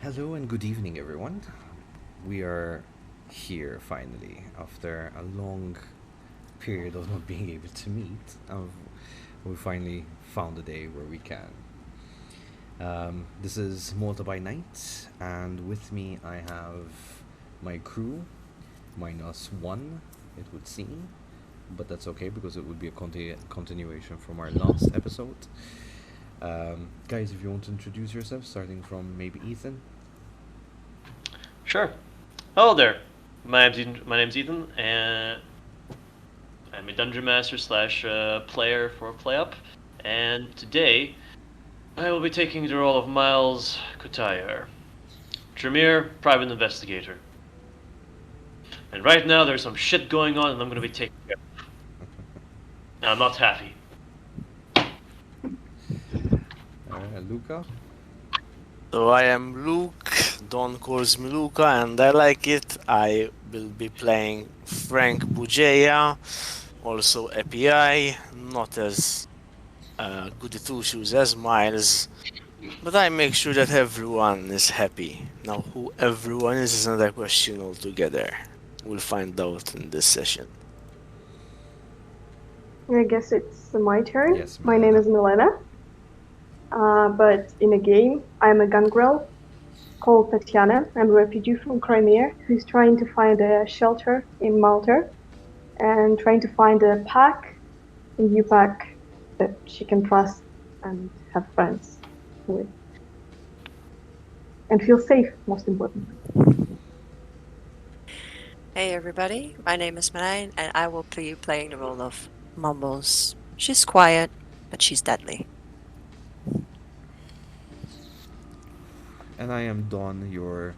Hello and good evening, everyone. We are here finally after a long period of not being able to meet. We finally found a day where we can. This is Malta by Night, and with me I have my crew, minus one, it would seem, but that's okay because it would be a continuation from our last episode. Guys, if you want to introduce yourself, starting from maybe Ethan. Sure. Hello there. My name's Ethan, and I'm a dungeon master slash player for PlayUp. And today, I will be taking the role of Miles Kutayar, Tremere, private investigator. And right now, there's some shit going on, and I'm going to be taking care of it. And I'm not happy. Luca. So I am Luke, Don calls me Luca, and I like it. I will be playing Frank Bugeya, also Ep5, not as goody two shoes as Miles, but I make sure that everyone is happy. Now, who everyone is another question altogether. We'll find out in this session. I guess it's my turn. Yes, My name is Milena. But in a game, I'm a gungrel called Tatiana. I'm a refugee from Crimea who's trying to find a shelter in Malta and trying to find a pack, a new pack that she can trust and have friends with. And feel safe, most importantly. Hey everybody, my name is Manine, and I will be playing the role of Mumbles. She's quiet, but she's deadly. And I am Don, your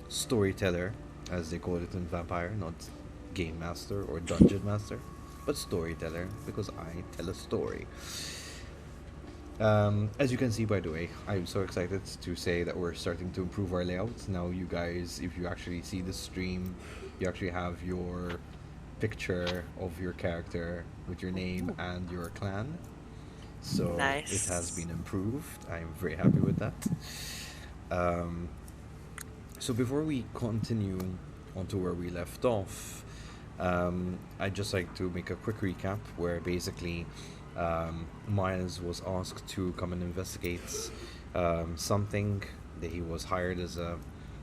storyteller, as they call it in Vampire, not game master or dungeon master, but storyteller, because I tell a story. As you can see, by the way, I'm so excited to say that we're starting to improve our layout. Now, you guys, if you actually see the stream, you actually have your picture of your character with your name and your clan. So Nice. it has been improved. I'm very happy with that. So before we continue on to where we left off, I'd just like to make a quick recap where basically Miles was asked to come and investigate something that he was hired as a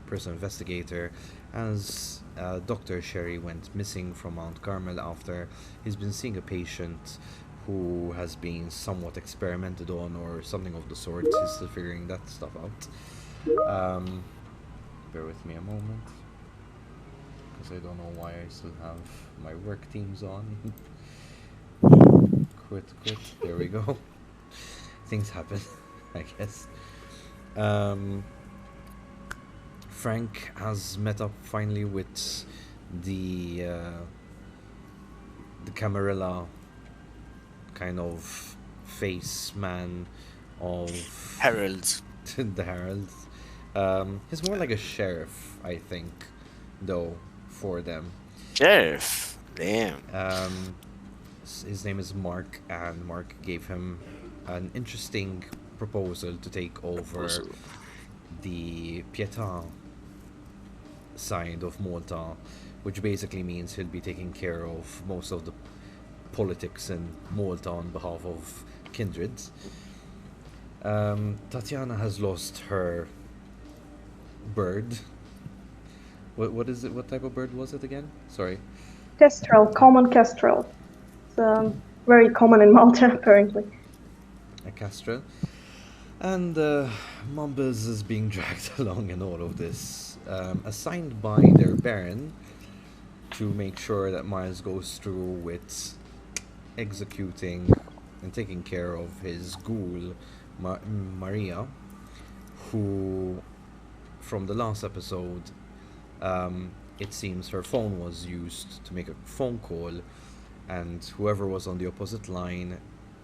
personal investigator as Dr. Sherry went missing from Mount Carmel after he's been seeing a patient who has been somewhat experimented on or something of the sort. He's still figuring that stuff out. Bear with me a moment, because I don't know why I still have my work teams on. Quit. There we go. Things happen, I guess. Frank has met up finally with the Camarilla kind of face man of Harold. the Herald. He's more like a sheriff, I think, though, for them. Sheriff. Damn. His name is Mark, and Mark gave him an interesting proposal to take over the Pietà side of Malta, which basically means he'll be taking care of most of the politics in Malta on behalf of Kindred. Tatiana has lost her bird. What is it? What type of bird was it again? Sorry. Kestrel, common kestrel. It's very common in Malta, apparently. A castrel. And Mumbles is being dragged along in all of this, assigned by their baron to make sure that Miles goes through with executing and taking care of his ghoul, Maria, who, from the last episode, it seems her phone was used to make a phone call, and whoever was on the opposite line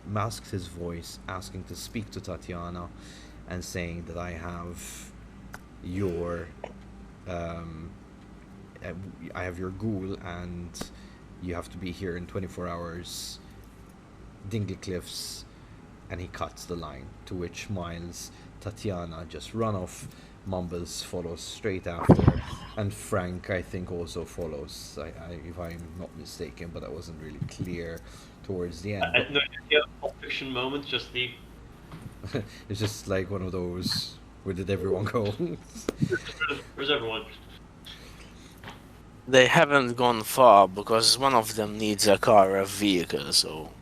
masked his voice, asking to speak to Tatiana, and saying that I have your ghoul, and you have to be here in 24 hours, Dingle Cliffs, and he cuts the line, to which Miles, Tatiana just run off, Mumbles follows straight after, and Frank, I think, also follows, if I'm not mistaken, but that wasn't really clear towards the end. But No, yeah, Pulp Fiction moment, just the. it's just like one of those, where did everyone go? Where's everyone? They haven't gone far because one of them needs a car, a vehicle, so.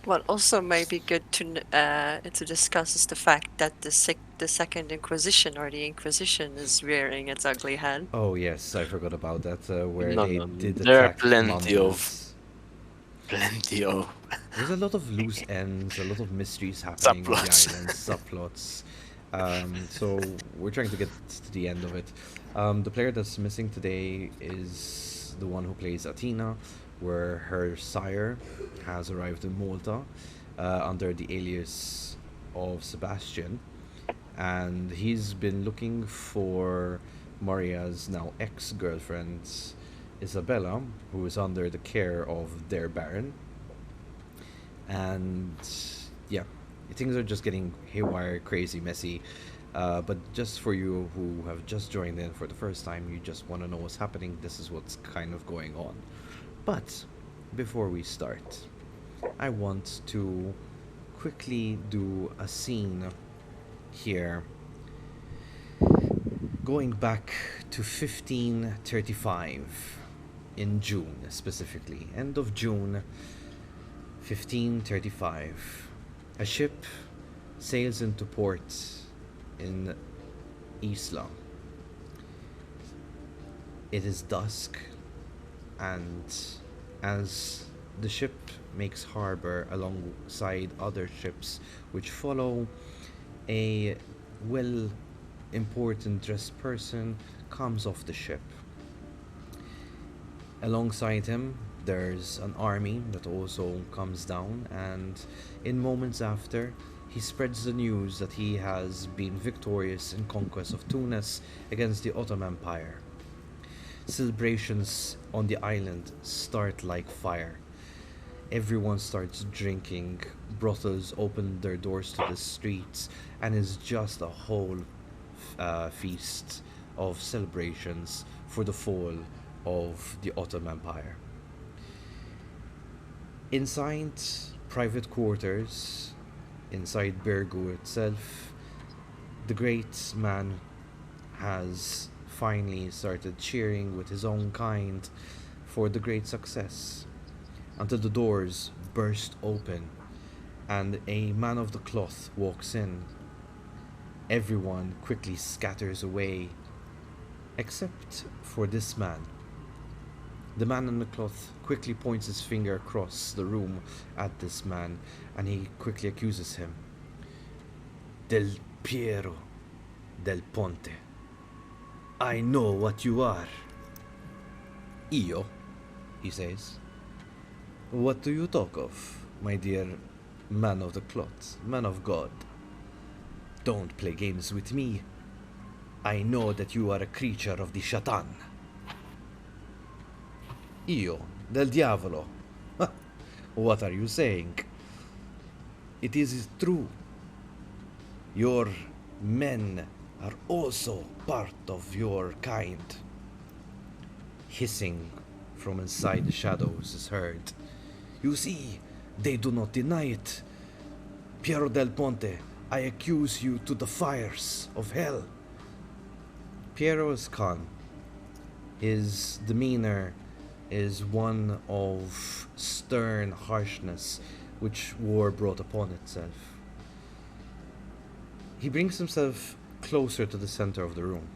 What also may be good to discuss is the fact that the Second Inquisition or the Inquisition is rearing its ugly head. Oh yes, I forgot about that, where No, they no, did there are attack plenty Mumbles. of. There's a lot of loose ends, a lot of mysteries happening on the Subplots. island, subplots. So we're trying to get to the end of it. The player that's missing today is the one who plays Athena, where her sire has arrived in Malta under the alias of Sebastian, and he's been looking for Maria's now ex-girlfriend Isabella, who is under the care of their baron. And yeah, things are just getting haywire, crazy, messy. But just for you who have just joined in for the first time, you just want to know what's happening, this is what's kind of going on. But before we start, I want to quickly do a scene here going back to 1535 in June, specifically end of June 1535. A ship sails into port in Isla. It is dusk, and as the ship makes harbor alongside other ships which follow, a well important dressed person comes off the ship. Alongside him, there's an army that also comes down, and in moments after, he spreads the news that he has been victorious in conquest of Tunis against the Ottoman Empire. Celebrations on the island start like fire. Everyone starts drinking, brothels open their doors to the streets, and it's just a whole feast of celebrations for the fall of the Ottoman Empire. Inside private quarters, inside Bergu itself, the great man has finally started cheering with his own kind for the great success, until the doors burst open and a man of the cloth walks in. Everyone quickly scatters away, except for this man. The man in the cloth quickly points his finger across the room at this man, and he quickly accuses him. Del Piero del Ponte. I know what you are. Io, he says. What do you talk of, my dear man of the cloth, man of God? Don't play games with me. I know that you are a creature of the Shaitan. Io, del diavolo. What are you saying? It is true. Your men are also part of your kind. Hissing from inside the shadows is heard. You see, they do not deny it. Piero del Ponte, I accuse you to the fires of hell. Piero is calm. His demeanor is one of stern harshness which war brought upon itself. He brings himself closer to the center of the room.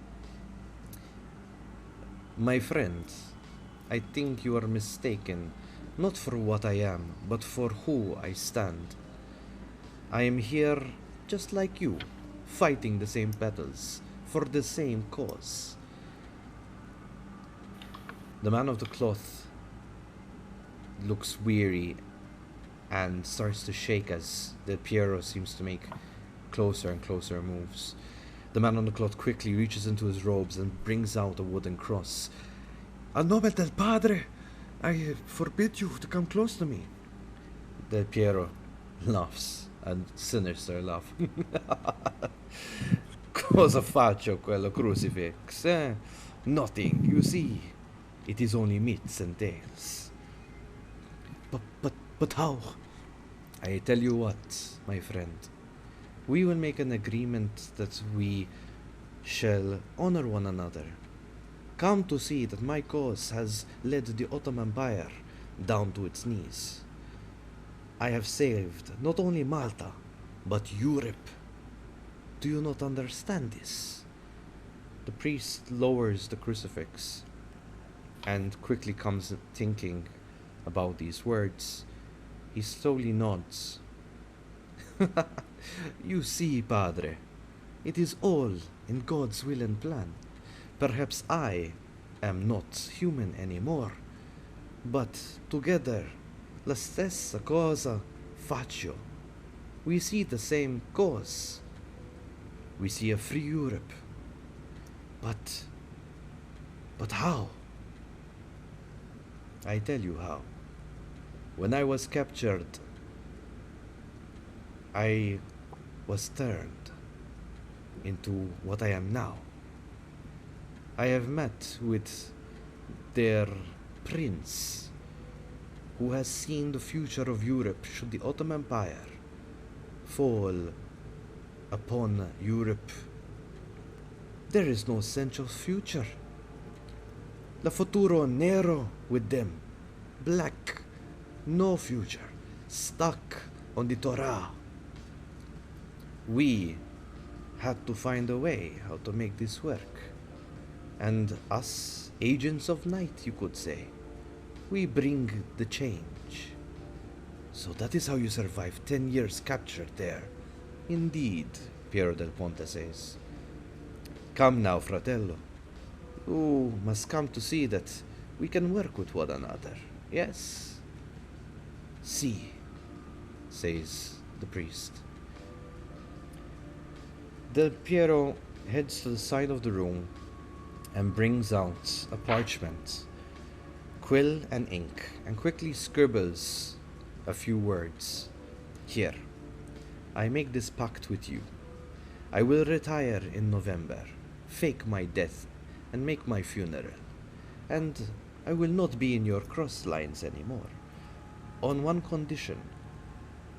My friend, I think you are mistaken, not for what I am, but for who I stand. I am here just like you, fighting the same battles, for the same cause. The man of the cloth looks weary and starts to shake as Del Piero seems to make closer and closer moves. The man on the cloth quickly reaches into his robes and brings out a wooden cross. A nome del Padre, I forbid you to come close to me. Del Piero laughs, a sinister laugh. Cosa faccio quello crucifix, eh? Nothing, you see. It is only meats and tails. But how? I tell you what, my friend. We will make an agreement that we shall honor one another. Come to see that my cause has led the Ottoman Empire down to its knees. I have saved not only Malta, but Europe. Do you not understand this? The priest lowers the crucifix and quickly comes thinking about these words. He slowly nods. You see, Padre, it is all in God's will and plan. Perhaps I am not human anymore, but together, la stessa cosa faccio. We see the same cause. We see a free Europe. But how? I tell you how. When I was captured, I was turned into what I am now. I have met with their prince, who has seen the future of Europe should the Ottoman Empire fall upon Europe. There is no sense of future. La futuro nero with them. Black. No future. Stuck on the Torah. We had to find a way how to make this work. And us, agents of night, you could say, we bring the change. So that is how you survive 10 years captured there. Indeed, Piero del Ponte says. Come now, fratello. You must come to see that we can work with one another. Yes? See, says the priest. Del Piero heads to the side of the room and brings out a parchment, quill and ink, and quickly scribbles a few words. Here, I make this pact with you. I will retire in November, fake my death, and make my funeral. And I will not be in your cross lines anymore. On one condition,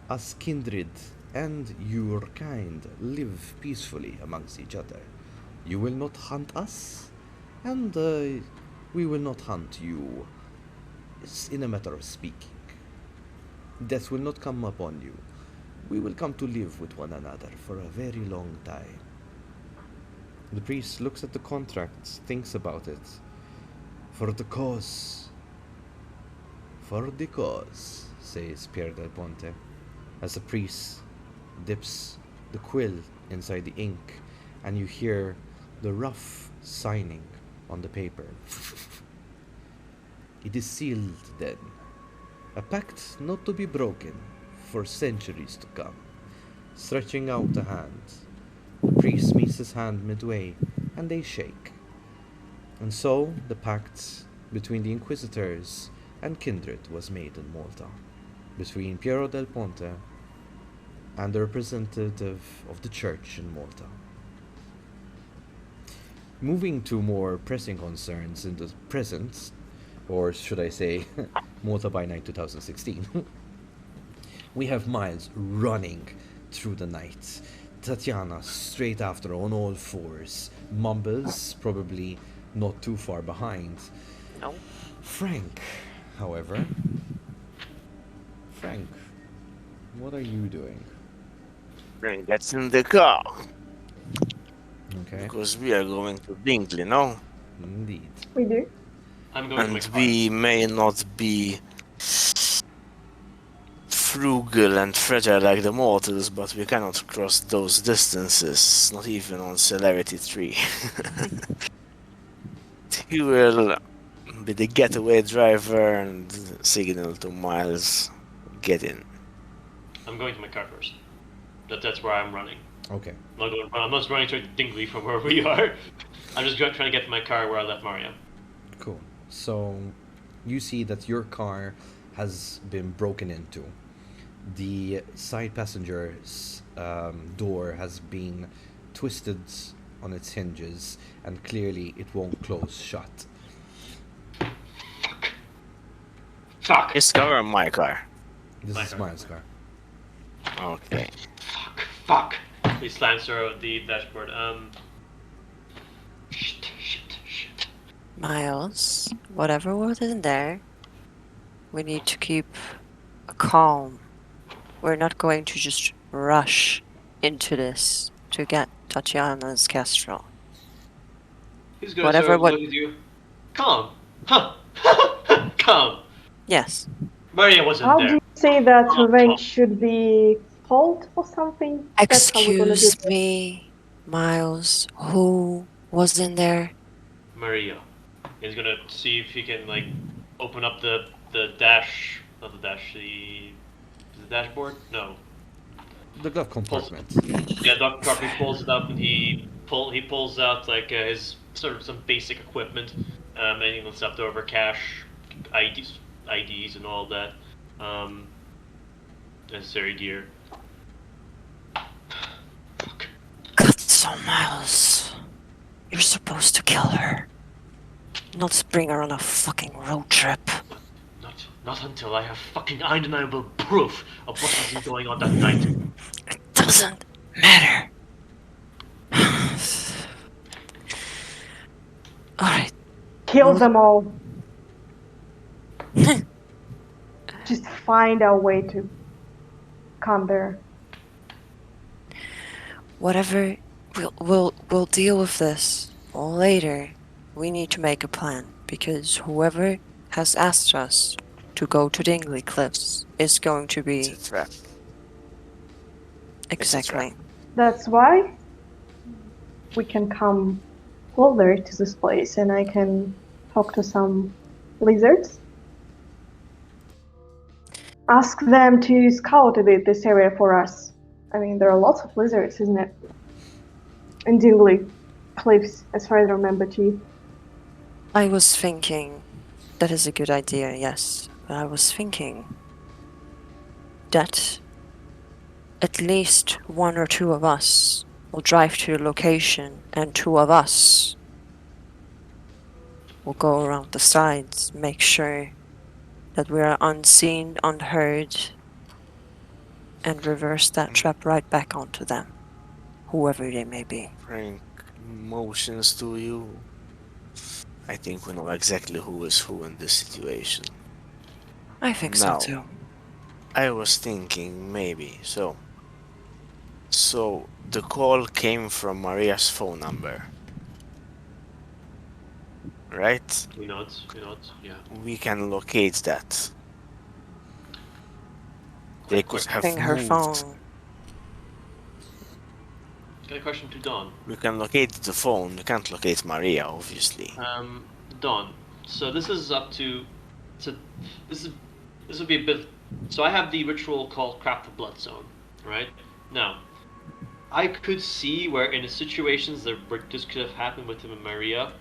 us kindred and your kind live peacefully amongst each other. You will not hunt us, and we will not hunt you. It's in a matter of speaking. Death will not come upon you. We will come to live with one another for a very long time. The priest looks at the contract, thinks about it. For the cause, says Pier del Ponte, as the priest dips the quill inside the ink, and you hear the rough signing on the paper. It is sealed then, a pact not to be broken for centuries to come. Stretching out a hand, the priest meets his hand midway, and they shake. And so the pact between the Inquisitors and kindred was made in Malta, between Piero del Ponte and the representative of the church in Malta. Moving to more pressing concerns in the present, or should I say, Malta by night 2016, we have Miles running through the night. Tatiana straight after on all fours. Mumbles probably not too far behind. No. Frank, however. Frank, what are you doing? Bring that in the car. Okay. Because we are going to Bingley, no? Indeed. We do. I'm going to And make a we may not be frugal and fragile like the mortals, but we cannot cross those distances, not even on Celerity 3. He will be the getaway driver and signal to Miles, get in. I'm going to my car first. That's where I'm running. Okay. I'm not running to Dingley from where we are. I'm just trying to get to my car where I left Mario. Cool. So you see that your car has been broken into. The side passenger's door has been twisted on its hinges, and clearly it won't close shut. Fuck. His car or my car? This My is car. Miles' car. Okay. Fuck. He slams through the dashboard. Shit. Miles, whatever was in there, we need to keep calm. We're not going to just rush into this to get Tatiana's Castro. He's gonna Whatever sort of what- look at you. Calm. Huh. Calm. Yes. Maria wasn't How there. do you say that Oh, revenge oh. should be called or something? That's how we're gonna do Excuse it. me, Miles. Who was in there? Maria. He's gonna see if he can like open up the dash, not the dash, the dashboard. No. The glove compartment. Yeah, Dr. Crocker pulls it up and he pulls out like his sort of some basic equipment, anything that's left over, cash, IDs and all that, necessary gear. Fuck. God, so Miles. You're supposed to kill her. Not bring her on a fucking road trip. Not until I have fucking undeniable proof of what was going on that night. It doesn't matter. Alright. Kill them all. Just find a way to come there. Whatever, we'll deal with this later. We need to make a plan because whoever has asked us to go to Dingley Cliffs is going to be It's a trap. exactly. That's why we can come closer to this place and I can talk to some lizards. Ask them to scout a bit this area for us. I mean, there are lots of lizards, isn't it? And Dingley Cliffs, as far as I remember, Chief. I was thinking that is a good idea, yes. But I was thinking that at least one or two of us will drive to the location and two of us will go around the sides, make sure that we are unseen, unheard, and reverse that trap right back onto them, whoever they may be. Frank, motions to you. I think we know exactly who is who in this situation. I think No. so too. I was thinking maybe so. So the call came from Maria's phone number. Right? We not, yeah. We can locate that. They could have Ping her moved. phone. Got a question to Dawn. We can locate the phone. We can't locate Maria, obviously. Dawn. So this is up to, so this would be a bit. So I have the ritual called Craft the Blood Zone, right? Now, I could see where in the situations that where this could have happened with him and Maria,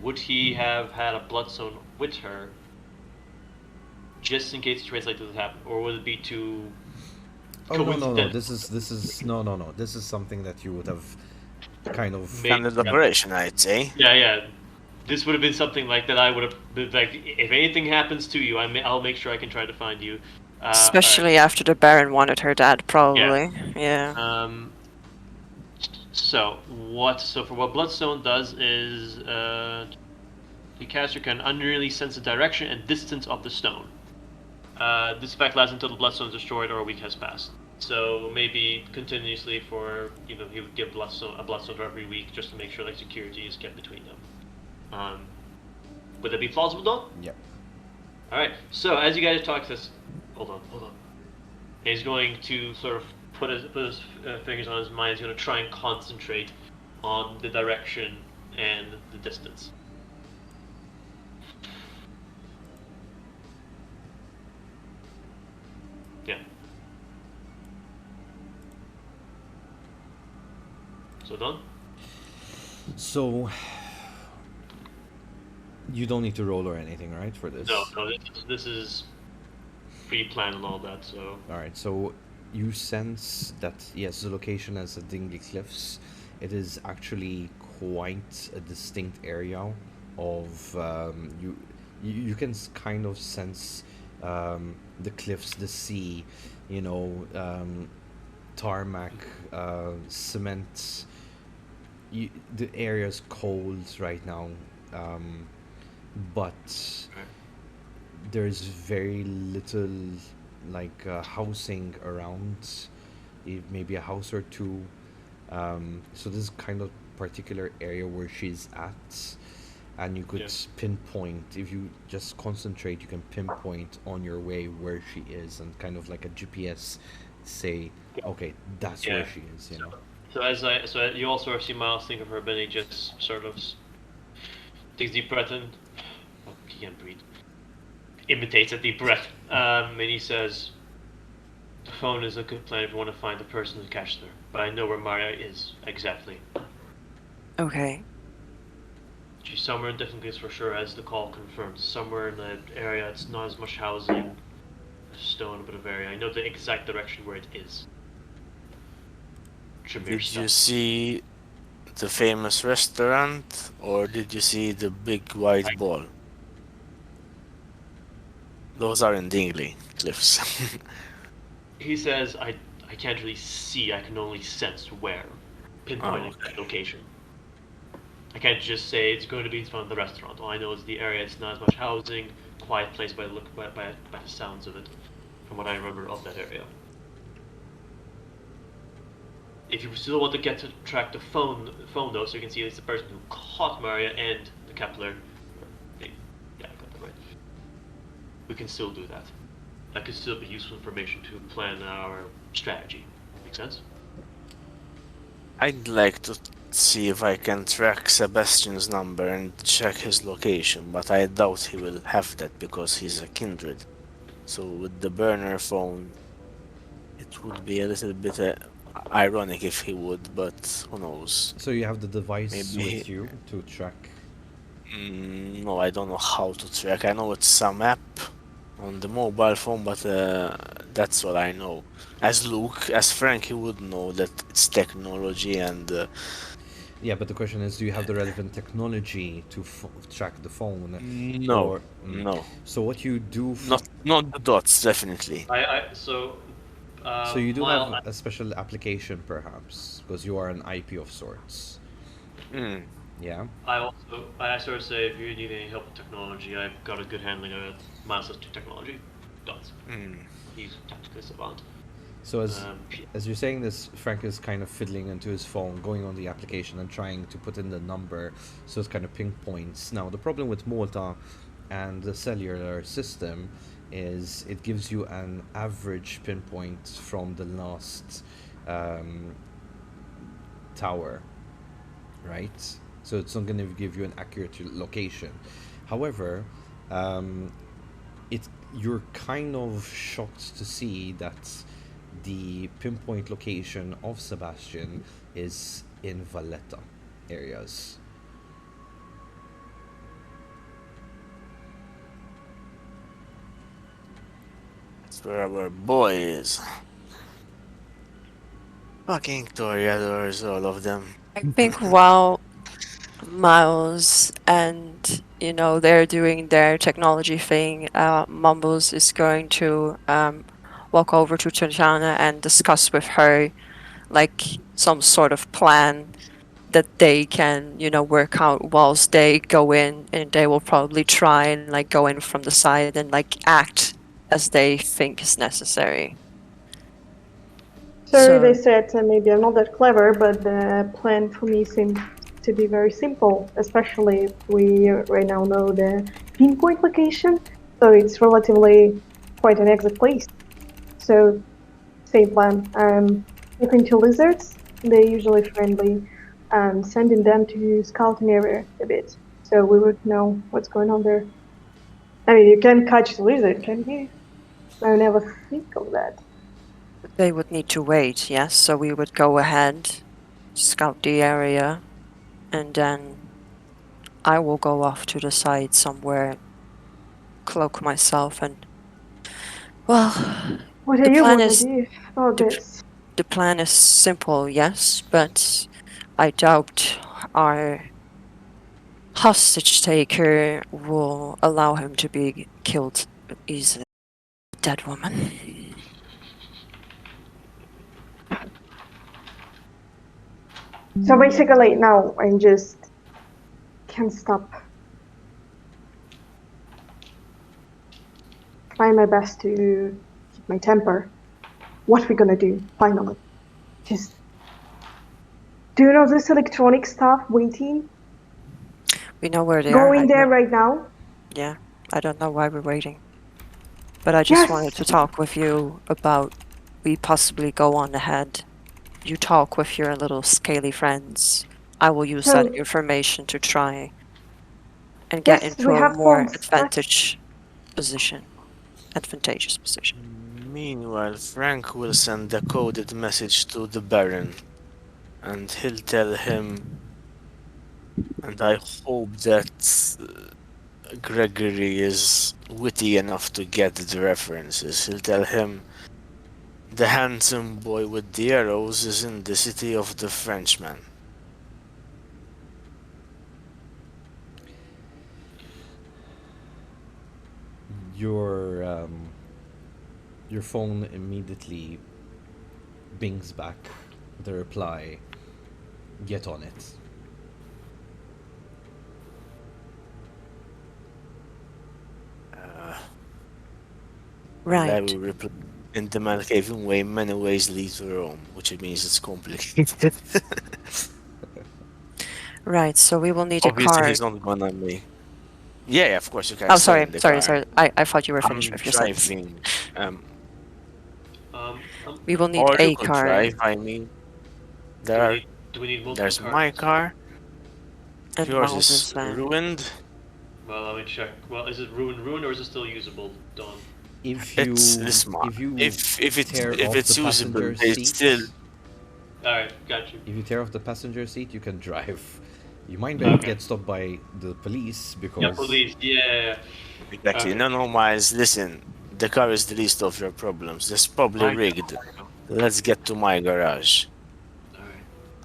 would he have had a blood zone with her, just in case situations like this would happen, or would it be too? Oh no! Coincidence. This is no. This is something that you would have kind of. Made- Standard operation, I'd say. Yeah. This would have been something like that. I would have been like, if anything happens to you, I'll make sure I can try to find you. Especially after the Baron wanted her dad, probably. Yeah. So for what Bloodstone does is the caster can unreally sense the direction and distance of the stone. This effect lasts until the Bloodstone is destroyed or a week has passed. So maybe continuously for he would give a Bloodstone for every week just to make sure like security is kept between them. Would that be plausible, though? Yep. All right. So as you guys talk this, hold on. He's going to sort of put his fingers on his mind. He's going to try and concentrate on the direction and the distance. Yeah. So done? So you don't need to roll or anything, right, for this? No. This is pre-planned and all that. So All right. So you sense that yes, the location as the Dingley Cliffs it is actually quite a distinct area of you can kind of sense the cliffs, the sea, you know, tarmac, cement. The area is cold right now, but there's very little like housing around, maybe a house or two. So this is kind of particular area where she's at, and you could Yeah. pinpoint if you just concentrate. You can pinpoint on your way where she is, and kind of like a GPS say, okay, that's where Yeah. she is. You know. So you all sort of see Miles think of her, but he just sort of takes a deep breath and he can't breathe. Imitates a deep breath, and he says, "The phone is a good plan if you want to find the person who catches her, but I know where Maria is exactly. Okay. She's somewhere in different place for sure, as the call confirmed. Somewhere in the area, it's not as much housing, still in a bit of area. I know the exact direction where it is. Tremere Did you stuff. see the famous restaurant, or did you see the big white ball? Those are in Dingley Cliffs. He says, I can't really see, I can only sense where. Pinpointing okay. that location. I can't just say it's going to be in front of the restaurant. All I know is the area, it's not as much housing, quiet place by the sounds of it, from what I remember of that area. If you still want to get to track the phone though, so you can see it's the person who caught Maria and the Kepler. Yeah, I got that right. We can still do that. That could still be useful information to plan our strategy. Make sense? I'd like to see if I can track Sebastian's number and check his location, but I doubt he will have that because he's a kindred. So with the burner phone, it would be a little bit ironic if he would, but who knows? So you have the device Maybe. with you to track. No, I don't know how to track. I know it's some app on the mobile phone, but that's what I know. As Luke, as Frank, he would know that it's technology and Yeah, but the question is, do you have the relevant technology to track the phone? no, Or no, so what you do? not the dots, definitely. So you do Mile, have a special application, perhaps, because you are an IP of sorts. Mm. Yeah. I sort of say if you need any help with technology, I've got a good handling of it. Miles has technology. Dots. He's tactically savant. So as you're saying this, Frank is kind of fiddling into his phone, going on the application and trying to put in the number, so it's kind of pinpoints. Now the problem with Malta and the cellular system is it gives you an average pinpoint from the last tower, right? So it's not going to give you an accurate location. However, you're kind of shocked to see that the pinpoint location of Sebastian is in Valletta areas. That's where our boy is. Fucking Toreadors, all of them. I think while Miles and they're doing their technology thing, Mumbles is going to walk over to Tatiana and discuss with her like some sort of plan that they can work out whilst they go in, and they will probably try and like go in from the side and like act as they think is necessary. So they said maybe I'm not that clever, but the plan for me seems to be very simple, especially if we right now know the pinpoint location, so it's relatively quite an exact place. So, same plan. Looking to lizards, they're usually friendly, and sending them to scout an area a bit, so we would know what's going on there. I mean, you can catch the lizard, can you? I never think of that. They would need to wait, yes, so we would go ahead, scout the area, and then I will go off to the side somewhere, cloak myself, and well, What are you going to do about this? the plan is simple, yes, but I doubt our hostage taker will allow him to be killed easily. Dead woman. So basically, now I just can't stop trying my best to keep my temper. What we gonna do, finally? Just do all this electronic stuff, waiting, We know where they are. going there right now. Yeah, I don't know why we're waiting. But I just wanted to talk with you about we possibly go on ahead. You talk with your little scaly friends. I will use that So- information to try and get Yes, into we a have more phones. advantageous position. Meanwhile, Frank will send a coded message to the Baron, and he'll tell him, and I hope that Gregory is witty enough to get the references. He'll tell him, the handsome boy with the arrows is in the city of the Frenchman. Your phone immediately bings back the reply, "Get on it." And I Right, will reply, in the Malkavian way, many ways lead to Rome, which means it's complicated. right. So we will need a Obviously, car. he's not gonna be. Yeah, of course you can. Oh, stay sorry, in the sorry, car. sorry. I thought you were I'm finished with your sentence. driving. We will need Or a you could car drive. I mean, Do we need multiple there's cars? my car. and Yours Miles' is van. ruined. Well, let me check. Well, is it ruined, or is it still usable, Don? If you It's this if you if tear off it's the usable, passenger they seat, still. Alright, got you. if you tear off the passenger seat, you can drive. You might Okay. get stopped by the police because Yeah, police. Yeah. Exactly. Okay. No, Miles. Listen, the car is the least of your problems. It's probably I- rigged. Let's get to my garage.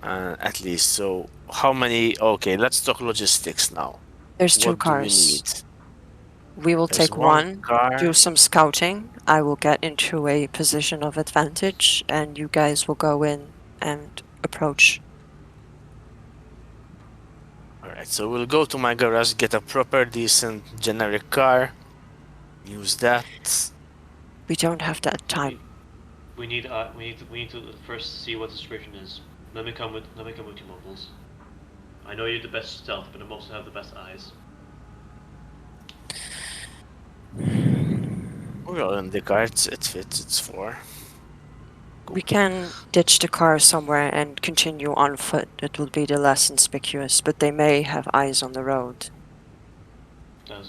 Alright. At least. So, how many? Okay, let's talk logistics now. There's two What do we cars. need? We will There's take one one, car. do some scouting. I will get into a position of advantage, and you guys will go in and approach. Alright, so we'll go to my garage, get a proper, decent, generic car. Use that. We don't have that time. We need to first see what the situation is. Let me come with you, mobiles. I know you're the best stealth, but I'm also have the best eyes. We're all in the car. It fits. It's 4. We can ditch the car somewhere and continue on foot. It will be the less conspicuous, but they may have eyes on the road.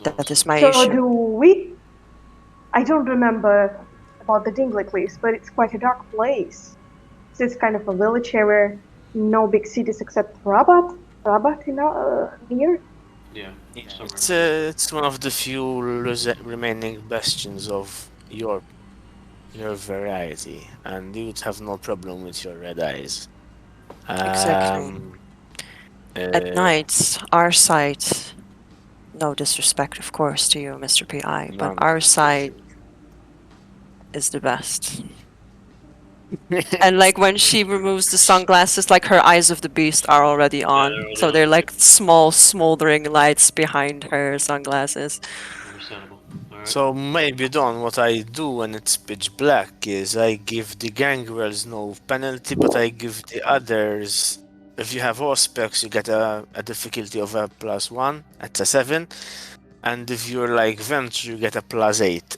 That is my So issue. do we? I don't remember about the Dingley place, but it's quite a dark place. So it's kind of a village area, no big cities except Rabat. Rabat, near. Yeah. It's one of the few remaining bastions of your variety, and you'd have no problem with your red eyes. Exactly. At night, our site, no disrespect, of course, to you, Mr. PI, but our site is the best. And like when she removes the sunglasses, like her eyes of the beast are already on. already So on, they're yeah. like small smoldering lights behind her sunglasses. Understandable. Alright. So maybe Don, what I do when it's pitch black is I give the gangrels no penalty, but I give the others. If you have auspex, you get a difficulty of a +1. It's a 7. And if you're like venture, you get a +8.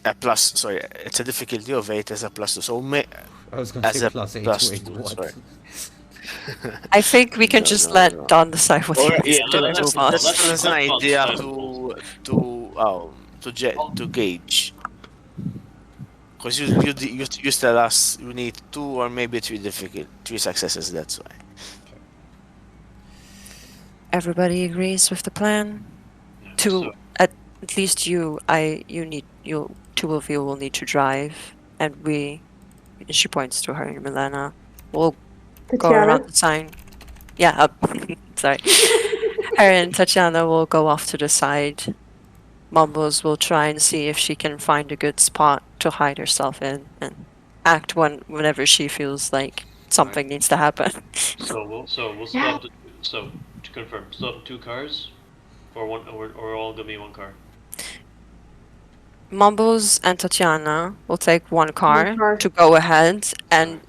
It's a difficulty of 8 as a +2. So I was going to as say a +8. Wait, +2, what? sorry. I think we can just let Don decide what he Or, wants yeah, to do and let's move on. let's tell us an Let's idea fun. to gauge. Because you tell us we need 2 or maybe 3 successes. That's why. Everybody agrees with the plan? Yeah, Two, so- at least you two of you will need to drive, and she points to her and Milena, will go Tatiana. around the sign. Yeah, up. Sorry. Her and Tatiana will go off to the side. Mumbles will try and see if she can find a good spot to hide herself in and act whenever she feels like something needs to happen. So we'll Yeah. split up. So to confirm, split up 2 cars, or one, or all gonna be one car. Mumbles and Tatiana will take one car car. to go ahead and,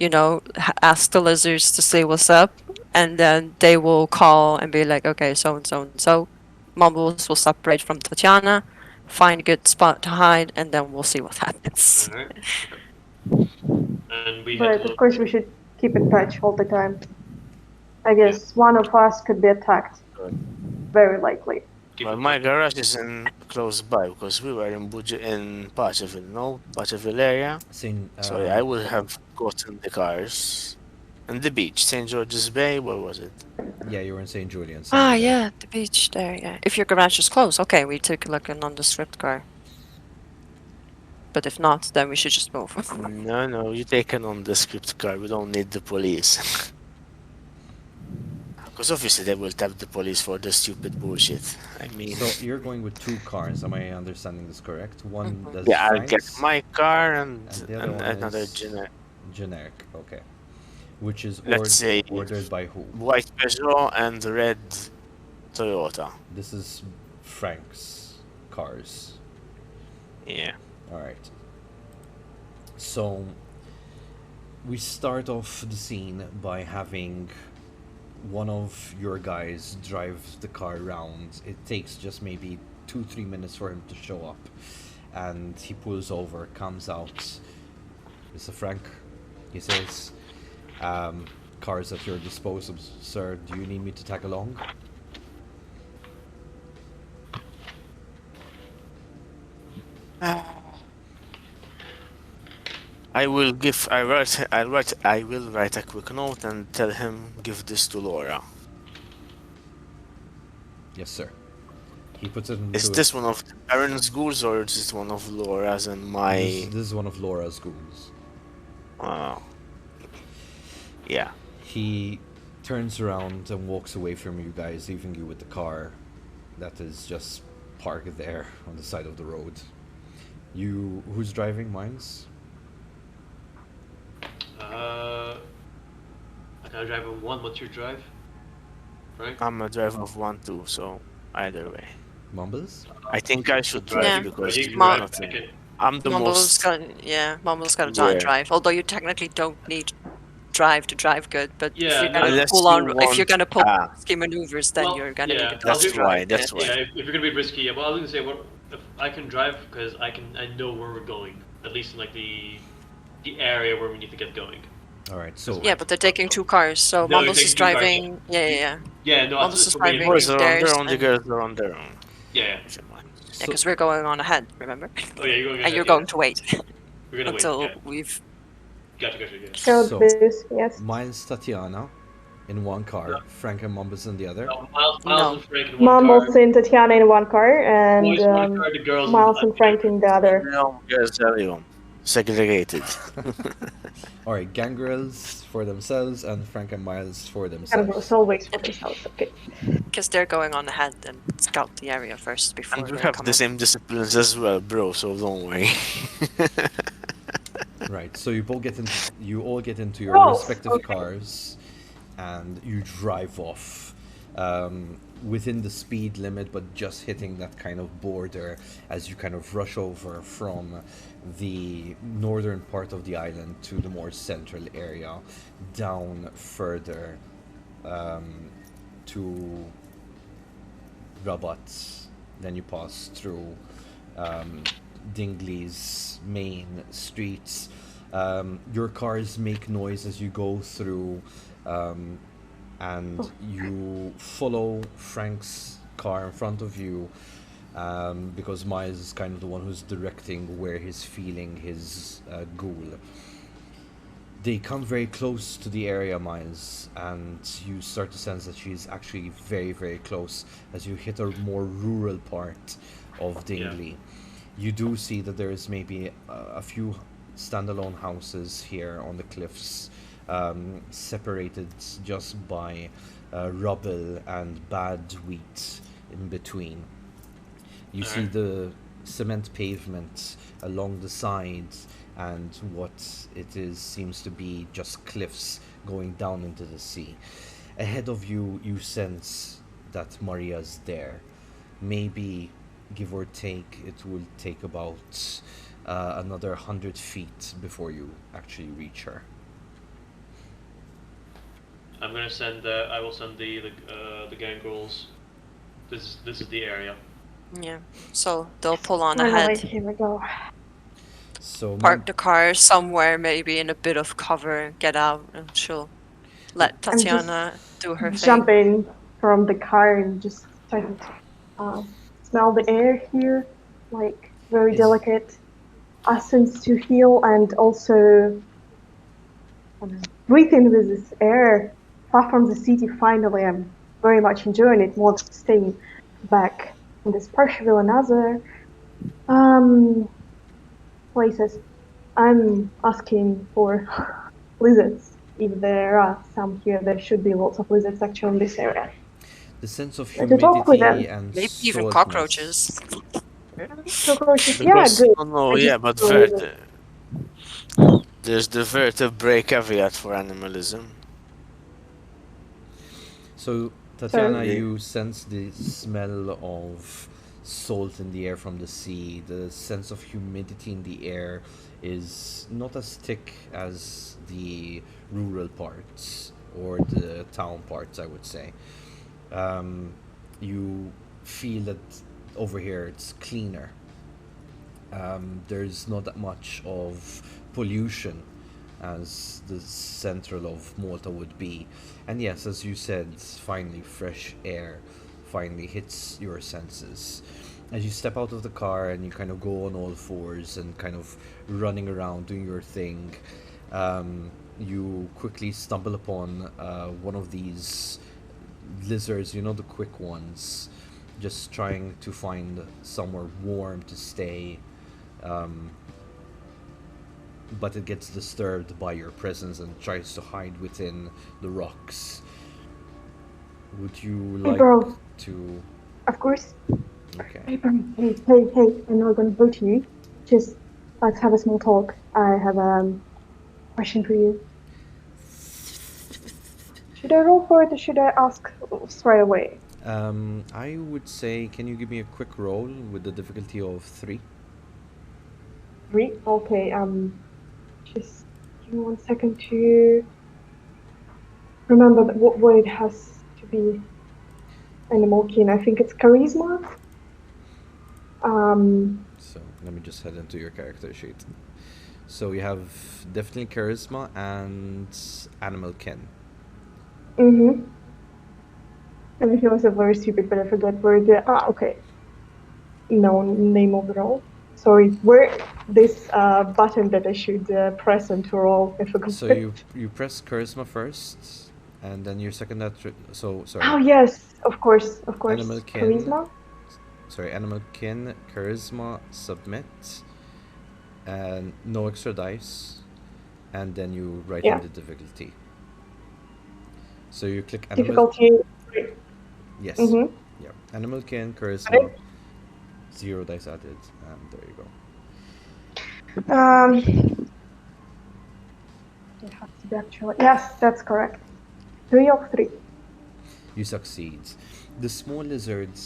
ask the lizards to say what's up. And then they will call and be like, okay, so and so and so. Mumbles will separate from Tatiana, find a good spot to hide, and then we'll see what happens. All right. Okay. And we But had to of course, we should keep in touch all the time. I guess one of us could be attacked. Very likely. keep Well, in my touch. garage is in close by because we were in Pacheville, no? Pacheville area. Saying, So yeah, I would have gotten the cars. And the beach, St. George's Bay, where was it? yeah, you were in St. Julian's. Ah, yeah, the beach there, yeah. If your garage is close, okay, we take like a nondescript car. But if not, then we should just move. No, you take a nondescript car, we don't need the police. Because obviously they will tap the police for the stupid bullshit. I mean, So you're going with 2 cars. Am I understanding this correct? One does yeah, I'll get Frank's my car and the other one another is generic. Okay. Which is Let's say ordered by who? white Peugeot and red Toyota. This is Frank's cars. Yeah. All right. So we start off the scene by having one of your guys drive the car around. It takes just maybe 2-3 minutes for him to show up, and he pulls over, comes out. Mr. Frank, he says, "Cars at your disposal, sir. Do you need me to tag along?" I will write a quick note and tell him give this to Laura. Yes, sir. He puts it into Is this one of Aaron's goals or is this one of Laura's and my? This is one of Laura's goons. Yeah. He turns around and walks away from you guys, leaving you with the car that is just parked there on the side of the road. Who's driving? Mine's? I can drive on one. What's your drive? Frank? I'm a driver of 1 too, so either way. Mumbles? I think I should drive Yeah. because You you're can Mom- drive. not- Okay. I'm the Mumbles most. got a Yeah. drive. Although you technically don't need drive to drive good, but Yeah, if you're no, gonna Unless pull you on, if you're want- gonna pull ah. risky maneuvers, then Well, you're gonna yeah, need a I'll car do to That's why. drive. That's Yeah. why. Yeah, if you're gonna be risky, well, I was gonna say, if I can drive because I know where we're going, at least in like the area where we need to get going. Alright, so Yeah, but they're taking 2 cars, so No, you're Mumbles is taking 2 cars, driving. Yeah. Yeah, no, Mumbles is for me, driving. Boys are on There's their own, the and- girls are on their own. Yeah. Yeah, because we're going on ahead, remember? Oh yeah, you're going. And ahead, you're yeah. going to wait We're gonna until wait. Yeah. we've. Gotcha. Yeah. So, So- this, yes. Miles, Tatiana in one car, Frank and Mumbles in the other. No, Miles No. and Frank in one Mumbles car. and Tatiana in one car, and Boys in one car, the girls Miles in and Frank in the other. No, girls everyone. Segregated. Alright, gangrels for themselves and Frank and Miles for Kind of themselves. always for themselves. Okay. Because they're going on ahead and scout the area first before And we they have come the in. same disciplines as well, bro, so don't worry. Right, so you all get into your Oh, respective okay. cars, and you drive off within the speed limit, but just hitting that kind of border as you kind of rush over from the northern part of the island to the more central area, down further to Rabat. Then you pass through Dingley's main streets. Your cars make noise as you go through, and you follow Frank's car in front of you, because Miles is kind of the one who's directing where he's feeling his ghoul. They come very close to the area, Miles, and you start to sense that she's actually very, very close as you hit a more rural part of Dingley. You do see that there is maybe a few standalone houses here on the cliffs, separated just by rubble and bad wheat in between. You see the cement pavement along the sides, and what it is seems to be just cliffs going down into the sea. Ahead of you, you sense that Maria's there. Maybe, give or take, it will take about another 100 feet before you actually reach her. I'm gonna send. I will send the gangrels. This is the area. Yeah. So they'll pull on Finally, ahead, here we go. So, park the car somewhere, maybe in a bit of cover, get out, and she'll let I'm just Tatiana do her thing. jumping from the car and just starting to smell the air here, like very Is- delicate essence to heal, and also breathing with this air far from the city. Finally, I'm very much enjoying it more than staying back in this Parshville and other places. I'm asking for lizards. If there are some here, there should be lots of lizards actually in this area. the sense of To talk with humidity them. and Maybe even saltness. cockroaches. Cockroaches, yeah, Because good. no, I yeah, just but saw lizards. there's the vertebrate caveat for animalism. So, Tatiana, Yeah. you sense the smell of salt in the air from the sea. The sense of humidity in the air is not as thick as the rural parts or the town parts, I would say. You feel that over here it's cleaner. There's not that much of pollution as the central of Malta would be. And yes, as you said, finally fresh air finally hits your senses. As you step out of the car and you kind of go on all fours and kind of running around doing your thing, you quickly stumble upon one of these lizards, you know, the quick ones, just trying to find somewhere warm to stay. But it gets disturbed by your presence and tries to hide within the rocks. Would you Hey, like bro. to? Of course. Okay. Hey, bro. Hey. I'm not gonna hurt you. Just let's have a small talk. I have a question for you. Should I roll for it or should I ask straight away? I would say, can you give me a quick roll with the difficulty of 3? 3? Okay, just give me 1 second to remember what it has to be animal kin. I think it's charisma. So let me just head into your character sheet. So you have definitely charisma and animal kin. Mm-hmm. And it was a very stupid, but I forgot where the okay. No name of the role. Sorry, where this button that I should press and to roll. I forgot. So you press charisma first, and then your second so sorry. Oh yes, of course. Animal kin. Charisma. Sorry, animal kin, charisma, submit, and no extra dice, and then you write in Yeah. the difficulty. So you click animal. Difficulty. Yes. Mm-hmm. Yeah. Animal kin, charisma, 0 dice added, and there you go. It has to be actually. Yes, that's correct. 3 of 3. You succeed. The small lizard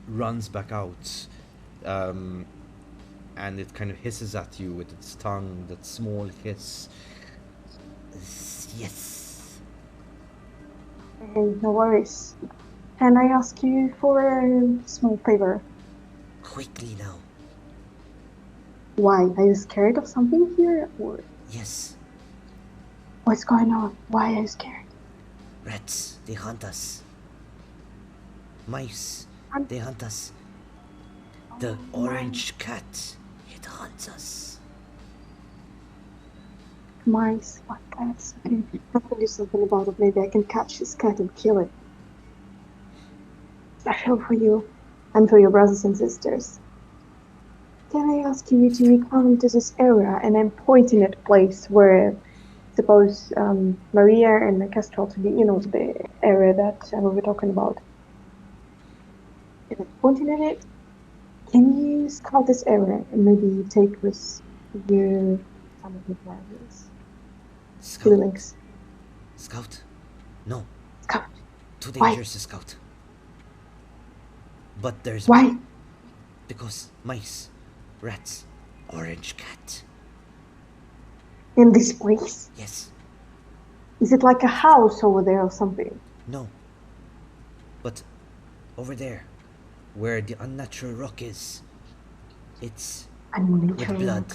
runs back out, and it kind of hisses at you with its tongue, that small hiss. Yes. Hey, no worries. Can I ask you for a small favor? Quickly now. Why? Are you scared of something here? Or Yes. what's going on? Why are you scared? Rats, they hunt us. Mice, they hunt us. The orange cat, it hunts us. Mice, what cats? Okay, I can do something about it. Maybe I can catch this cat and kill it. Special for you and for your brothers and sisters. Can I ask you to come to this area? And I'm pointing at a place where suppose Maria and Kestrel to be, the area that we were talking about. And pointing at it, can you scout this area and maybe take with you some of the players? Scout. Feelings. Scout? No. Scout. Too Why? dangerous to scout. But there's... Why? Because mice, rats, orange cat. In this place? Yes. Is it like a house over there or something? No. But over there, where the unnatural rock is, it's with Unnatural. blood.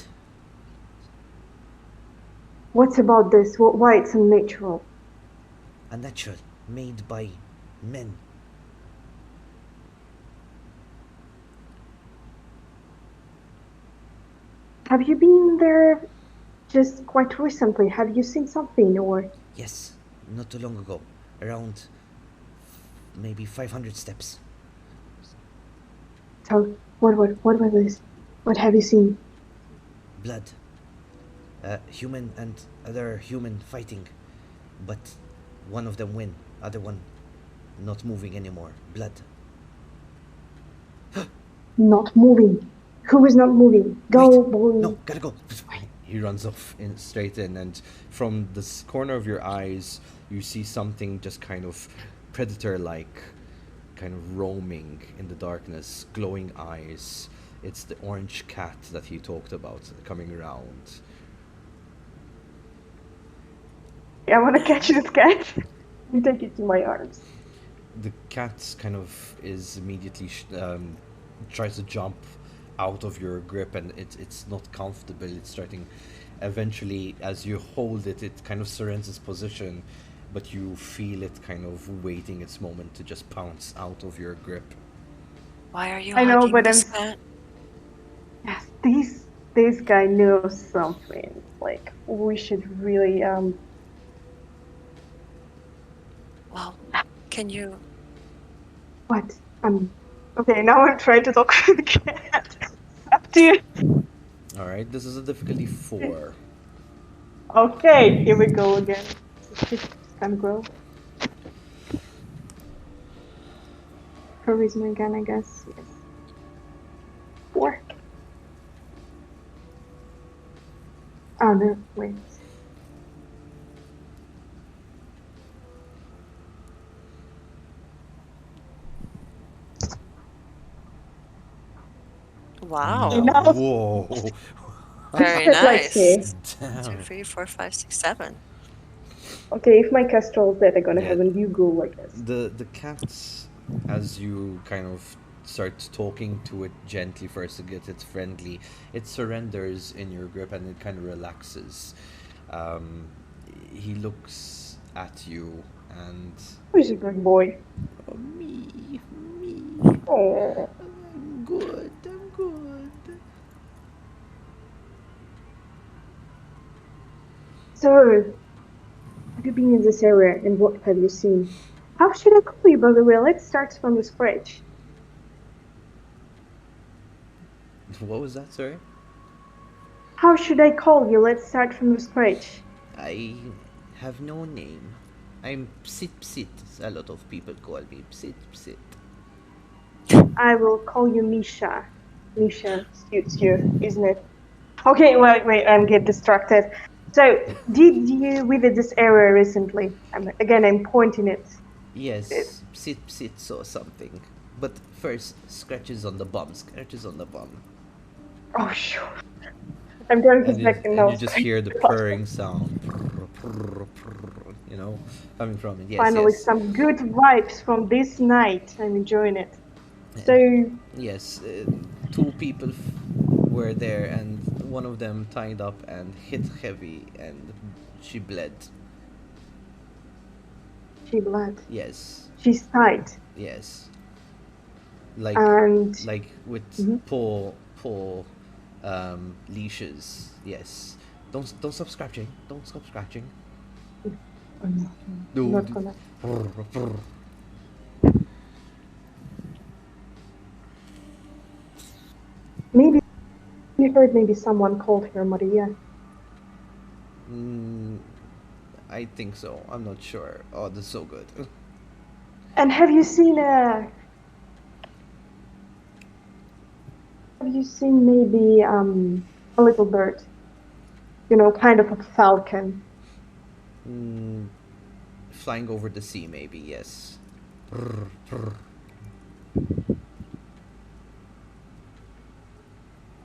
What's about this? Why it's unnatural? Unnatural, made by men. Have you been there just quite recently? Have you seen something or? Yes, not too long ago. Around maybe 500 steps. So, what was this? What have you seen? Blood. Human and other human fighting. But one of them win, other one not moving anymore. Blood. Not moving. Who is not moving? Go, Wait, boy. no, gotta go. He runs off straight in, and from this corner of your eyes, you see something just kind of predator-like, kind of roaming in the darkness, glowing eyes. It's the orange cat that he talked about coming around. I want to catch this cat and take it to my arms. The cat kind of is immediately tries to jump out of your grip, and it's not comfortable. It's starting. Eventually, as you hold it, it kind of surrenders its position, but you feel it kind of waiting its moment to just pounce out of your grip. Why are you I know, hugging but this I'm- cat? Yes, this guy knows something. Like, we should really Well, can you... what? Okay, now I'm trying to talk to the cat. Up to you. All right, this is a difficulty 4. Okay, here we go again. Just kind of grow. Charisma again, I guess. Yes. 4. Oh no, wait. Wow. Enough. Whoa! Very Let's nice. see. 1, 2, Damn. 3, 4, 5, 6, 7. Okay, if my kestrel's dead, I'm gonna Yeah. have a new go, I guess. The cat, as you kind of start talking to it gently first to get it friendly, it surrenders in your grip and it kind of relaxes. He looks at you and... Who's a good boy? Oh, me. Oh. I'm good. So, have you been in this area and what have you seen? How should I call you, by the way? Let's start from the scratch. What was that, sorry? How should I call you? Let's start from the scratch. I have no name. I'm Psit Psit. A lot of people call me Psit Psit. I will call you Misha. Misha suits you, isn't it? Okay, wait, I'm getting distracted. So, did you visit this area recently? I'm pointing it. Yes, Psit Psit saw something. But first, scratches on the bum. Oh, sure. I'm going to And back and you now. just hear the purring sound. You know, coming from it. Yes, Finally, yes. some good vibes from this night. I'm enjoying it. So, Yes, 2 people were there, and one of them tied up and hit heavy, and she bled. she bled. Yes, She's tight. yes. Like And with Mhm. paw leashes. Yes. Don't stop scratching. Don't stop scratching. I'm not gonna. Maybe you heard maybe someone called her Maria. I think so. I'm not sure. Oh, this is so good. And have you seen maybe a little bird? You know, kind of a falcon. Mm, flying over the sea, maybe, yes. Brr, brr.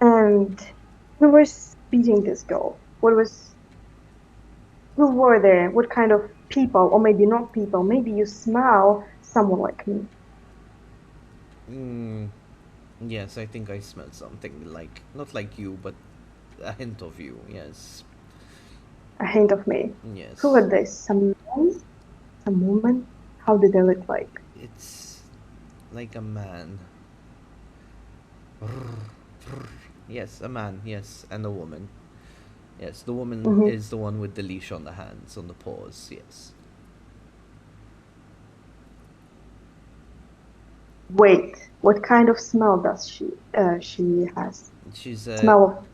And who was beating this girl? Who were there? What kind of people? Or maybe not people. Maybe you smell someone like me. Mm, yes, I think I smell something like, not like you, but a hint of you, yes. A hint of me. Yes. Who were they? Some men? Some woman? How did they look like? It's like a man. Brr, brr. Yes, a man, yes, and a woman. Yes, the woman Mhm. is the one with the leash on the hands, on the paws, yes. Wait, what kind of smell does she has? She's Smell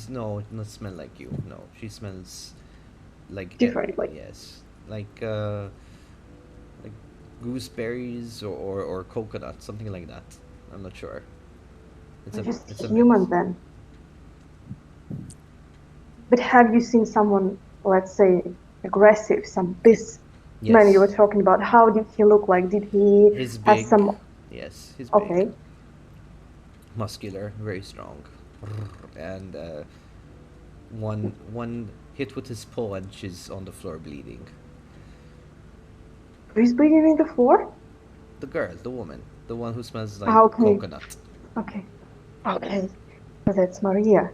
no, not smell like you. No, she smells like differently. yes, like gooseberries or coconut, something like that. I'm not sure. Just It's a human mix. then. But have you seen someone, let's say, aggressive, this man you were Yes, talking about? How did he look like? Did he he's have big. some? Yes, he's big, Okay. muscular, very strong, and one hit with his paw and she's on the floor bleeding. Who's bleeding in the floor? The girl, the woman, the one who smells like Ah, okay. coconut. Okay. Okay. So that's Maria.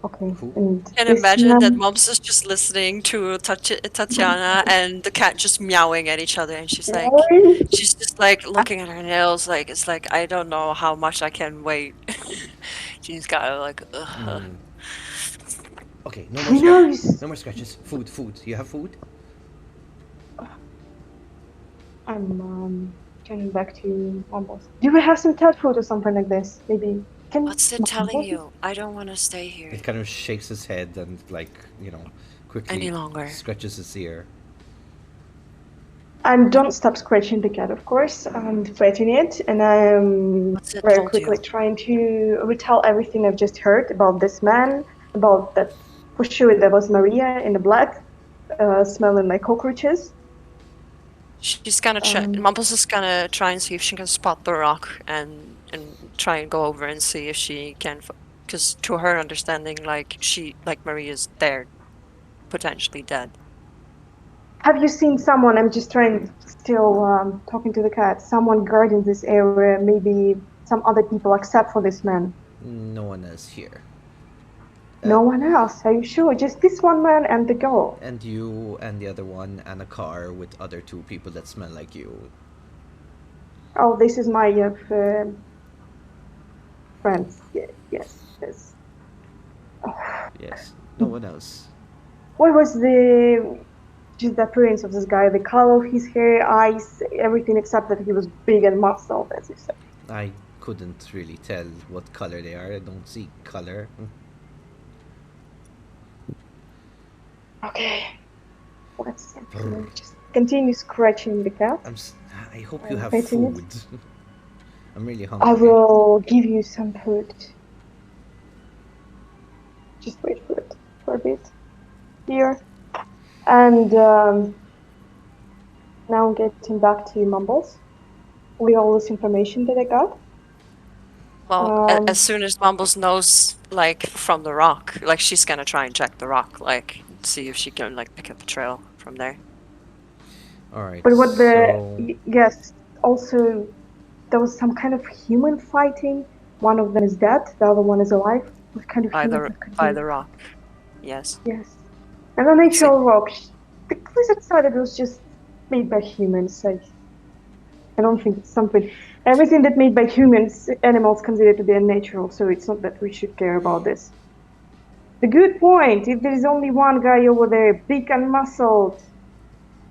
Okay. Who? And Can this imagine that man. Moms is just listening to Tatiana and the cat just meowing at each other, and Really? she's just like looking at her nails, like it's like I don't know how much I can wait. She's got like, ugh. Mm. Okay, no more You know, no more scratches. Food, food. You have food? I'm turning back to Mumbles. Do we have some cat food or something like this? Maybe can What's it telling Mumbles? you? I don't want to stay It here kind of shakes his head and quickly any longer. scratches his ear. And don't stop scratching the cat, of course. I'm fighting it, and I'm What's it very told quickly you? trying to retell everything I've just heard about this man, about that. For sure, there was Maria in the black, smelling like cockroaches. She's gonna Um, Mumbles is gonna try and see if she can spot the rock and try and go over and see if she can, because to her understanding, like Maria's there, potentially dead. have you seen someone? I'm just trying, still talking to the cat. Someone guarding this area, maybe some other people except for this man. No one else here. No one else. Are you sure? Just this one man and the girl. And you and the other one and a car with other two people that smell like you. Oh, this is my friends. Yes, yes. Yes, no one else. What was just the appearance of this guy? The color of his hair, eyes, everything except that he was big and muscled, as you said. I couldn't really tell what color they are. I don't see color. Okay. Let's just continue scratching the cat. I hope you have Petting it. food. I'm really hungry. I will give you some food. Just wait for it for a bit. Here. And now getting back to Mumbles. With all this information that I got. Well, as soon as Mumbles knows, like from the rock, like she's gonna try and check the rock, like see if she can like pick up a trail from there. All right. But what So yes, also there was some kind of human fighting. One of them is dead, the other one is alive. What kind of human By the rock. Yes. Yes. And the natural rock. The Blizzard side it was just made by humans. I don't think it's something. Everything that made by humans, animals consider to be unnatural, so it's not that we should care about this. The good point, if there is only one guy over there, big and muscled,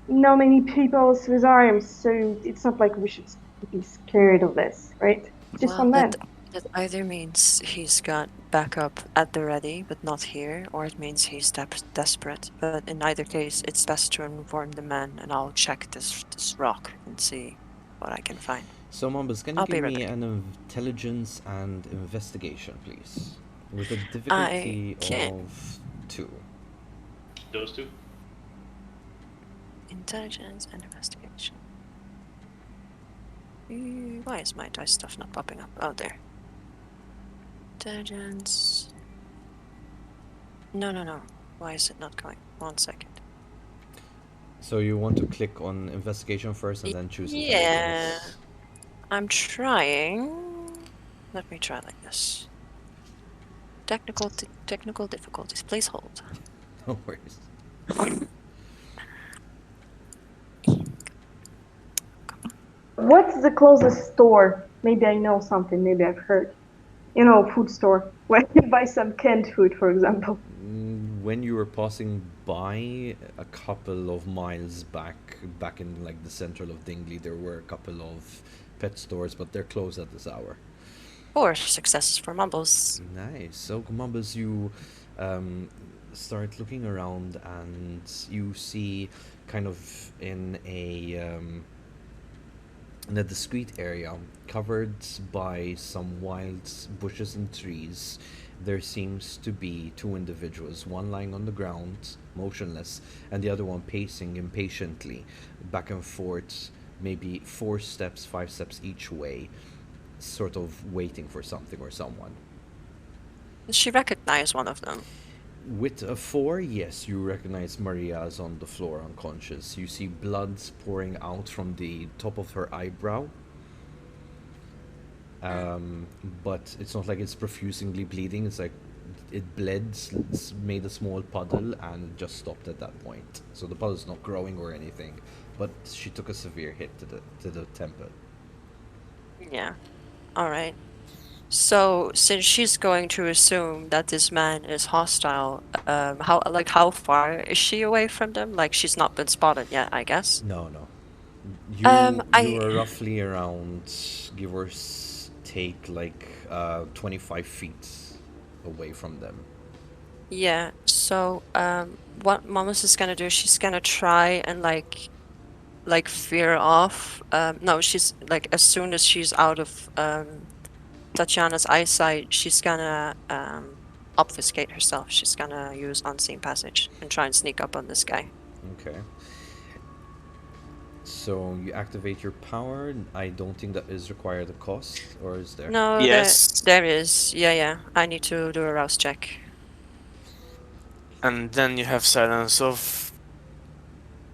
not many people with arms, so it's not like we should be scared of this, right? Just one man. That either means he's got backup at the ready, but not here, or it means he's desperate. But in either case, it's best to inform the men, and I'll check this rock and see what I can find. So, Mombus, can you I'll give be right me back. an intelligence and investigation, please? With a I difficulty can. of 2. Those two. Intelligence and investigation. Why is my dice stuff not popping up? Oh, there. Intelligence. No. Why is it not going? 1 second. So you want to click on investigation first and then choose Yeah. intelligence? I'm trying. Let me try like this. Technical difficulties. Please hold. No worries. What's the closest store? Maybe I know something. Maybe I've heard. You know, food store where you buy some canned food, for example. When you were passing by a couple of miles back in like the central of Dingley, there were a couple of pet stores, but they're closed at this hour. 4 successes for Mumbles. Nice. So, Columbus, you start looking around and you see kind of in a discrete area covered by some wild bushes and trees. There seems to be 2 individuals, one lying on the ground, motionless, and the other one pacing impatiently back and forth, maybe 4 steps, 5 steps each way, sort of waiting for something or someone. Does she recognize one of them? With a 4, yes, you recognize Maria's on the floor unconscious. You see blood pouring out from the top of her eyebrow. But it's not like it's profusely bleeding. It's like it bled, made a small puddle, and just stopped at that point. So the puddle's not growing or anything, but she took a severe hit to the temple. Yeah. Alright. So, since she's going to assume that this man is hostile, how far is she away from them? Like, she's not been spotted yet, I guess. No. You I are roughly around, give or take, like 25 feet away from them. Yeah. So, what Momus is gonna do? She's gonna try and like veer off. No, she's like as soon as she's out of Tatiana's eyesight, she's gonna obfuscate herself. She's gonna use unseen passage and try and sneak up on this guy. Okay. So you activate your power. I don't think that is required a cost, or is there? No, Yes. there is. Yeah. I need to do a rouse check. And then you have silence of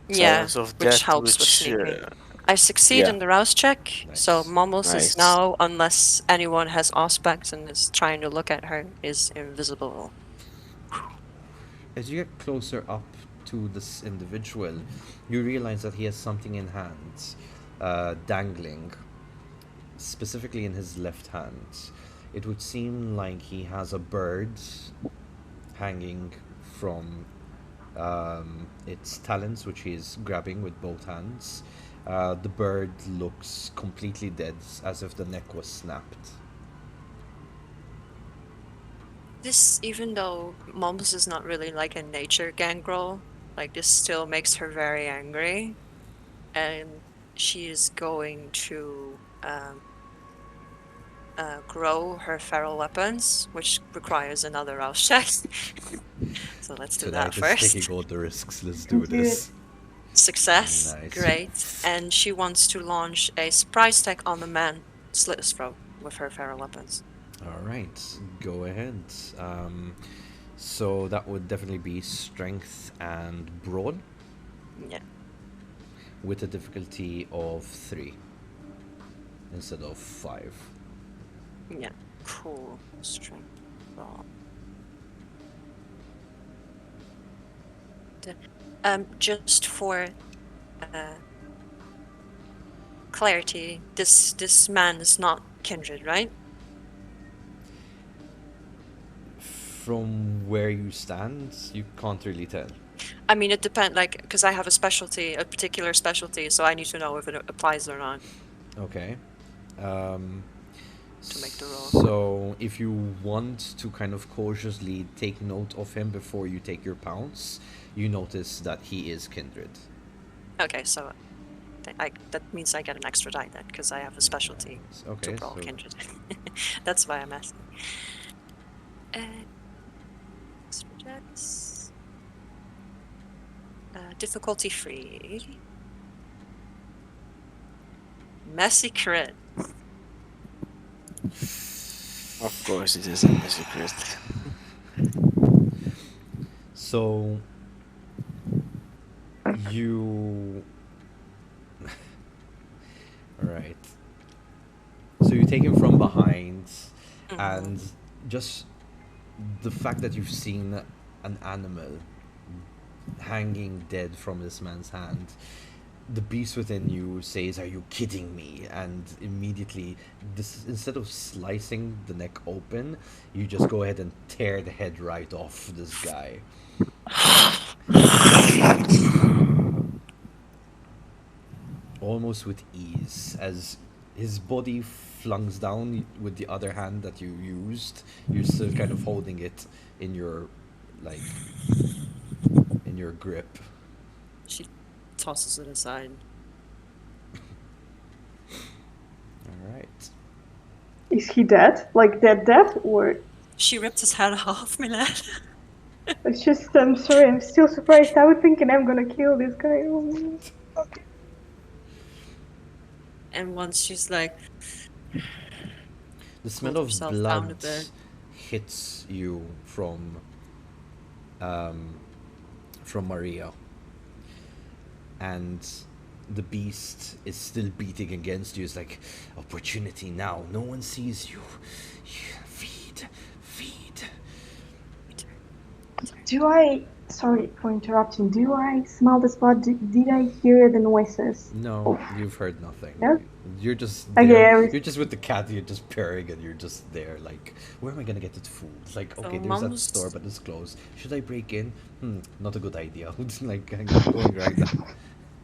Yeah, silence of which death, helps with which sneaking. I succeed yeah. in the rouse check, so Nice. Momos Nice. is now, unless anyone has aspects and is trying to look at her, is invisible. As you get closer up to this individual, you realize that he has something in hand, dangling, specifically in his left hand. It would seem like he has a bird hanging from its talons, which he is grabbing with both hands. The bird looks completely dead, as if the neck was snapped. This, even though Momos is not really like a nature gangrel, like this still makes her very angry, and she is going to grow her feral weapons, which requires another rouse check. So let's do that Tonight is first. taking all the risks. Let's do Do this. Success. Nice. Great. And she wants to launch a surprise attack on the man, slit his throat with her feral weapons. All right, go ahead. So that would definitely be strength and brawn Yeah. with a difficulty of 3 instead of 5. Yeah. Cool. Strength. Raw. Just for clarity, this man is not kindred, right? From where you stand, you can't really tell. I mean, it depends, like, because I have a particular specialty, so I need to know if it applies or not. Okay. to make the roll. So, if you want to kind of cautiously take note of him before you take your pounce, you notice that he is kindred. Okay, so that means I get an extra die then, because I have a specialty Okay, to roll so kindred. That's why I'm asking. Extra dex. Difficulty free. Messy crit. Of course, it is a secret. So you Alright. So you take him from behind, and just the fact that you've seen an animal hanging dead from this man's hand, the beast within you says, "Are you kidding me?" And immediately, instead of slicing the neck open, you just go ahead and tear the head right off this guy. Almost with ease, as his body flungs down with the other hand that you used. You're still kind of holding it in your, like, in your grip. She tosses it aside. Alright. Is he dead? Like dead, or? She ripped his head off, my lad. It's just, I'm sorry, I'm still surprised. I was thinking I'm gonna kill this guy. Oh, okay. And once she's like, The smell pulled of herself down a blood bit. hits you from Maria, and the beast is still beating against you. It's like, opportunity now. No one sees you. Feed. Do I, sorry for interrupting, do I smell the spot? Did I hear the noises? No, you've heard nothing. No? You're just Okay, there. I was- You're just with the cat. You're just purring, and you're just there. Like, where am I gonna get the food? It's like, okay, there's that Mom's- store, but it's closed. Should I break in? Not a good idea. It's like, I'm going right now.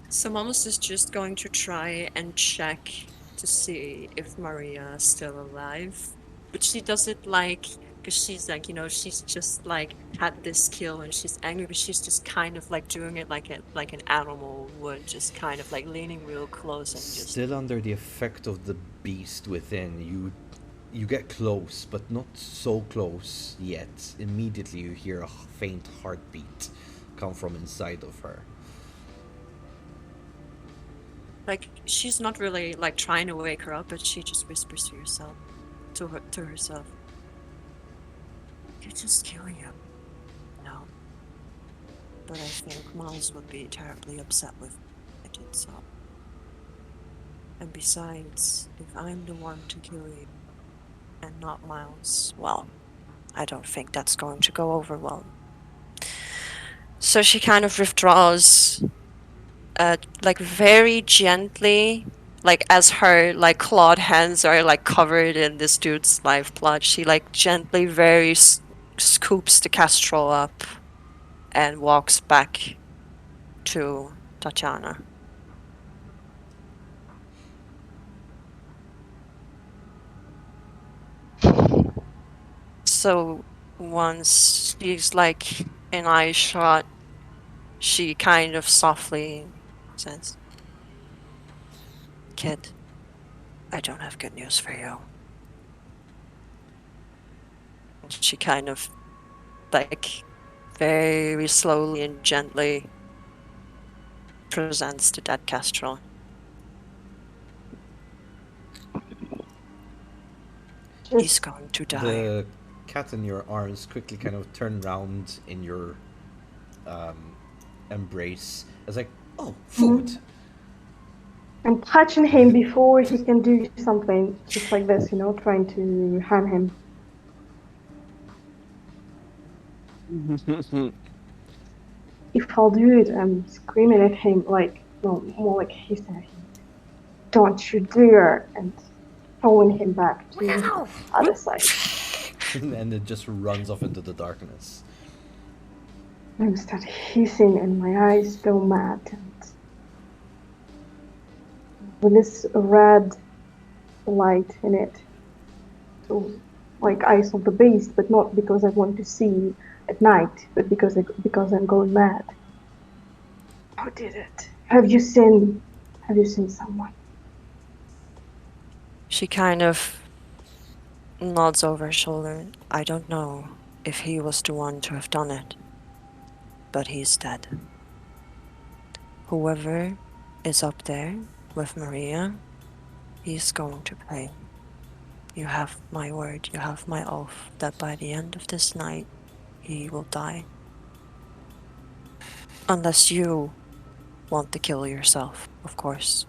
So Mamos is just going to try and check to see if Maria is still alive. But she does it like, because she's like, she's just like had this kill and she's angry, but she's just kind of like doing it like an animal would, just kind of like leaning real close and just. Still under the effect of the beast within, you get close, but not so close yet. Immediately you hear a faint heartbeat come from inside of her. Like, she's not really like trying to wake her up, but she just whispers to herself. You're just killing him. No. But I think Miles would be terribly upset with I did so. And besides, if I'm the one to kill you and not Miles, well, I don't think that's going to go over well. So she kind of withdraws, like very gently, like as her like clawed hands are like covered in this dude's lifeblood. She like gently, very scoops the Castro up and walks back to Tatiana. So once she's like in eye shot, she kind of softly says, "Kid, I don't have good news for you." And she kind of like very slowly and gently presents the dead Castro. He's going to die. The cat in your arms quickly kind of turn round in your embrace. It's like, oh, food. I'm touching him before he can do something, just like this, trying to harm him. If I'll do it, I'm screaming at him, like, no, more like he said, "Don't you dare!" and throwing him back to the other side. And it just runs off into the darkness. I start hissing and my eyes go mad. And with this red light in it, So, like Eyes of the Beast, but not because I want to see at night, but because I'm going mad. Who did it? Have you seen someone? She kind of nods over her shoulder. I don't know if he was the one to have done it, but he's dead. Whoever is up there with Maria, he's going to pay. You have my word, you have my oath that by the end of this night, he will die. Unless you want to kill yourself, of course.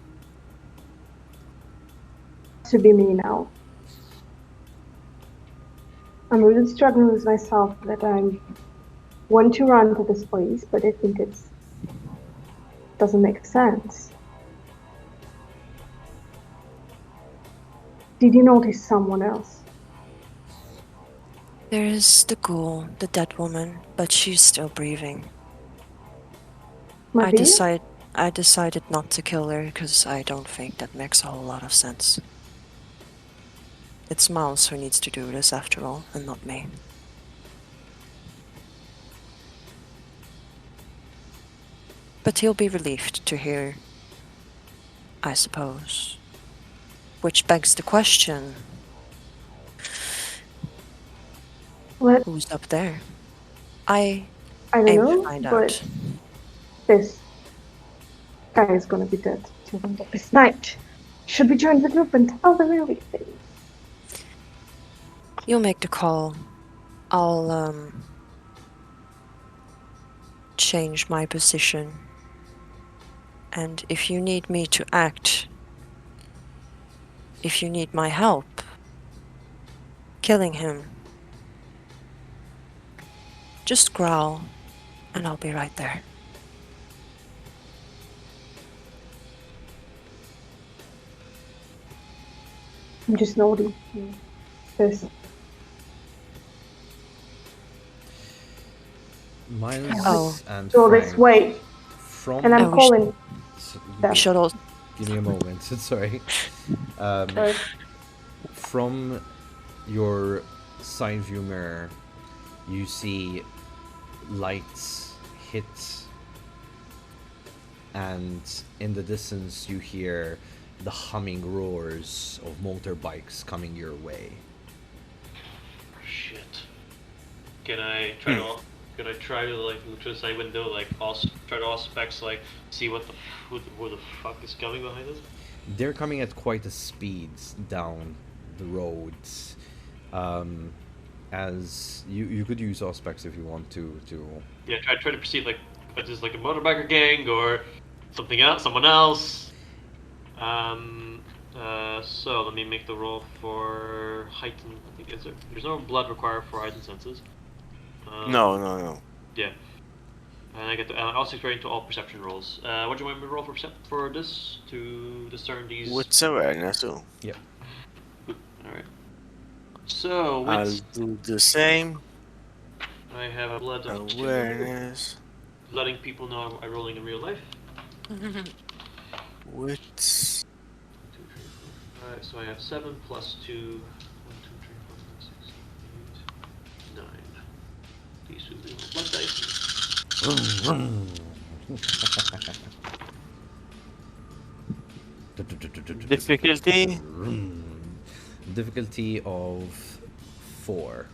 To be me now. I'm really struggling with myself that I want to run to this place, but I think it doesn't make sense. Did you notice someone else? There is the ghoul, the dead woman, but she's still breathing. Maria? I decided not to kill her because I don't think that makes a whole lot of sense. It's Miles who needs to do this after all, and not me. But he'll be relieved to hear, I suppose. Which begs the question, who's up there? I don't aim know, to find but out. this guy is gonna be dead till the end of this night. Should we join the group and tell them everything? You'll make the call. I'll change my position. And if you need me to act, if you need my help killing him, just growl and I'll be right there. I'm just nodding. This. Miles and Go Frank, this way, from and I'm we calling We them. should all. give me a moment. Sorry. Sorry. From your side view mirror, you see lights hit, and in the distance you hear the humming roars of motorbikes coming your way. Shit. Can I try to? Could I try to like look to the side window, like also try to all specs, like see what the who the fuck is coming behind us? They're coming at quite a speed down the road. As you could use Auspex if you want to. Yeah, try to perceive like is this like a motorbiker gang or something else, someone else. So let me make the roll for heightened. I think there's no blood required for heightened senses. No. Yeah. And I get the also experience to all perception rolls. What do you want me to roll for this to discern these? What's awareness? So Yep. Alright. So I'll wits. do the same. I have a blood of 2. Awareness. Letting people know I'm rolling in real life. Wits. 2, 3, 4, 5. So I have 7 plus 2. 1, 2, 3, 4, 5, 6, 7, 8, 9. These two little blood dice. Difficulty? Difficulty of 4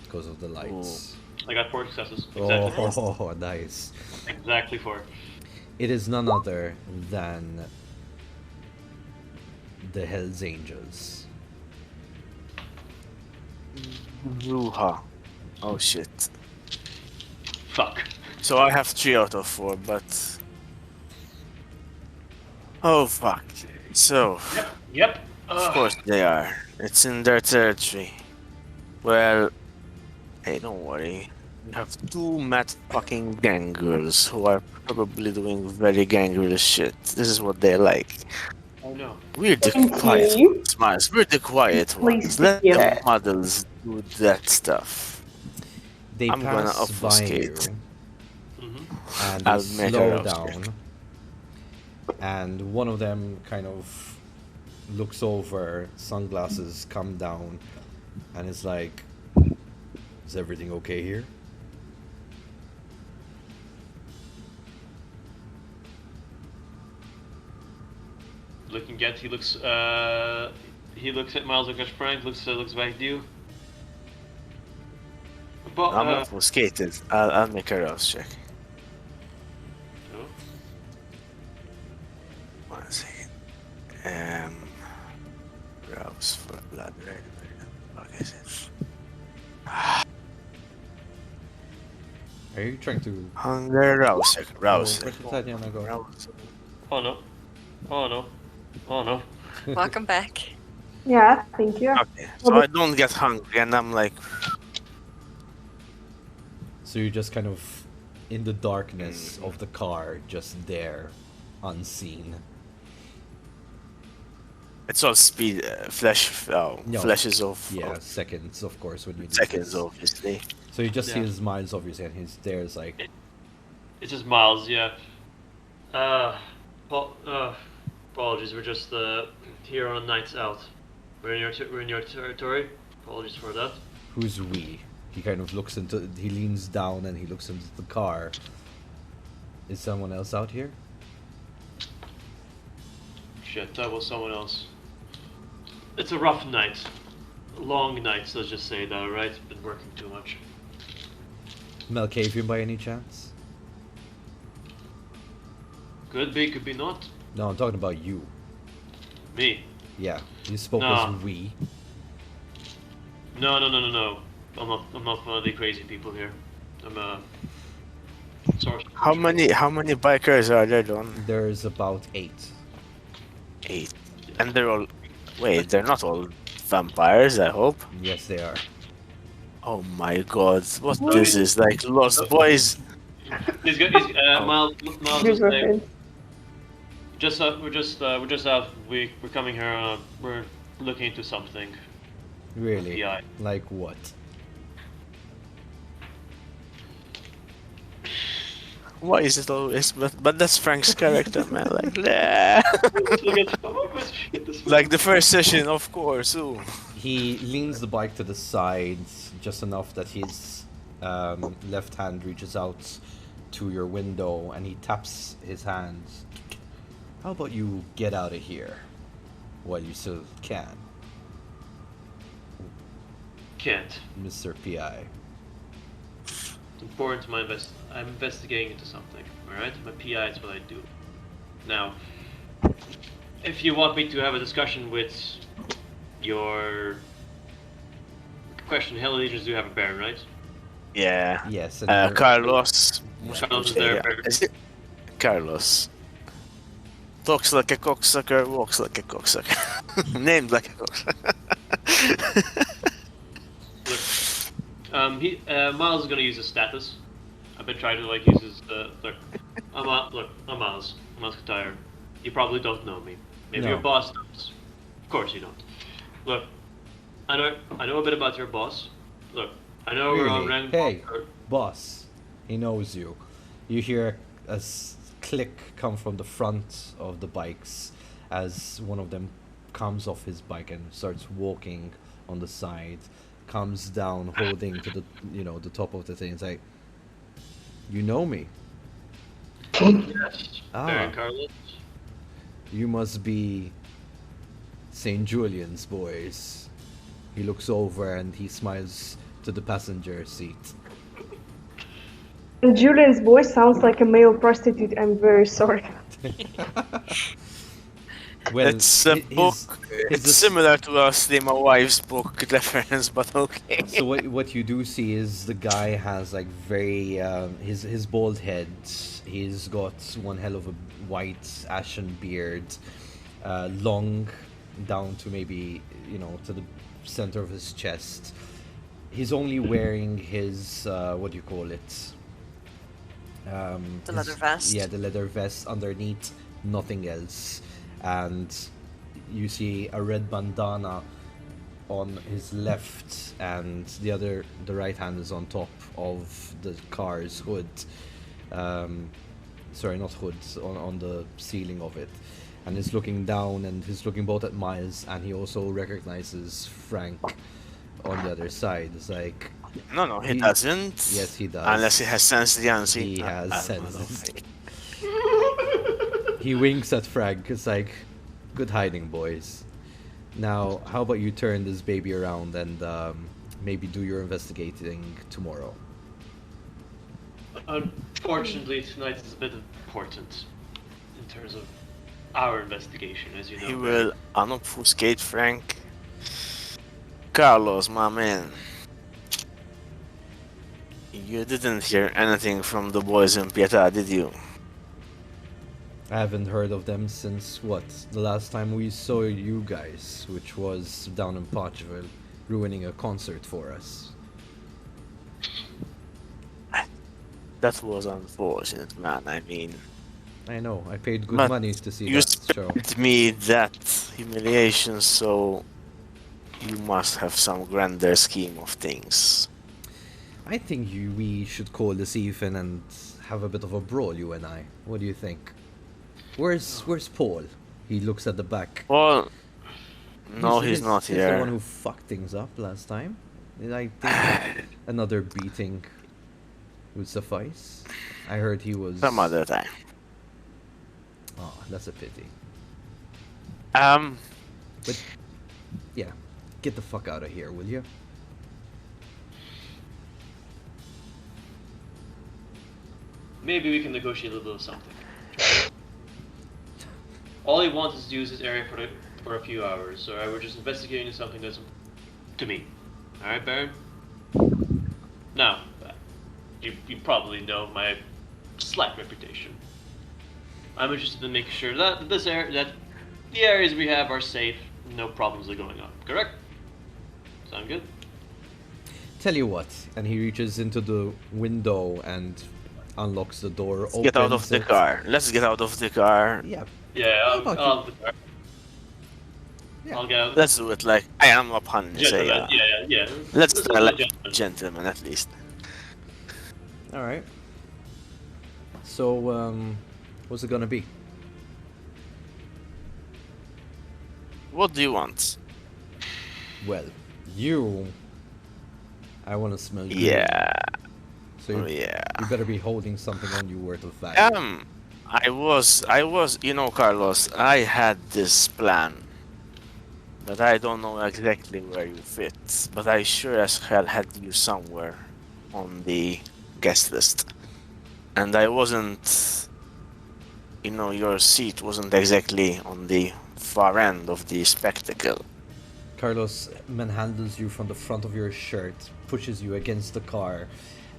because of the lights. I got 4 successes. Exactly 4. Oh, nice. Exactly 4. It is none other than the Hells Angels. Ruha. Oh shit. Fuck. So I have 3 out of 4, but... Oh fuck. So, Yep. of course they are. It's in their territory. Well, hey, don't worry. We have 2 mad fucking gang girls who are probably doing very gangrel shit. This is what they like. Oh no. We're the Thank quiet you. ones, Miles. We're the quiet Please ones. Let hear the that. models do that stuff. They I'm gonna pass by obfuscate. you Mm-hmm. and they I'll make her slow obfuscate. down, and one of them kind of looks over, sunglasses come down, and is like, "Is everything okay here?" He looks at Miles, looks at Frank, looks back at you. But, I'm obfuscated. I'll make a rouse check. oh, 1 second. Rouse for blood, right? What is it? Are you trying to? Hunger rouse check. Rouse. Where's the Tatiana go? Rouse. oh no. Oh no. Oh no. Welcome back. Yeah, thank you. Okay, so I don't get hungry, and I'm like, So you're just kind of in the darkness of the car, just there, unseen. it's all speed, flash, No. flashes of Yeah, seconds, of course, when you do seconds, this. obviously. So you just see Yeah. his smiles, obviously, and he's there. Is like, It's just Miles, yeah. Apologies, we're just here on nights out. We're in your territory. Apologies for that. "Who's we?" He kind of looks into. He leans down and he looks into the car. Is someone else out here? Shit, that was someone else. It's a rough night. Long nights, let's just say that, alright? Been working too much. Malkavian by any chance? Could be, could be not. No, I'm talking about you. Me. Yeah, you spoke No. as we. No. I'm not one of the crazy people here. I'm a source. How many bikers are there, Don? There's about 8. 8. And they're all. Wait, they're not all vampires, I hope. Yes, they are. Oh my god, what this is like Lost Boys? He's got, Miles Here's is my like, friend. we're just out. We're coming here. We're looking into something. Really? Yeah. Like what? Why is it always? But that's Frank's character, man. Like, nah. Like the first session, of course. Ooh. He leans the bike to the side just enough that his left hand reaches out to your window and he taps his hands. "How about you get out of here while you still can, Can't. Mr. PI?" It's important to my I'm investigating into something. All right, my PI is what I do. Now, if you want me to have a discussion with your question, Hell Legions do have a Baron, right? Yeah. Yes. And Carlos. Carlos is their Baron. Is it Carlos? Talks like a cocksucker, walks like a cocksucker. Named like a cocksucker. Miles is gonna use his status. I've been trying to like use his look. I'm Miles. I'm Masquerade. You probably don't know me. Maybe No. your boss does. Of course you don't. Look, I know a bit about your boss. Look, I know we're on Really? rank. Hey, boss. He knows you. You hear a click come from the front of the bikes as one of them comes off his bike and starts walking on the side, comes down holding to the the top of the thing. It's like, "You know me. Yes. Ah. Baron Carlos. You must be St. Julian's boys." He looks over and he smiles to the passenger seat. And Julian's voice sounds like a male prostitute. I'm very sorry. Well, It's a book. It's similar to a Stay My Wife's book reference, but okay. So what you do see is the guy has like very his bald head. He's got one hell of a white ashen beard, long down to maybe to the center of his chest. He's only wearing his what do you call it? The leather vest. Yeah, the leather vest underneath, nothing else. And you see a red bandana on his left, and the right hand is on top of the car's hood. Sorry, not hood, on the ceiling of it. and is looking down, and he's looking both at Miles, and he also recognizes Frank on the other side. It's like, No, he He- doesn't. yes, he does. Unless he has sensed the unseen. He has I don't sensed know. it. He winks at Frank. It's like, good hiding, boys. Now, how about you turn this baby around and maybe do your investigating tomorrow? Unfortunately, tonight is a bit important in terms of our investigation, as you know. He will unobfuscate Frank. Carlos, my man. You didn't hear anything from the boys in Pietà, did you? I haven't heard of them since what? The last time we saw you guys, which was down in Potchville, ruining a concert for us. That was unfortunate, man. I mean, I know, I paid good But money to see you that show. spared me that humiliation, so you must have some grander scheme of things. I think we should call this evening and have a bit of a brawl, you and I. What do you think? Where's Paul? He looks at the back. Well, no, he's not He's the one here. who fucked things up last time. I think another beating would suffice. I heard he was. Some other time. Oh, that's a pity. But yeah, get the fuck out of here, will you? Maybe we can negotiate a little bit of something. All he wants is to use this area for a few hours, so we're just investigating something that's to me. Alright, Baron? Now, you probably know my slight reputation. I'm interested in making sure that that the areas we have are safe, no problems are going on. Correct? Sound good? Tell you what, and he reaches into the window and unlocks the door. Get out of opens the it. car. Let's get out of the car. Yeah, Yeah, How about I'll yeah. I'll get out. Let's do it like I am upon say, Gentlemen, yeah. Let's do try it like gentlemen. gentlemen at least. All right. So, what's it gonna be? What do you want? Well, I want to smell green. Yeah. So you, Yeah. you better be holding something on you worth of value. I was, you know, Carlos, I had this plan, but I don't know exactly where you fit. But I sure as hell had you somewhere on the guest list. And I wasn't, you know, your seat wasn't exactly on the far end of the spectacle. Carlos manhandles you from the front of your shirt, pushes you against the car,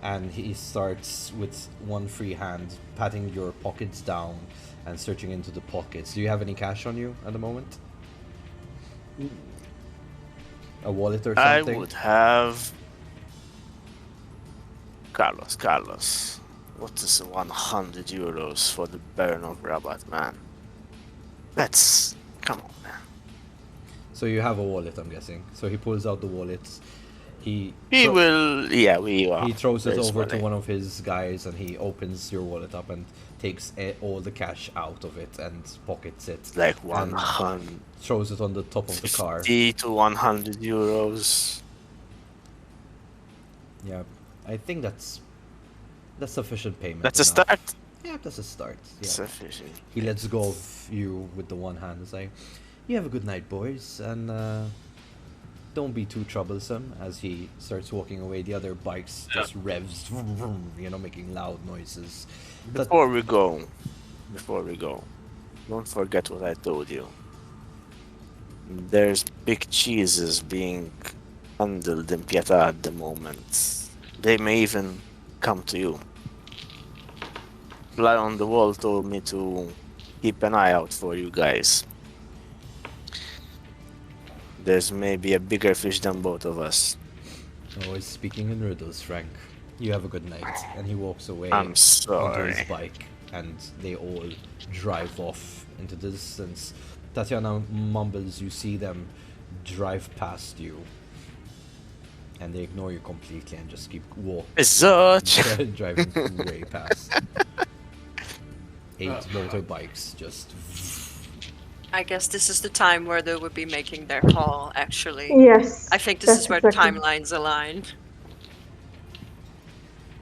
and he starts with one free hand patting your pockets down and searching into the pockets. Do you have any cash on you at the moment? A wallet or I something? would have. Carlos, what is 100 euros for the Baron of Rabat, man? Come on, man. So you have a wallet, I'm guessing. So he pulls out the wallet. He He throws it there's over to money. one of his guys, and he opens your wallet up and takes all the cash out of it and pockets it. Like and 150 throws it on the top of the car. to 100 euros. Yeah, I think that's sufficient payment. That's a enough. start. Yeah, that's a start. Yeah. Sufficient. He lets go of you with the one hand and say, "You have a good night, boys, and don't be too troublesome." As he starts walking away, the other bikes just revs, you know, making loud noises. But Before we go, don't forget what I told you. There's big cheeses being handled in Pietà at the moment. They may even come to you. Fly on the wall told me to keep an eye out for you guys. There's maybe a bigger fish than both of us. always speaking in riddles, Frank. You have a good night. And he walks away I'm onto sorry. his bike, and they all drive off into the distance. Tatiana mumbles, you see them drive past you, and they ignore you completely and just keep walking, Such. driving way past. 8 motorbikes just I guess this is the time where they would be making their call, actually. Yes. I think this that's is where exactly. the timelines align.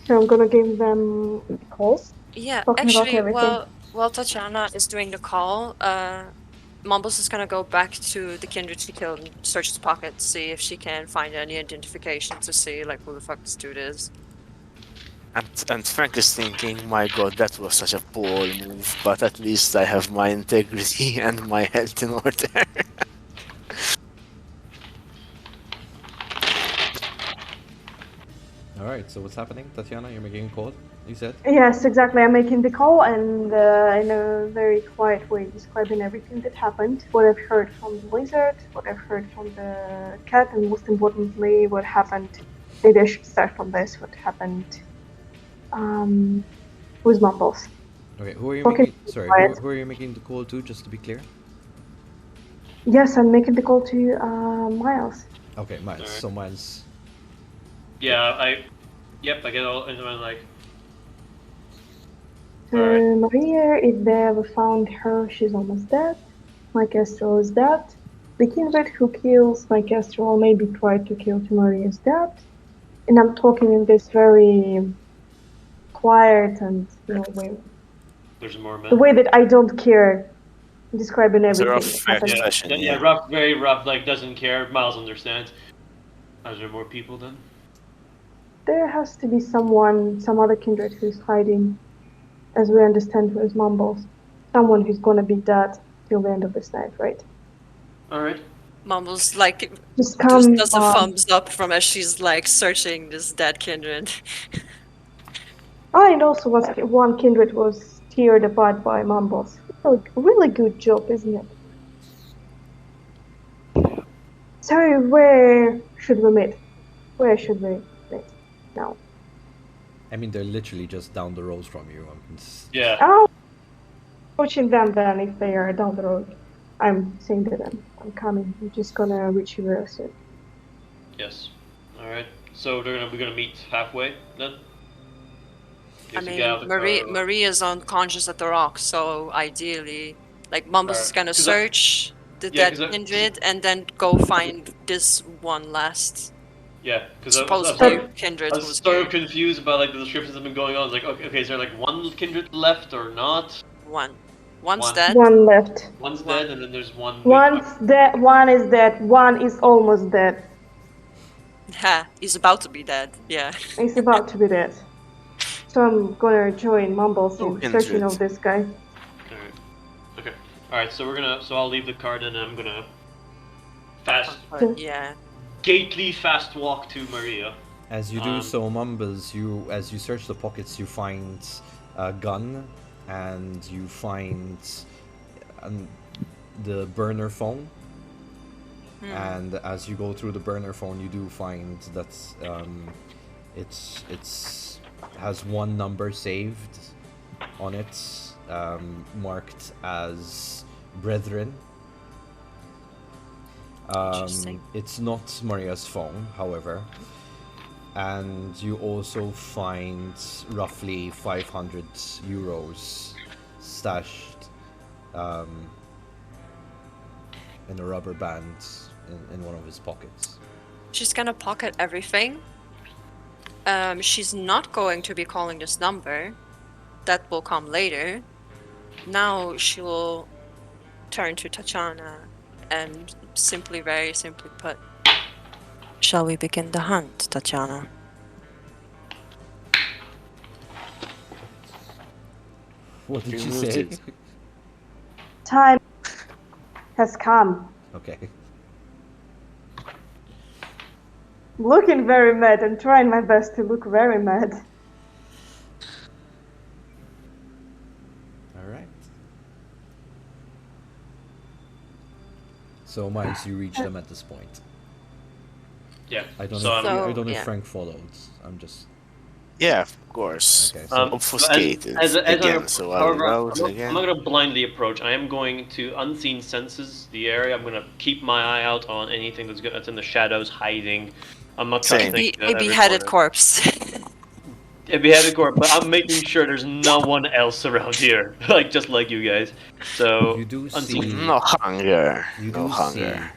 So I'm gonna give them calls. Yeah, Talking about actually, everything. while Tatiana is doing the call, Mumbles is gonna go back to the kindred she killed and search his pockets, see if she can find any identification to see like who the fuck this dude is. And Frank is thinking, my god, that was such a poor move, but at least I have my integrity and my health in order. Alright, so what's happening, Tatiana? You're making a call, you said? Yes, exactly. I'm making the call and in a very quiet way describing everything that happened, what I've heard from the lizard, what I've heard from the cat, and most importantly, what happened. Maybe I should start from this. What happened with Mumbles? Okay, who are you Okay, making? Sorry, quiet. who are you making the call to? Just to be clear. Yes, I'm making the call to Miles. Okay, Miles. Alright. So Miles. Yeah, Yep, I get all into my like. Maria, if they ever found her, she's almost dead. My Kestrel is dead. The kindred who kills my Kestrel maybe tried to kill to Maria's dead. And I'm talking in this very quiet and way. There's more men. The way that I don't care, describing It's a everything rough that happened. fashion, Yeah, rough, very rough. Like doesn't care. Miles understands. Are there more people then? There has to be someone, some other kindred who's hiding, as we understand with Mumbles. Someone who's gonna be dead till the end of this night, right? All right. Mumbles like Just come. does a thumbs up from as she's like searching this dead kindred. And also one kindred was teared apart by Mumbles. Really good job, isn't it? So where should we meet? Where should we meet now? I mean, they're literally just down the road from you. Yeah. I'll approaching them then if they are down the road. I'm saying to them, I'm coming. I'm just gonna reach you real soon. Yes. All right. So we're gonna meet halfway then. I mean, Maria's unconscious at the rock, so ideally, like Mumbles is gonna search the dead kindred and then go find this one last. Yeah, because supposedly kindred. I was sort of confused about like the descriptions that have been going on. It's like, okay, is there like one kindred left or not? One's dead. One left. One's dead, and then there's one. One's dead. One is dead. One is almost dead. Ha! He's about to be dead. Yeah. He's about to be dead. So I'm gonna join Mumbles in searching of this guy. Alright. Okay. Alright, so I'll leave the card and I'm gonna gately fast walk to Maria. As you do so, Mumbles, as you search the pockets, you find a gun and you find the burner phone. And as you go through the burner phone, you do find that it's has one number saved on it, marked as Brethren. It's not Maria's phone, however, and you also find roughly 500 euros stashed in a rubber band in one of his pockets. She's gonna pocket everything. She's not going to be calling this number. That will come later. Now she will turn to Tatiana and very simply put, shall we begin the hunt, Tatiana? What did she say? Time has come. Okay. Looking very mad and trying my best to look very mad. Alright. So, Miles, you reach them at this point. Yeah. I don't know if Frank followed. I'm just... Yeah, of course. Okay, so obfuscated again, so however, again. I'm not going to blindly approach. I am going to unseen senses the area. I'm going to keep my eye out on anything that's in the shadows hiding. I'm not trying to think. A beheaded corpse. It'd be heavycore, but I'm making sure there's no one else around here, like just like you guys. So You do until- see. No hunger. You No do hunger.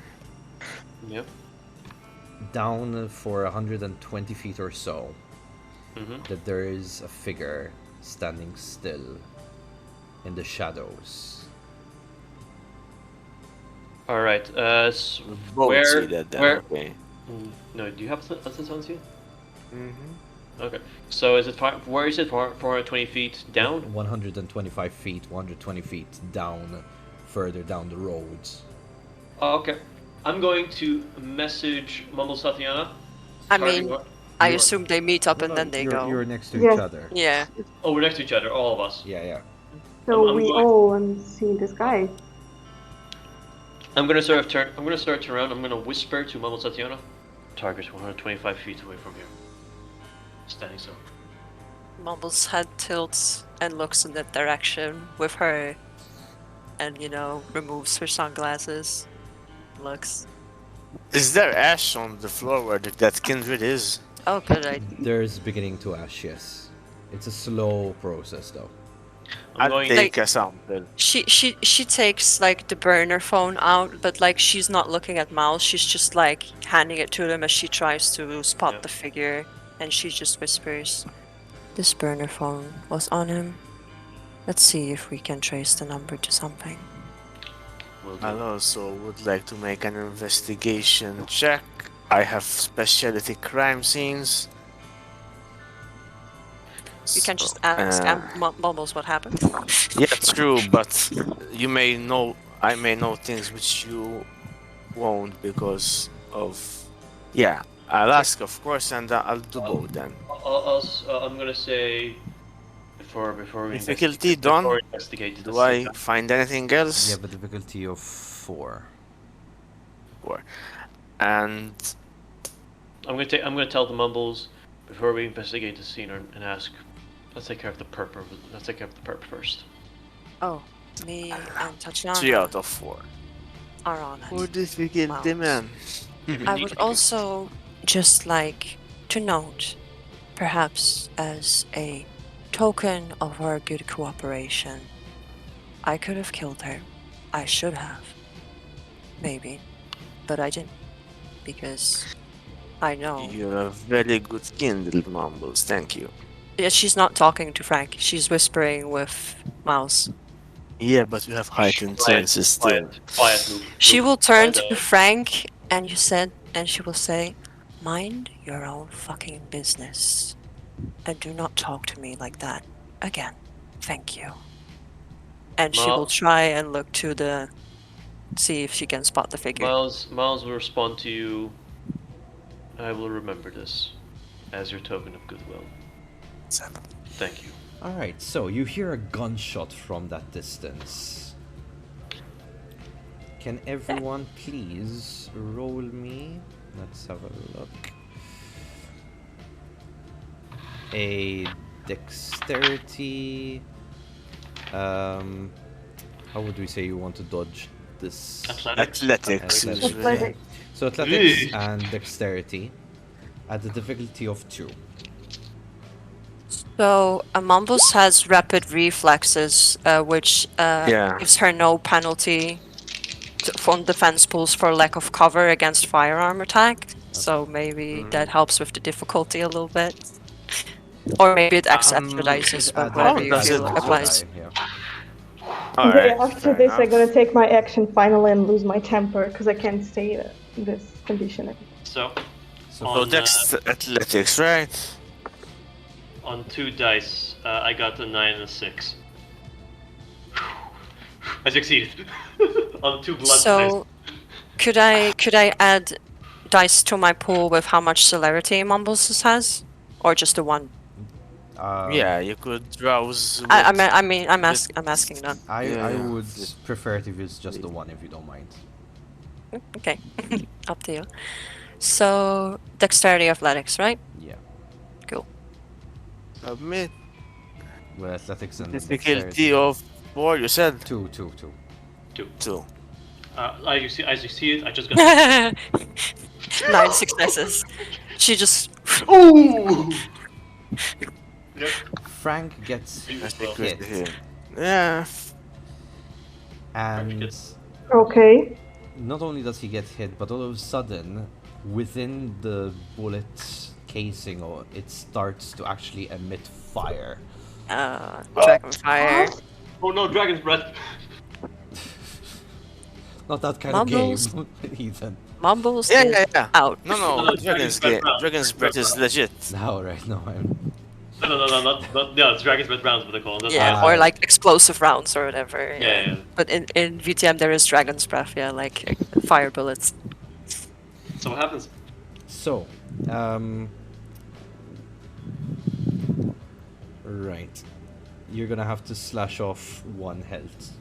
see Yep. down for 120 feet or so Mm-hmm. that there is a figure standing still in the shadows. All right. Both where? see that then, Where? okay. No. Do you have a sense on you? Mm-hmm. Okay. So is it where is it? 420 feet down? 125 feet, 120 feet down, further down the road. Oh, okay. I'm going to message Mumble Tatiana. I Sorry, mean, what? I You are- assume they meet up and No, then they you're, go. You're next to Yeah. each other. Yeah. Oh, we're next to each other, all of us. Yeah. So I'm we going- all see this guy. I'm gonna sort of turn. I'm gonna start to turn around. I'm gonna whisper to Mumble Tatiana. Target 125 feet away from here. Standing still. Mumble's head tilts and looks in that direction with her, and removes her sunglasses. Looks. Is there ash on the floor where that kindred is? Oh, good idea. There's beginning to ash, yes. It's a slow process though. I'm I'll going. take a sample. She takes like the burner phone out, but like she's not looking at Miles. She's just like handing it to them as she tries to spot Yeah. the figure, and she just whispers, "This burner phone was on him. Let's see if we can trace the number to something." Will do. I also would like to make an investigation check. I have specialty crime scenes. You can just So, ask uh, Mumbles what happened. Yeah, true, but you may know. I may know things which you won't because of. Yeah, I'll ask, of course, and I'll do both then. I'm gonna say before we Difficulty done. before we investigate Do this, I find anything You else? have a difficulty of 4. And I'm gonna tell the Mumbles before we investigate the scene and ask. Let's take care of the perp. Let's take care of the perp first. Oh, me and 3 Tatiana out of 4. are on it. For difficulty, Wow. man. I would also just like to note, perhaps as a token of our good cooperation, I could have killed her. I should have. Maybe. But I didn't. Because I know. You're a very good kindle, Mumbles. Thank you. Yeah, she's not talking to Frank. She's whispering with Mouse. Yeah, but you have heightened senses still. Quiet, Luke. She Luke, will turn quiet, to Frank and she will say, "Mind your own fucking business. And do not talk to me like that again. Thank you." And she will Miles? try and look to see if she can spot the figure. Miles will respond to you. I will remember this as your token of goodwill. Thank you. Alright, so you hear a gunshot from that distance. Can everyone please roll me? Let's have a look. A dexterity. How would we say you want to dodge this? Athletics. Athletics. Athletics. usually. Athletic. So athletics Eesh. and dexterity at the difficulty of 2. So Mumbles has rapid reflexes, which Yeah. gives her no penalty from defense pools for lack of cover against firearm attack. So maybe that helps with the difficulty a little bit. Or maybe it expedites, but Add whatever that you does feel it to applies. die, yeah. Alright. After fair this, I'm enough. gonna take my action finally and lose my temper because I can't stay in this condition. So So On, So that's athletics, right? on 2 dice, I got a 9 and a 6. I succeeded on 2 blood dice. So could I add dice to my pool with how much celerity Mumbles has, or just the one? Yeah, you could drowse. I'm with- asking that. I Yeah. would prefer it if it's just the one, if you don't mind. Okay, up to you. So dexterity athletics, right? Yeah. Cool. Submit. Well, athletics and Difficulty of 4, you said? 2. 2. As you see it, I just got. 9 successes. She just Ooh! Yep. Frank gets I Well, think hit, with him. Yeah. and Okay. not only does he get hit, but all of a sudden, within the bullet casing, or it starts to actually emit fire. Dragon fire. What? Oh no, Dragon's Breath! Not that kind of game, Mumbles. Ethan. Mumbles Yeah, is yeah, yeah. out. No, No, no, no, Dragon's Breath round. Dragon's Breath is legit. Now, right now, I'm. No, not no, it's Dragon's Breath rounds what they call it. That's Yeah, what or Ah. like explosive rounds or whatever. Yeah. But in VTM there is Dragon's Breath, yeah, like fire bullets. So what happens? So, right. You're gonna have to slash off 1 health.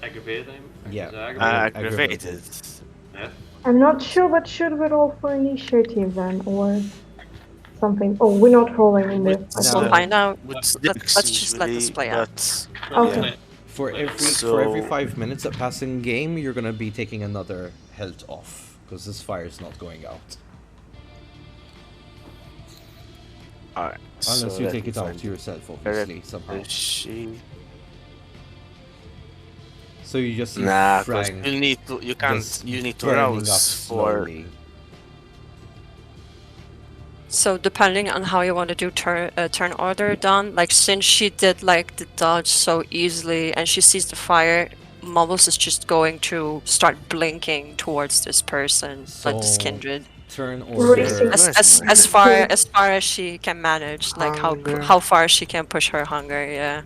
Aggravated, I'm Yeah. Aggravated. Yeah. I'm not sure, but should we roll for initiative then, or something? Oh, we're not rolling in this. I No. We'll thought. find out. With Let's just let this play out. But, Okay. yeah. For every So- 5 minutes that pass in game, you're gonna be taking another health off because this fire is not going out Alright. unless so you let take me it out find yourself, where obviously somehow. she. So you just see Nah, because Frank you need to. You can't. just You need to burning up rouse for. slowly. So depending on how you want to do turn order, Don, like since she did like the dodge so easily and she sees the fire, Mumbles is just going to start blinking towards this person, like this So- kindred, Turn Racing. order. as far as she can manage, like Hunger. how far she can push her hunger. Yeah.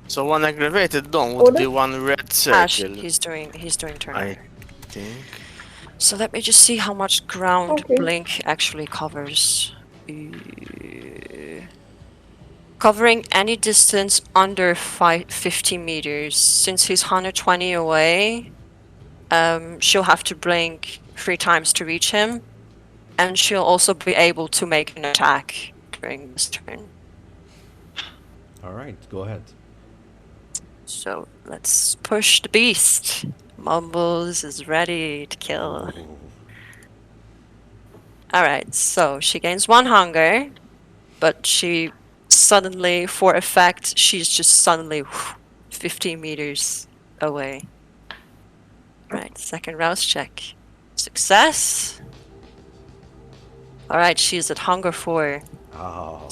So one aggravated Dawn would be Order? one red Ash, circle. he's doing turn I order. think. So let me just see how much ground Okay. Blink actually covers. Covering any distance under 50 meters. Since he's 120 away, she'll have to blink 3 times to reach him. And she'll also be able to make an attack during this turn. Alright, go ahead. So let's push the beast. Mumbles is ready to kill. Alright, so she gains 1 hunger, but she suddenly, for effect, she's just suddenly 15 meters away. Right, second rouse check. Success! Alright, she's at hunger 4. Oh.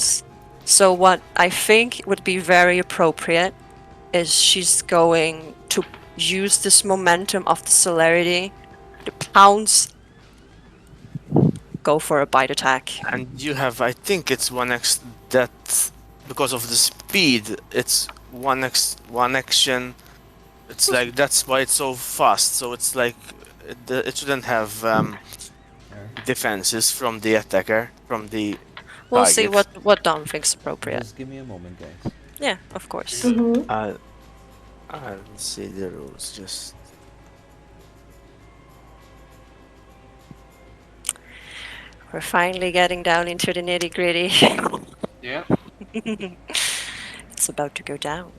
So what I think would be very appropriate is she's going to use this momentum of the celerity to pounce, go for a bite attack. And you have, I think it's 1x that, because of the speed, it's 1 action. It's like, that's why it's so fast. So it's like, it shouldn't have defenses from the attacker, from the We'll see target. what Dom thinks appropriate. Just give me a moment, guys. Yeah, of course. Mm-hmm. I'll see the rules, just... We're finally getting down into the nitty gritty. Yeah. It's about to go down.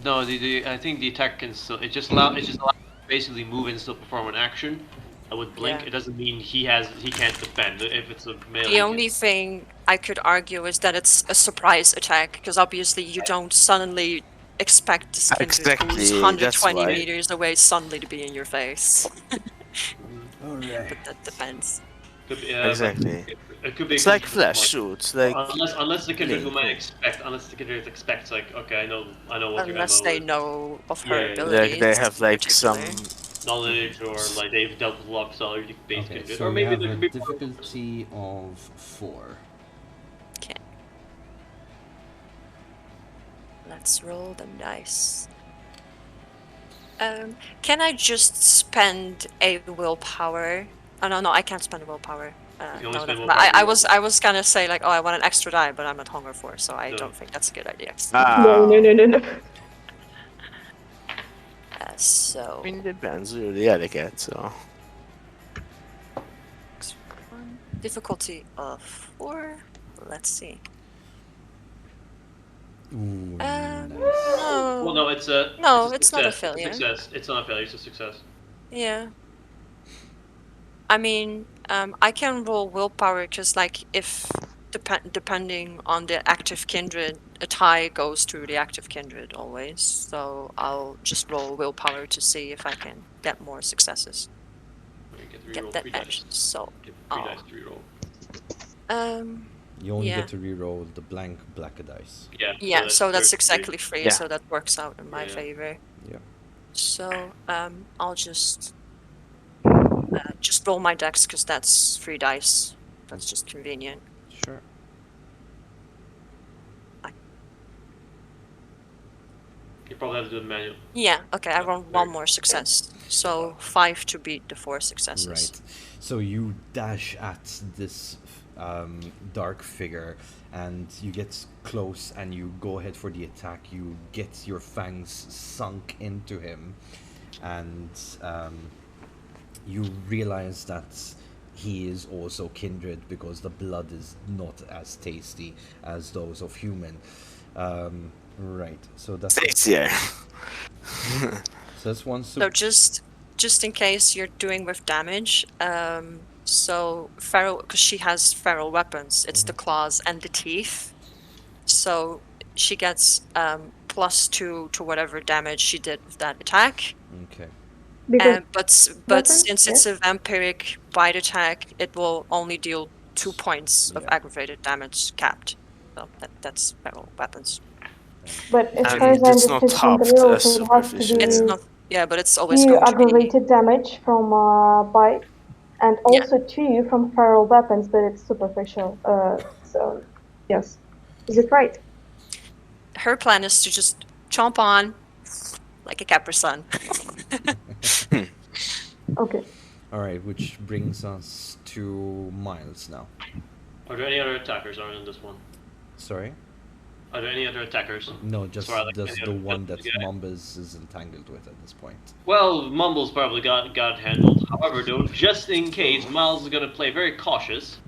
No, I think the attack can still. It just allow you to basically move and still perform an action. With blink, Yeah. it doesn't mean he can't defend if it's a melee. The only thing I could argue is that it's a surprise attack, because obviously you don't suddenly expect this kindred Exactly, who's that's 120 why. meters away suddenly to be in your face. Alright. But that depends. Could be, Exactly. It could be. It's like flash shoots, like... Unless the kindred who Blink. might expect, like, okay, I know what your Unless MO they is. know of her Yeah, abilities. Like they have in like particular. some... knowledge, or like they've dealt with a lot of salary based Okay, kindred, so or you maybe have there a could be. difficulty of 4. Okay. Let's roll the dice. Can I just spend a willpower? Oh no, I can't spend a willpower. You only No, spend never willpower mind. for I was gonna say like, oh, I want an extra die, but I'm at hunger 4, so I No. don't think that's a good idea. No. So I mean, it depends really, I get so... difficulty of 4. Let's see. Ooh, No. nice. Well, no, it's a. No, a it's not a success. failure. It's a success. It's not a failure. It's a success. Yeah. I mean, I can roll willpower because, like, if depending on the active kindred, a tie goes to the active kindred always. So I'll just roll willpower to see if I can get more successes. You get to Get reroll that 3 edge. dice. So, Get 3 dice to reroll. You only yeah. get to reroll the blank black dice. Yeah. Yeah, so that's 33. exactly 3, Yeah. so that works out in my Yeah. favor. Yeah. So, I'll just roll my dex because that's 3 dice. That's just convenient. Sure. You probably have to do it manual. Yeah, okay, I Yeah, rolled very one more success. So 5 to beat the 4 successes. Right. So you dash at this dark figure and you get close and you go ahead for the attack. You get your fangs sunk into him and you realize that he is also kindred because the blood is not as tasty as those of human. Right. So that's Tastier. so that's one. So just in case you're doing with damage, so feral, because she has feral weapons, it's the claws and the teeth. So she gets +2 to whatever damage she did with that attack. Okay. Because But weapon? since it's a vampiric bite attack, it will only deal 2 points of Yeah. aggravated damage capped. So that's feral weapons. But as And far as I it's not understood from the halved rules, as it has to superficial. It's be not, yeah, but it's always 2 going to be, aggravated damage from bite, and Yeah. also 2 from feral weapons, but it's superficial. So yes, is it right? her plan is to just chomp on like a Capri Sun. Okay. All right, which brings us to Miles now. Are there any other attackers other than this one? Sorry? Are there any other attackers? No, just Sorry, like just any the other one that guy? Mombas is entangled with at this point. Well, Mumbles probably got handled. However, though, just in case, Miles is gonna play very cautious.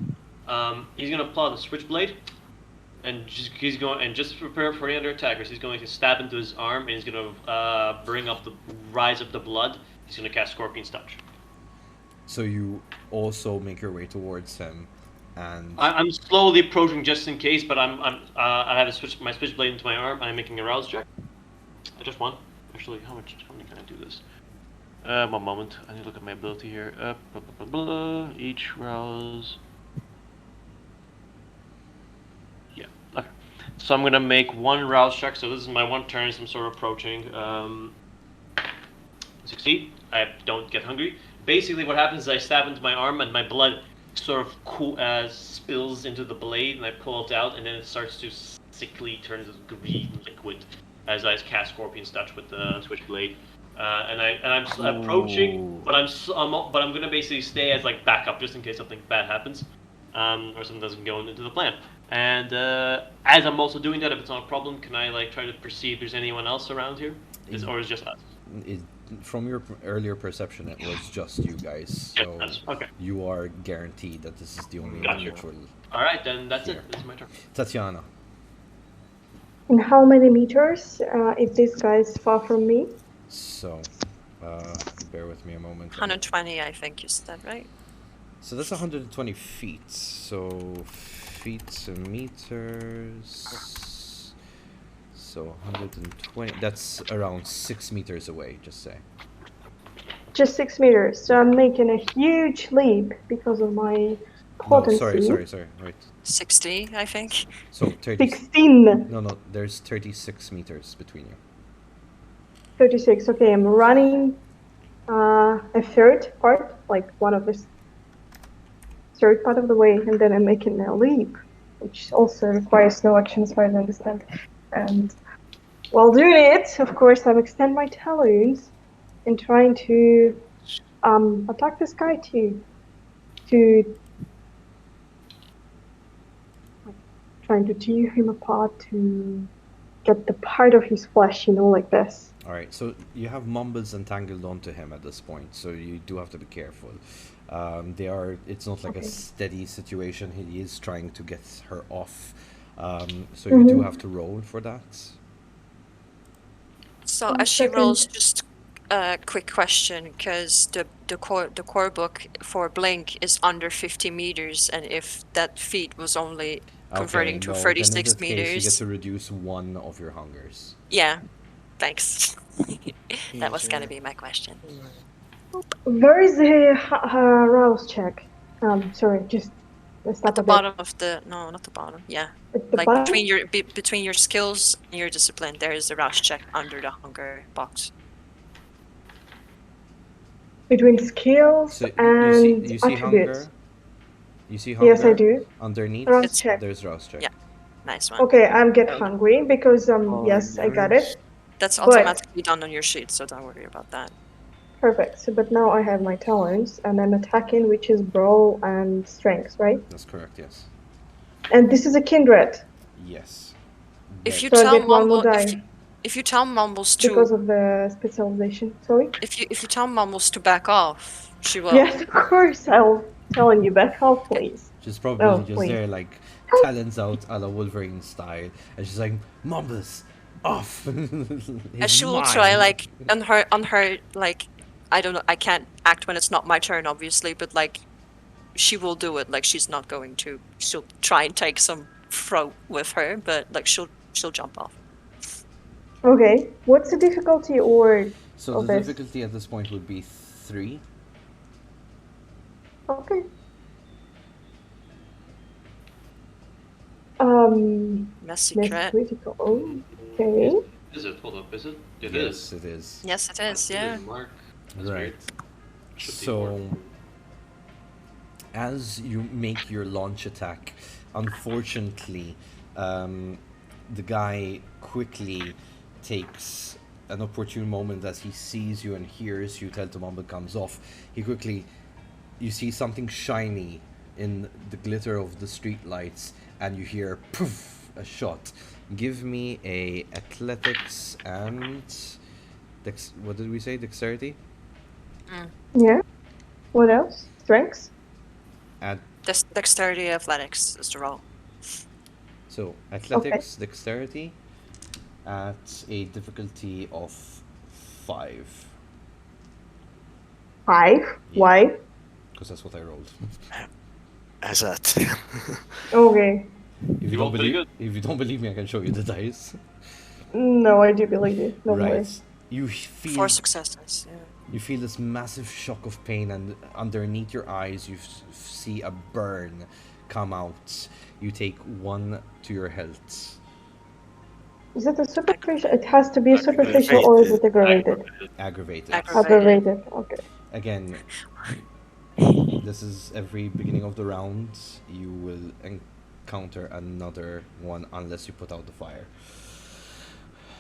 He's gonna pull out the switchblade, and he's going and just prepare for any other attackers. He's going to stab into his arm, and he's gonna bring up the rise up the blood. He's gonna cast Scorpion's Touch. So you also make your way towards him, and I'm slowly approaching just in case, but I have my switchblade into my arm, and I'm making a rouse check. I just one. Actually, how many can I do this? One moment. I need to look at my ability here. Blah, blah, blah, blah. Each rouse. Yeah. Okay. So I'm gonna make one rouse check. So this is my one turn. So I'm sort of approaching. Succeed. I don't get hungry. Basically, what happens is I stab into my arm, and my blood sort of spills into the blade, and I pull it out, and then it starts to sickly turn into green liquid as I cast Scorpion's Touch with the switchblade. I'm approaching, but I'm gonna basically stay as like backup just in case something bad happens, or something doesn't go into the plan. And as I'm also doing that, if it's not a problem, can I like try to perceive if there's anyone else around here, or is it just us? from your earlier perception, it was just you guys. So Okay. you are guaranteed that this is the only Gotcha. one which will. All right, then that's Here. it. This is my turn. Tatiana. And how many meters if this guy is far from me? So, bear with me a moment. 120, I think you said, right? So that's 120 feet. So feet and meters. So 120. That's around 6 meters away. Just say. Just 6 meters. So I'm making a huge leap because of my No, potency. sorry. Wait. 60, I think. So 30. 16. No. There's 36 meters between you. 36. Okay, I'm running a third part, like one of this third part of the way, and then I'm making a leap, which also requires no action as far as I understand. And while doing it, of course, I extend my talons and trying to attack this guy trying to tear him apart to get the part of his flesh, like this. All right. So you have Mombas entangled onto him at this point. So you do have to be careful. They are. It's not like a steady situation. He is trying to get her off. So you do have to roll for that. So as she rolls, just a quick question, because the core book for Blink is under 50 meters, and if that feat was only converting to no, then in 36 this case, you get meters, to reduce one of your hungers. yeah, thanks. That was gonna Yeah. be my question. Where is the rouse check? Sorry, just stop At the a bit. bottom of no, not the bottom. Yeah, At the like bottom? between your skills and your discipline, there is a rouse check under the hunger box. Between skills So and you see attributes. hunger. You see hunger. Yes, I do. Underneath, Rouse check. there's rouse check. Yeah. Nice one. Okay, I'm get Okay. hungry because yes, I got it. That's But- automatically done on your sheet, so don't worry about that. Perfect. So, but now I have my talents and I'm attacking, which is brawl and strength, right? That's correct. Yes. And this is a kindred Yes. If you So I tell get one more Mumble, die. if you tell Mumbles because to of the specialization. Sorry. if you tell Mumbles to back off, she will. Yes, of course. I'll telling you back off, please. She's probably Oh, just please. there, like talons out a la Wolverine style, and she's like, "Mumbles, off!" And she will try like on her like I don't know, I can't act when it's not my turn obviously, but like she will do it. Like she's not going to. She'll try and take some throat with her, but like she'll jump off. Okay. What's the difficulty or So of the this? difficulty at this point would be 3. Okay. Messy Next crit. critical. Okay. Is it? Hold up. Is it? It Yes, is. it is. Yes, it is. Yeah. Mark. That's Right. weird. Should be more. So, as you make your launch attack, unfortunately, the guy quickly takes an opportune moment as he sees you and hears you tell the moment comes off. He quickly, you see something shiny in the glitter of the street lights, and you hear poof, a shot. Give me a athletics and what did we say? Dexterity? Yeah. What else? Strengths? Add Dexterity athletics is the roll. so athletics, dexterity at a difficulty of 5. 5. Yeah. Why? Because that's what I rolled. As that. Okay. If you You don't rolled pretty believe, if you don't believe me, I can show you the dice. No, I do believe you. Don't worry. Right. You feel 4 successes. Yeah. you feel this massive shock of pain, and underneath your eyes, you see a burn come out. You take 1 to your health. Is it a superficial? It has to be superficial or is it aggravated? Aggravated. Aggravated. Okay. Again, this is every beginning of the round. You will encounter another one unless you put out the fire.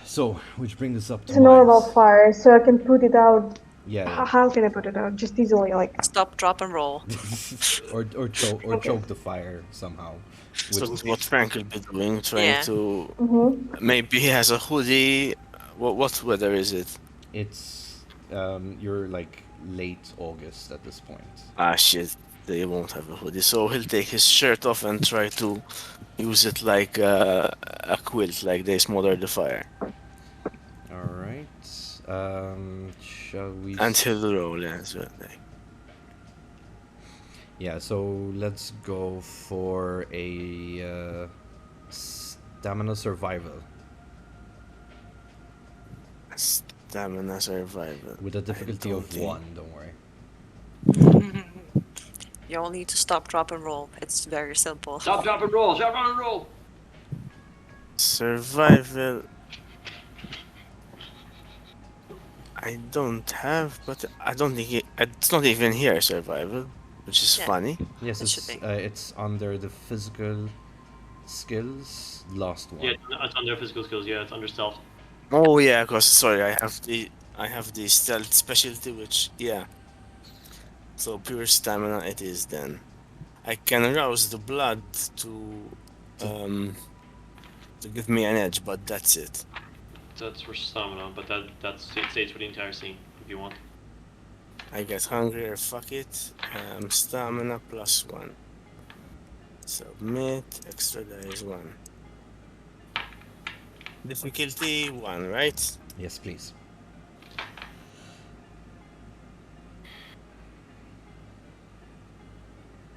So, which brings us up to It's a normal Miles. fire, so I can put it out. Yeah, How can I put it out? Just easily, like. Stop, drop, and roll. or choke the fire somehow. So With- what Frank will be doing, trying Yeah. to Mm-hmm. maybe he has a hoodie. What weather is it? It's you're like late August at this point. Ah shit, they won't have a hoodie. So he'll take his shirt off and try to use it like a quilt, like they smother the fire. All right. Shall we? And he'll roll as well. Like. Yeah. So let's go for a stamina survival Stamina survival. with a difficulty don't of think- 1. Don't worry. You all need to stop, drop, and roll. It's very simple. Stop, drop, and roll. Stop, drop, and roll. Survival. I don't have, but I don't think it's not even here. Survival, which is Yeah. funny. Yes, It should be. it's under the physical skills. Last one. Yeah, it's under physical skills. Yeah, it's under stealth. Oh yeah, cause sorry, I have the stealth specialty, which yeah. So pure stamina it is then. I can rouse the blood to give me an edge, but that's it. That's for stamina, but that stays for the entire scene if you want. I get hungrier, fuck it. Stamina +1. Submit, extra dice 1. Difficulty 1, right? Yes, please.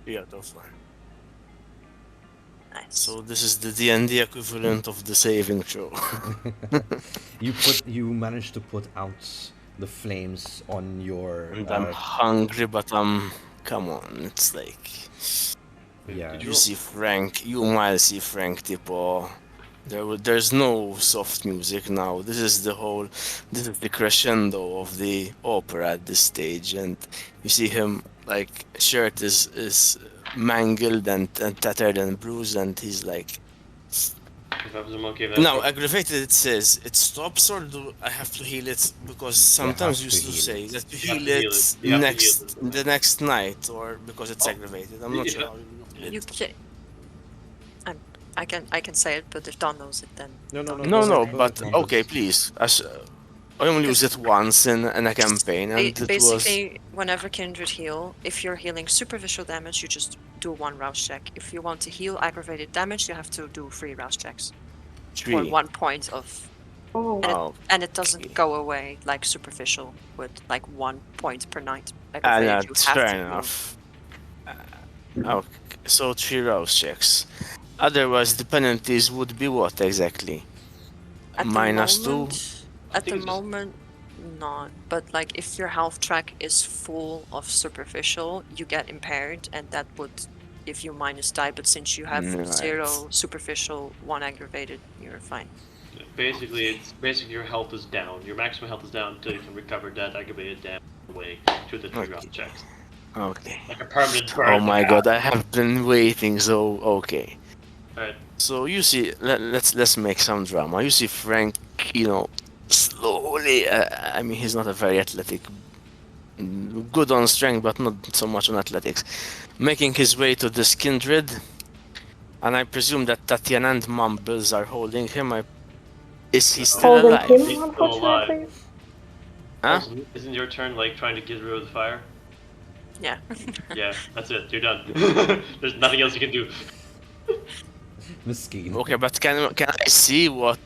3 out of 4. Nice. So this is the D&D equivalent of the saving throw. You managed to put out the flames on your. And I'm hungry, but come on, it's like Yeah. Did you roll? see Frank, you might see Frank tipo. There's no soft music now. This is the crescendo of the opera at this stage, and you see him like shirt is mangled and tattered and bruised, and he's like, If I was a monkey, now aggravated. It says it stops, or do I have to heal it? Because sometimes have you to used to heal say it. that you You have heal to heal it it. You have to heal next it. the next night, or because it's Oh. aggravated. I'm not Yeah. sure how you look at You it. can. I can say it, but if Don knows it, then No, no, Don no, No, knows go no, it. ahead, but go ahead, okay, please. I only used it once in a campaign, and it was Basically, whenever Kindred heal, if you're healing superficial damage, you just do 1 rouse check. If you want to heal aggravated damage, you have to do 3 rouse checks. Or 3. 1 point of. Oh, And it doesn't Okay. go away like superficial with like 1 point per night. Ah, Aggravated, you that's have fair to heal. enough. Okay, so 3 rouse checks. Otherwise, the penalties would be what exactly? At -2? the moment, I at think the it's just- moment, not. But like, if your health track is full of superficial, you get impaired, and that would give you minus die. But since you have Right. 0 superficial, 1 aggravated, you're fine. Basically, your health is down. Your maximum health is down until you can recover that aggravated damage away through the 3 Okay. round checks. Okay. Like a permanent burn. Oh my god, I have been waiting, so okay. Alright. So you see, let's make some drama. You see Frank, slowly. I mean, he's not a very athletic, good on strength, but not so much on athletics. Making his way to this kindred, and I presume that Tatiana and Mumbles are holding him. Is he still holding alive? him, He's still alive. unfortunately. Huh? Isn't your turn like trying to get rid of the fire? Yeah. Yeah, that's it. You're done. There's nothing else you can do. Mesquite. Okay, but can I see what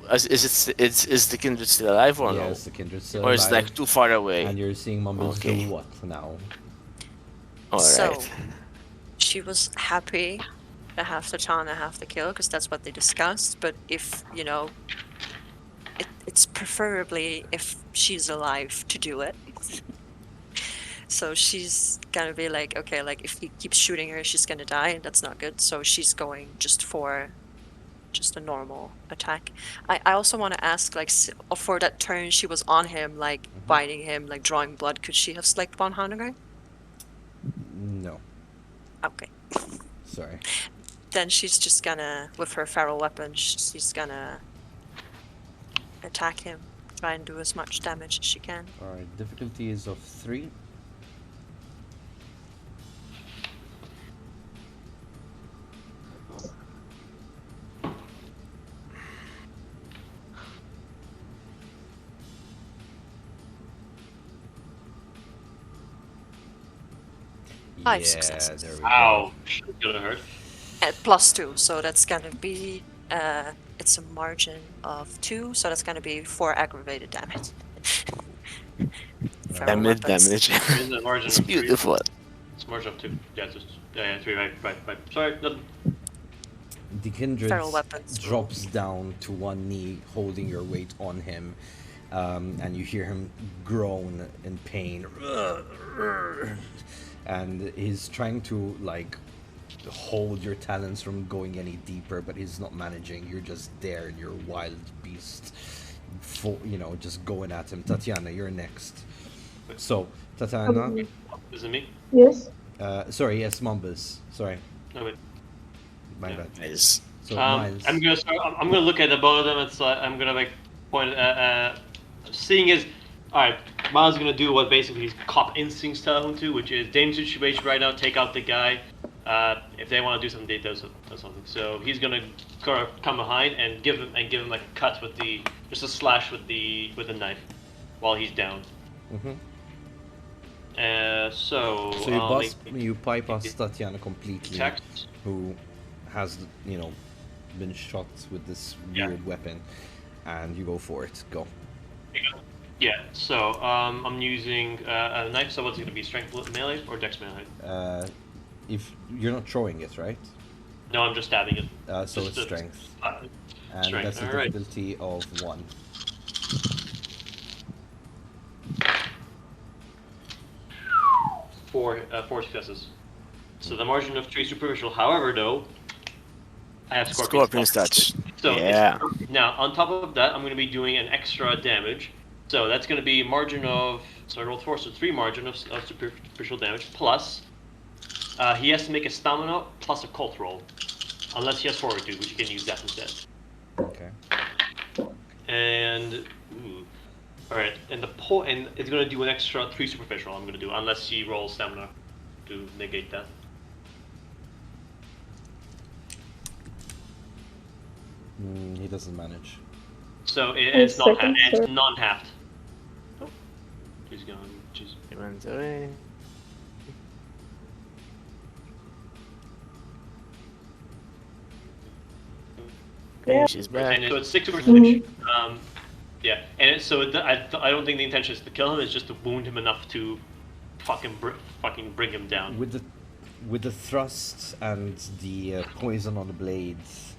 is the kindred still alive or Yes, no? the kindred still Or is it alive, like too far away? and you're seeing Mumbles Okay. do what now? All So, right. she was happy to have Tatiana have the kill because that's what they discussed. But if it's preferably if she's alive to do it. So she's gonna be like, okay, like if he keeps shooting her, she's gonna die, and that's not good. So she's going just for a normal attack. I also want to ask, like, for that turn she was on him, like biting him, like drawing blood. Could she have slicked one hand on her? No, Okay. sorry. Then she's just gonna, with her feral weapon, she's gonna attack him, try and do as much damage as she can. Alright, difficulty is of 3. Five Yeah, successes. there we go. Ouch. It's gonna hurt. At +2, so that's gonna be it's a margin of 2, so that's gonna be 4 aggravated damage. Feral Damage, weapons. damage. In the margin It's of 3. beautiful. It's margin of 2. Yeah, just 3. Right. Sorry. Nothing. The kindred Feral weapons. drops down to one knee, holding your weight on him, and you hear him groan in pain. And he's trying to like hold your talons from going any deeper, but he's not managing. You're just there in your wild beast, just going at him. Tatiana, you're next. So, Tatiana, Is it me? Yes. sorry, yes, Mumbus. Sorry, No, wait. my Yeah. bad. Nice. So, Miles. I'm gonna start. I'm gonna look at the both of them. It's I'm gonna like point. Seeing is, all right. Miles is gonna do what basically his cop instincts tell him to, which is danger situation right now. Take out the guy. If they want to do something, they do something. So he's gonna come behind and give him like a cut with just a slash with the knife while he's down. Mm-hmm. So So you bypass Tatiana completely, text. who has been shot with this Yeah. weird weapon, and you go for it. Go. Yeah. So I'm using a knife. So what's it gonna be? Strength melee or dex melee? If you're not throwing it, right? No, I'm just stabbing it. So Just it's a- strength. And Strength, that's a alright. difficulty of 1. Four successes. So the margin of 3 superficial. However, though, I have Scorpion's touch. So Yeah. now on top of that, I'm going to be doing an extra damage. So that's going to be margin of. So I rolled 4, so 3 margin of superficial damage plus. He has to make a stamina plus a cult roll, unless he has fortitude, which you can use that instead. Okay. And all right, and and it's going to do an extra 3 superficial. I'm going to do unless he rolls stamina to negate that. He doesn't manage. So it's not second, it's third. non-halved. Oh, he's gone. Jeez. Inventory. Okay, Yeah. she's back. And so it's 6 percentage. Yeah, and I don't think the intention is to kill him. It's just to wound him enough to fucking bring him down. With the thrust and the poison on the blades,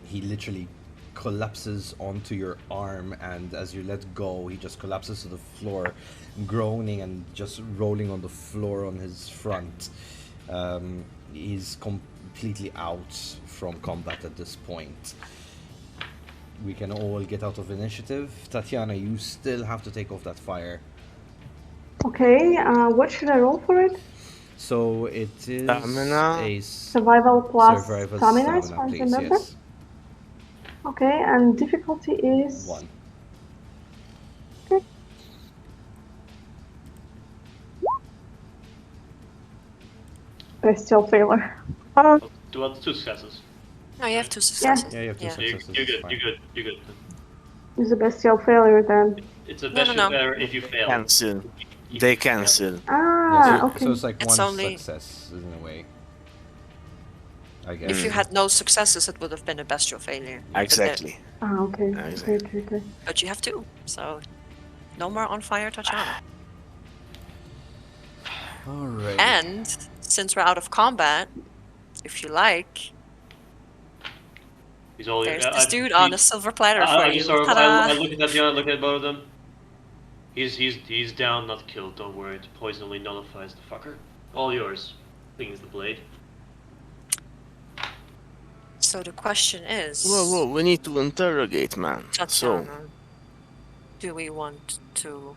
he literally collapses onto your arm, and as you let go, he just collapses to the floor, groaning and just rolling on the floor on his front. He's completely out from combat at this point. We can all get out of initiative. Tatiana, you still have to take off that fire. Okay, what should I roll for it? So it is Stamina. a Survival plus survival stamina, as stamina, far as I please. remember. Yes, Okay, and difficulty is 1. Okay. Bestial failure. Do 2 successes. No, you have 2 successes. Yeah, you have 2 Yeah. successes. You're it's good. fine. You're good. Is a bestial failure then? It's a No, best no, no. failure if you fail. Cancel. If They you fail. cancel. Yeah, Ah, so, okay. so it's like It's one only- success in a way. I guess. If you had no successes, it would have been a bestial failure. Exactly. Okay. Exactly. Okay. But you have 2, so no more on fire, Tatiana. Alright. And since we're out of combat, if you like, He's all. there's this dude on a silver platter for I you. just sort of, Ta-da! I look at Tatiana, look at both of them. He's down, not killed. Don't worry. The poison only nullifies the fucker. All yours. Cleans the blade. So the question is, Whoa, we need to interrogate, man. So, Tatiana, do we want to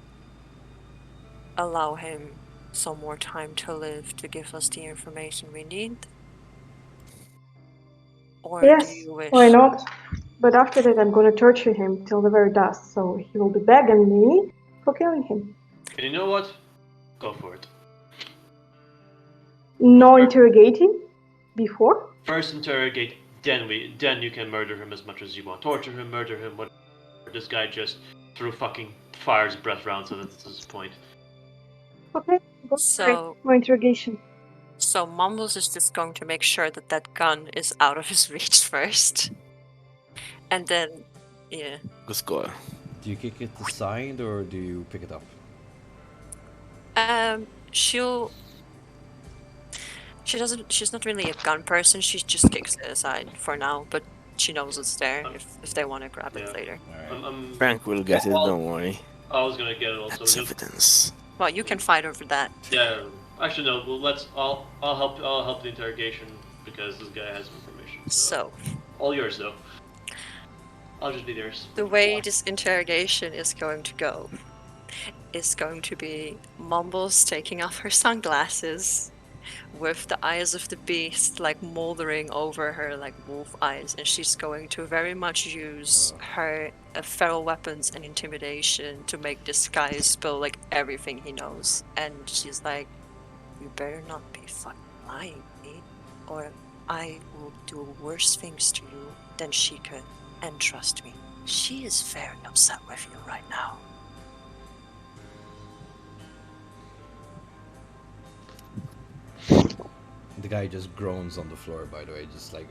allow him some more time to live to give us the information we need? Or Yes, do you wish? why not? But after that, I'm going to torture him till the very dust, so he will be begging me for killing him. And you know what? Go for it. No interrogating before? First interrogate, then you can murder him as much as you want. Torture him, murder him, whatever. This guy just threw fucking fire's breath round, so that's his point. Okay, go So- for it. No interrogation. So Mumbles is just going to make sure that that gun is out of his reach first. And then, yeah. good score. Do you kick it aside or do you pick it up? She's not really a gun person, she just kicks it aside for now, but she knows it's there if they want to grab it Yeah. later. Alright. Frank will get it, don't worry. I was gonna get it also. That's evidence. Well, you can fight over that. Yeah. Actually, no. Well, I'll help the interrogation because this guy has information. So, All yours though. I'll just be theirs. the way this interrogation is going to go is going to be Mumbles taking off her sunglasses with the eyes of the beast like moldering over her like wolf eyes, and she's going to very much use her feral weapons and intimidation to make this guy spill like everything he knows. And she's like, you better not be fucking lying to me, or I will do worse things to you than she could. And trust me, she is very upset with you right now. The guy just groans on the floor, by the way, just like.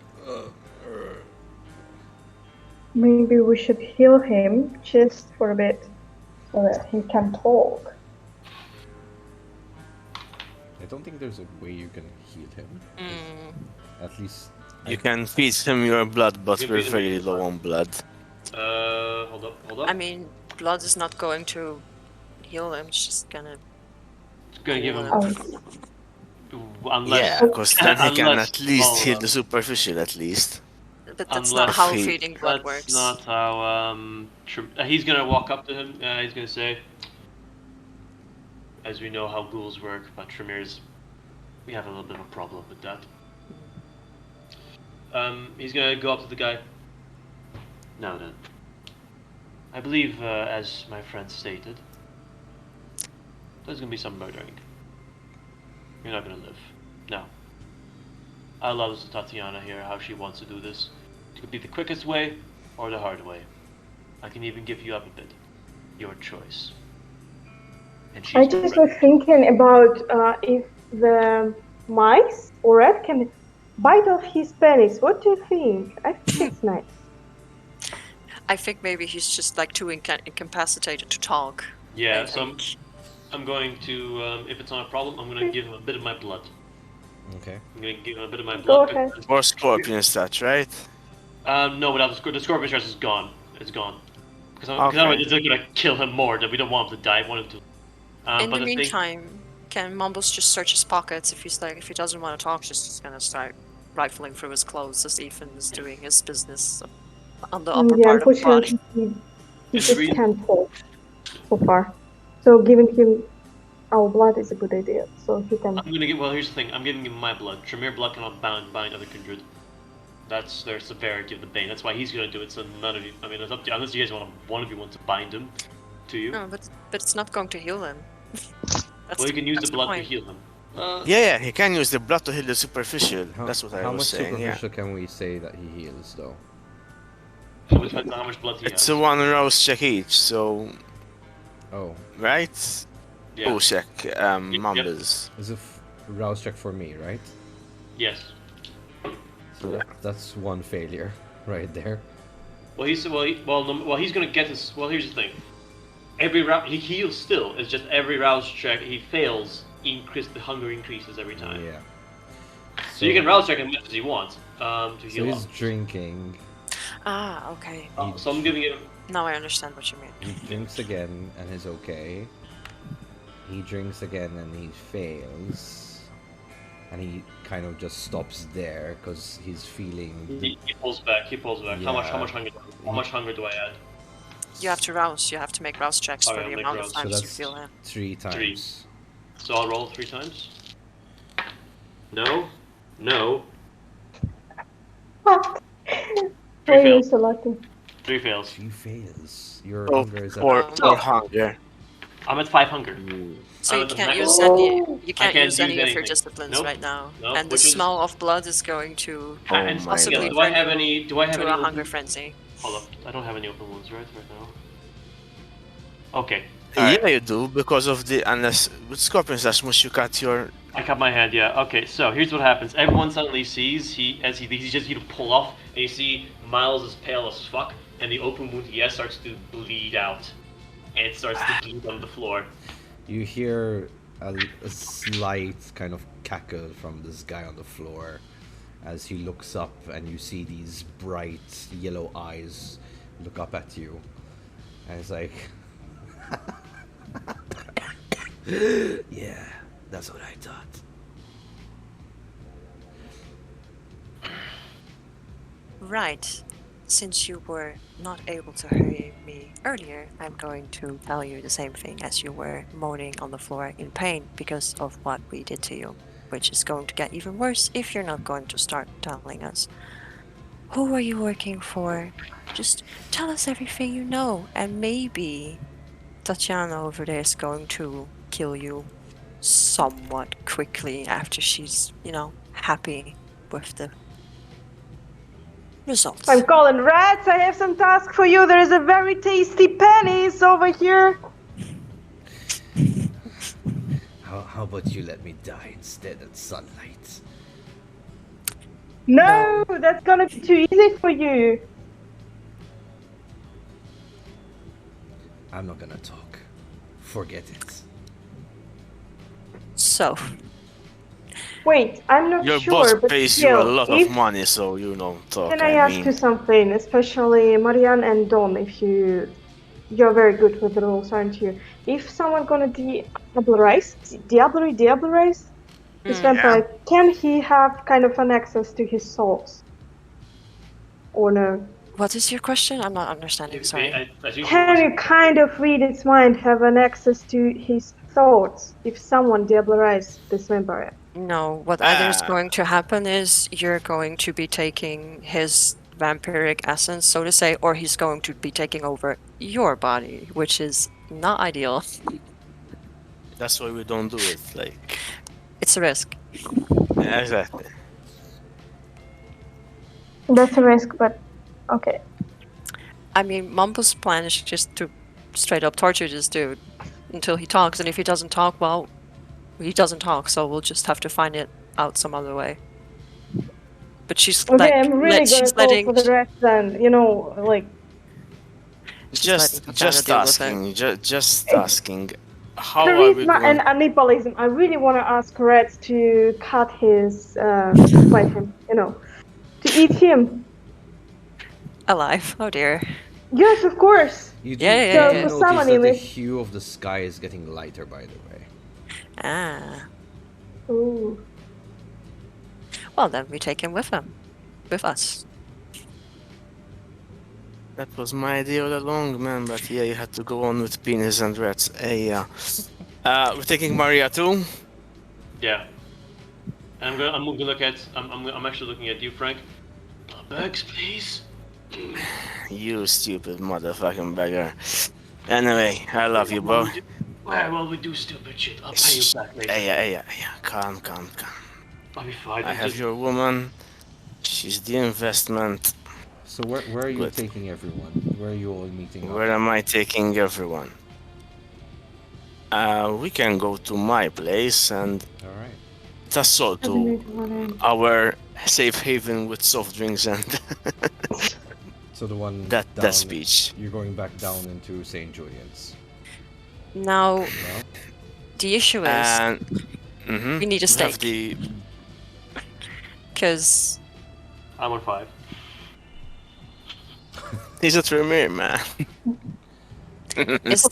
Maybe we should heal him just for a bit so that he can talk. I don't think there's a way you can heal him. At least You can feed him your blood, but You we're feed him very your low blood. on blood. Hold up. I mean, blood is not going to heal him. It's just gonna. It's gonna give him. Oh, Unless. Yeah, because then he can Unless- at least hold heal on. the superficial at least. But that's Unless not how he- feeding blood That's works. not how. He's gonna walk up to him. He's gonna say, as we know how ghouls work, but Tremir's, we have a little bit of a problem with that. He's gonna go up to the guy. Now then, I believe, as my friend stated, there's gonna be some murdering. You're not gonna live. No. I'll allow this to Tatiana here how she wants to do this. It could be the quickest way or the hard way. I can even give you up a bit. Your choice. And she's I just was thinking about if the mice or rat can bite off his penis. What do you think? I think it's nice. I think maybe he's just like too incapacitated to talk. Yeah, I so think. I'm going to, if it's not a problem, I'm gonna give him a bit of my blood. okay. I'm gonna give him a bit of my Go blood. ahead. Or scorpion stats, right? No, without the scorpion stress is gone. It's gone. Because Okay. otherwise it's gonna kill him more. That we don't want him to die. I want him to. In but the thing- meantime, can Mumbles just search his pockets if if he doesn't want to talk, just gonna start rifling through his clothes as Ethan is doing his business on the upper Yeah, part of the body. unfortunately, he It's just really- can't talk so far. So giving him our blood is a good idea. So he can. I'm gonna get. Well, here's the thing. I'm giving him my blood. Tremere blood cannot bind other kindred. That's their severity of the bane. That's why he's gonna do it. So none of you. I mean, it's up to unless you guys want one of you wants to bind him to you. No, but it's not going to heal him. That's Well, you can use that's the blood to point. heal him. Yeah, he can use the blood to heal the superficial. That's what I How was much saying, yeah. superficial can we say that he heals, though? It depends on how much blood he It's has. a one rouse check each, so... Oh, Right? Yeah. Oh, check, Mumbles. is a rouse check for me, right? Yes. So that's one failure right there. Well, he's he's gonna get his. Well, here's the thing. Every round he heals still. It's just every rouse check he fails, the hunger increases every time. Yeah. So you can rouse check as much as you want to So heal he's up. drinking. Ah, okay. So I'm giving it. Now I understand what you mean. He drinks again and is okay. He drinks again and he fails. And he kind of just stops there because he's feeling. He pulls back. He pulls back. How Yeah. much hunger? How much hunger do I add? You have to rouse. You have to make rouse checks Oh, for yeah, the make amount rouse. of So times you that's- feel him. 3 times. So I'll roll 3 times. No. No. What? 3 Why are you fails. so lucky? 3 fails. She fails. Your Oh, hunger is at or hunger. I'm at 5 hunger. So you the can't next- use any. Oh. You can't can't use any use of your anything. disciplines Nope. right now, Nope, and the which is- smell of blood is going to Oh and my possibly do I turn have you any? Do I have to any? a open- hunger frenzy. Hold up. I don't have any open wounds right now. Okay. Yeah, Alright. you do, because of the... Unless... With Scorpion Slash, must you cut your... I cut my hand. Yeah. Okay. So here's what happens. Everyone suddenly sees he's just you to pull off, and you see Miles is pale as fuck, and the open wound he has starts to bleed out, and it starts to bleed on the floor. You hear a slight kind of cackle from this guy on the floor as he looks up and you see these bright yellow eyes look up at you. And it's like, yeah, that's what I thought. Right. Since you were not able to hear me earlier, I'm going to tell you the same thing as you were moaning on the floor in pain because of what we did to you, which is going to get even worse if you're not going to start telling us. Who are you working for? Just tell us everything you know, and maybe Tatiana over there is going to kill you somewhat quickly after she's, happy with the results. I'm calling rats. I have some task for you. There is a very tasty penis over here. How about you let me die instead of sunlight? No, that's gonna be too easy for you. I'm not gonna talk. Forget it. So, Wait, I'm not Your sure, boss but pays you a still, lot of money, so you don't talk. can I ask you something, especially Marianne and Don, if you're very good with the rules, aren't you? If someone gonna diablerize this vampire, can he have kind of an access to his souls? Or no? What is your question? I'm not understanding, sorry. I think Can you kind of read its mind, have an access to his thoughts if someone diablerize this vampire? No, what either is going to happen is you're going to be taking his vampiric essence, so to say, or he's going to be taking over your body, which is not ideal. That's why we don't do it. Like, It's a risk. exactly. That's a risk, but okay. I mean, Mumbo's plan is just to straight up torture this dude until he talks, and if he doesn't talk, well, he doesn't talk, so we'll just have to find it out some other way. But she's Okay, like, I'm really gonna she's call letting, for the rest then, you know, like... Just deal with asking, just asking. How There are is we not going? an cannibalism. I really want to ask Reds to cut his, by him, you know, to eat him. alive. Oh dear. Yes, of course. You do, Yeah, you yeah, do yeah. notice Summoning that the me. hue of the sky is getting lighter, by the way. Ah. Ooh. Well, then we take him with him. With us. That was my idea all along, man. But yeah, you had to go on with penis and rats. Hey, yeah. We're taking Maria too. Yeah. And I'm gonna look at. I'm actually looking at you, Frank. Bags, please. You stupid motherfucking beggar. Anyway, I love you, bro. Well, we do stupid shit. I'll pay you back later. Hey, calm. I'll be fine. I have your woman. She's the investment. So where are you Good. taking everyone? Where are you all meeting up? Where am I taking everyone? We can go to my place and Alright. tussle to our safe haven with soft drinks and So the one that down, speech. you're going back down into St. Julian's. Now, No? the issue is, And we need a we have steak. the Because I'm on 5. he's a Tremere, man. is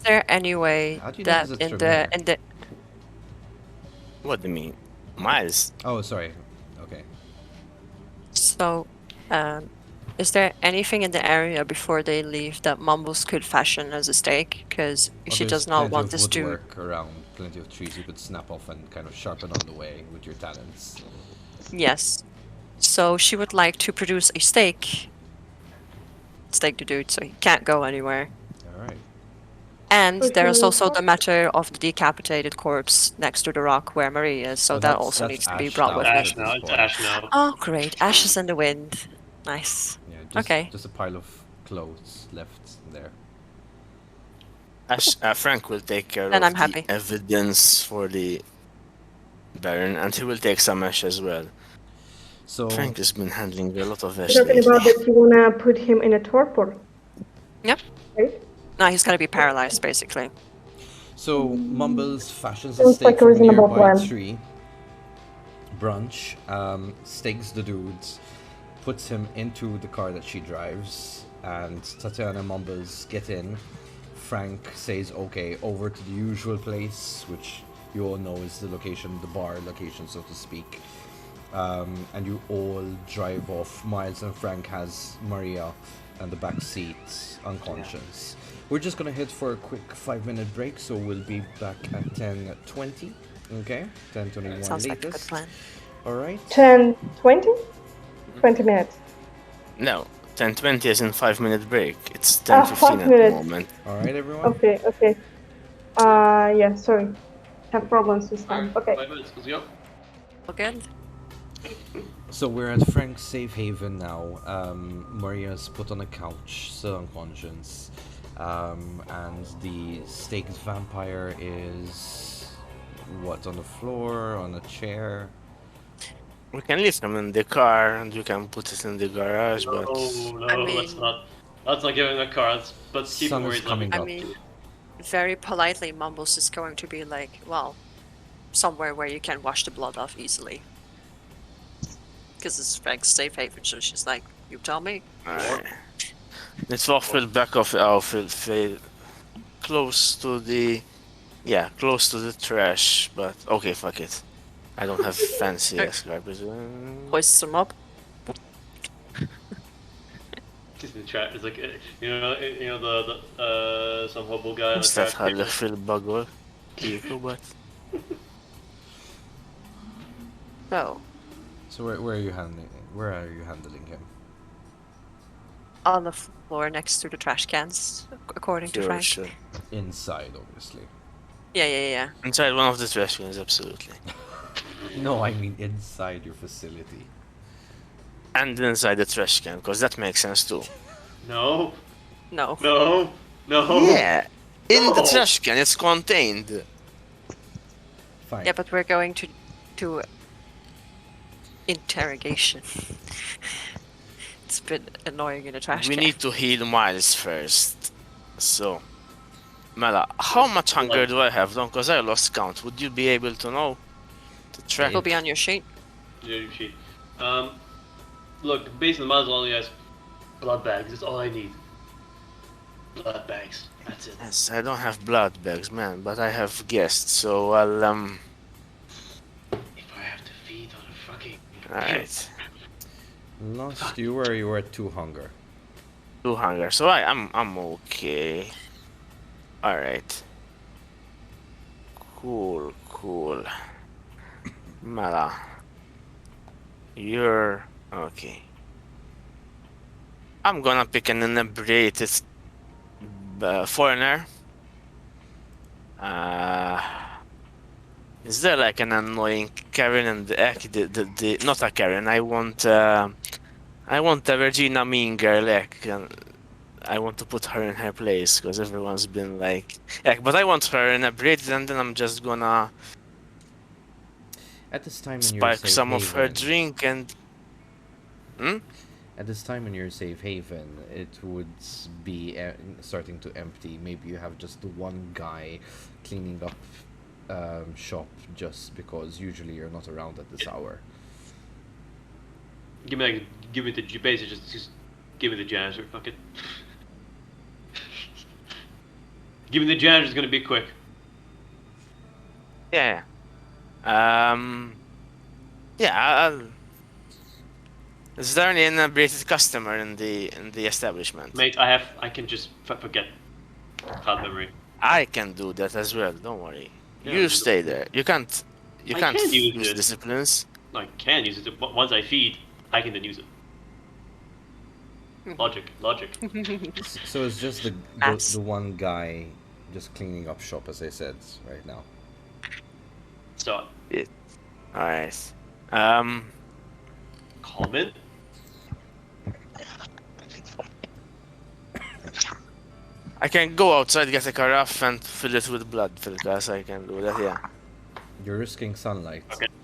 there any way How do you know that it's a in Tremere? the What do you mean? Miles? Oh, sorry. Okay. so is there anything in the area before they leave that Mumbles could fashion as a steak? Because Well, she there's does not plenty want of this to. woodwork around, plenty of trees you could snap off and kind of sharpen on the way with your talents. Yes. So she would like to produce a steak the dude so he can't go anywhere. Alright. And Okay, there's also what? the matter of the decapitated corpse next to the rock where Marie is, so Oh, that that's- also that's needs to be ash brought now. with Ash me. now. It's Ash now. Oh, great. Ashes in the wind. Nice. Yeah, just, Okay. just a pile of clothes left there. Frank will take care Then of I'm happy. the evidence for the Baron, and he will take some ash as well. So, Frank has been handling a lot of ash Talking lately. about that you wanna put him in a torpor. Yep. Right? No, he's gonna be paralyzed, basically. so Mumbles fashions a Sounds steak like a from a reasonable nearby plan. tree. Brunch, stakes the dude, puts him into the car that she drives, and Tatiana and Mumbles get in. Frank says, okay, over to the usual place, which you all know is the location, the bar location, so to speak. And you all drive off. Miles and Frank has Maria in the back seat, unconscious. We're just gonna hit for a quick 5-minute break, so we'll be back at 10:20. Okay, 10:21 Sounds like a good latest. plan. All right. 10, 20? 20 minutes. No, 10:20 is in 5-minute break. It's 5 10:15 at the minutes. moment. All right, everyone. Okay. Yeah, sorry. Have problems with time. Okay. 5 minutes. Let's go. All good? So we're at Frank's safe haven now. Maria's put on a couch, still unconscious, and the staked vampire is what, on the floor, on a chair. We can leave him in the car and you can put it in the garage, but No, I let's mean- not. Let's not give him the cards. But keep him Sun where is he's coming living. I up. mean, very politely, Mumbles is going to be like, well, somewhere where you can wash the blood off easily. Because it's Frank's safe haven, so she's like, you tell me. Alright. It's waffle back of our close to the close to the trash, but okay, fuck it. I don't have fancy Okay. scrapers. Hoists them up. Just in the chat, it's like the some hobo guy. What's that Hallefil bagol? Kiko, but No. So where are you handling? Where are you handling him? On the floor next to the trash cans, according to Frank. sure. Inside, obviously. Yeah. Inside one of the trash cans, absolutely. No, I mean inside your facility. And inside the trash can, because that makes sense too. No. No. No. No. Yeah, in the No. trash can, it's contained. Fine. Yeah, but we're going to do interrogation. It's a bit annoying in a trash We can. need to heal Miles first. So, Mela, how much hunger do I have? Because I lost count. Would you be able to know? To track? It'll be on your sheet. Yeah, sheet. Look, based on the model, only has blood bags. That's all I need. Blood bags. That's it. Yes, I don't have blood bags, man, but I have guests, so I'll If I have to feed on a fucking. Alright. Lost you where you were at 2 hunger. 2 hunger, so I'm okay. Alright. Cool. Mala. You're okay. I'm gonna pick an inebriated foreigner. Is there like an annoying Karen and the not a Karen? I want a Regina mean girl. I want to put her in her place because everyone's been like, but I want her inebriated, and then I'm just gonna At this time in your spike safe some haven, of her drink and. At this time in your safe haven, it would be starting to empty. Maybe you have just the one guy cleaning up shop just because usually you're not around at this hour. Give me the basically just give me the janitor. Fuck it. Give me the janitor. It's gonna be quick. Yeah. I'll. Is there any inebriated customer in the establishment? Mate, I can just forget. Cloud memory. I can do that as well. Don't worry. Yeah, You stay there. You can't. You I can't can use use it. disciplines. I can use it, but once I feed, I can then use it. Logic. So it's just Maths. the one guy just cleaning up shop, as I said right now. So, Alright. call in. I can go outside, get a carafe, and fill it with blood for the class. I can do that. Yeah. You're risking sunlight.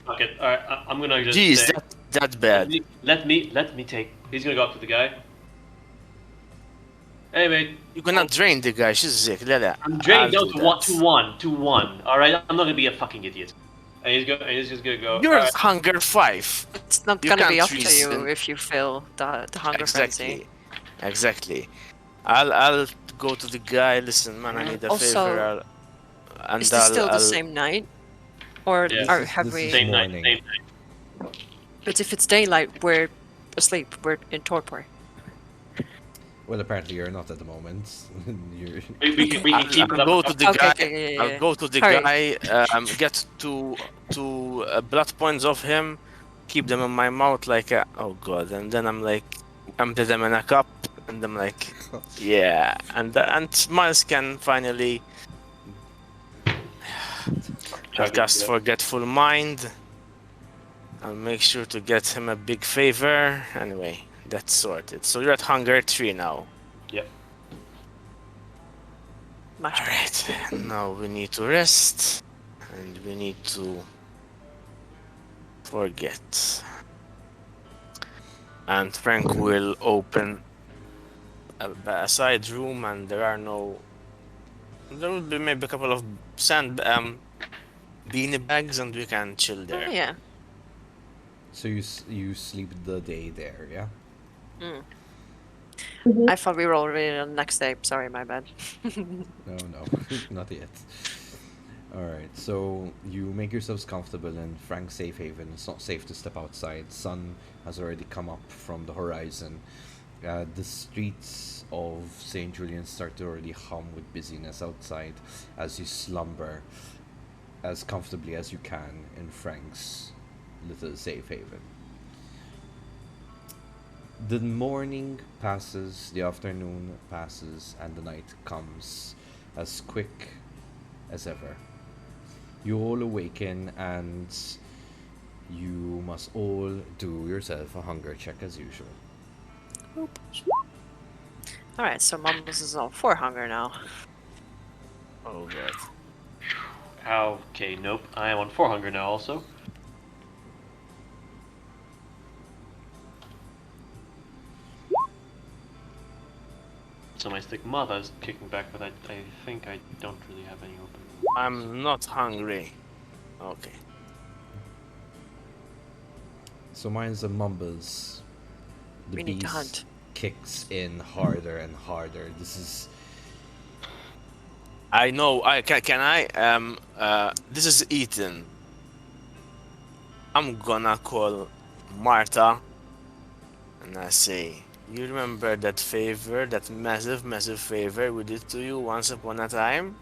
Okay. Alright, I'm gonna just Jeez, say, that bad. let me take. He's gonna go up to the guy. Hey mate, You cannot drain the guy. She's sick. I'm drained I'll down do to that. 1. Alright, I'm not gonna be a fucking idiot. And he's just gonna go. You're "Alright, hunger 5. It's not You gonna be can't up to you reason. if you feel the hunger frenzy. Exactly. I'll go to the guy. Listen, man, I need a Also, favor. And Is this still I'll the same night? Or Yeah. or This have is we... same night, morning. same night. But if it's daylight, we're asleep. We're in torpor. Well, apparently you're not at the moment. You're... We can keep it I'll go up. to the Okay, guy. okay, yeah. I'll go to the Hurry. guy. Get two blood points of him. Keep them in my mouth like oh god, and then I'm like empty them in a cup, and I'm like yeah, and Miles can finally cast Forgetful Mind. I'll make sure to get him a big favor. Anyway, that's sorted. So you're at hunger 3 now. Yep. Much better. Alright, now we need to rest. And we need to forget. And Frank will open a side room, and there will be maybe a couple of beanie bags and we can chill Oh, there. yeah. So you sleep the day there, yeah? Mm. Mhm. I thought we were already on the next day. Sorry, my bad. No, not yet. All right, so you make yourselves comfortable in Frank's safe haven. It's not safe to step outside. Sun has already come up from the horizon. The streets of St. Julian start to already hum with busyness outside as you slumber as comfortably as you can in Frank's little safe haven. The morning passes, the afternoon passes, and the night comes as quick as ever. You all awaken and you must all do yourself a hunger check as usual. Alright, so Mumbles is on 4 hunger now. Oh god. Okay, nope. I am on 4 hunger now also. So my stigmata is kicking back, but I think I don't really have any open. I'm not hungry. Okay. So mine's the mumbles. The We need to beast hunt. kicks in harder and harder. This is I know. Can I this is Ethan. I'm gonna call Marta and I say, you remember that favor, that massive favor we did to you once upon a time?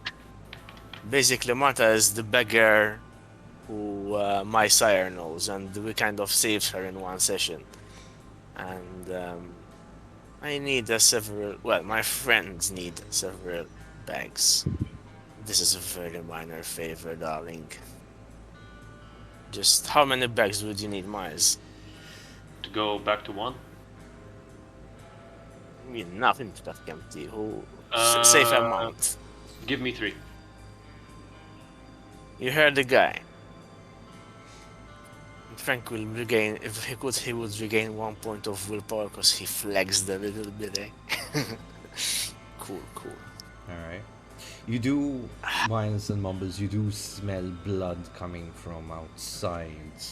Basically, Marta is the beggar who my sire knows, and we kind of saved her in one session. And I need several. Well, my friends need several bags. This is a very minor favor, darling. Just how many bags would you need, Miles? To go back to 1? I mean, nothing to that empty. Who Uh, safe amount? Give me 3. You heard the guy. Frank will regain, if he could, he would regain 1 point of willpower because he flexed a little bit, eh? Cool. alright. You do, Miles and Mumbles, you do smell blood coming from outside,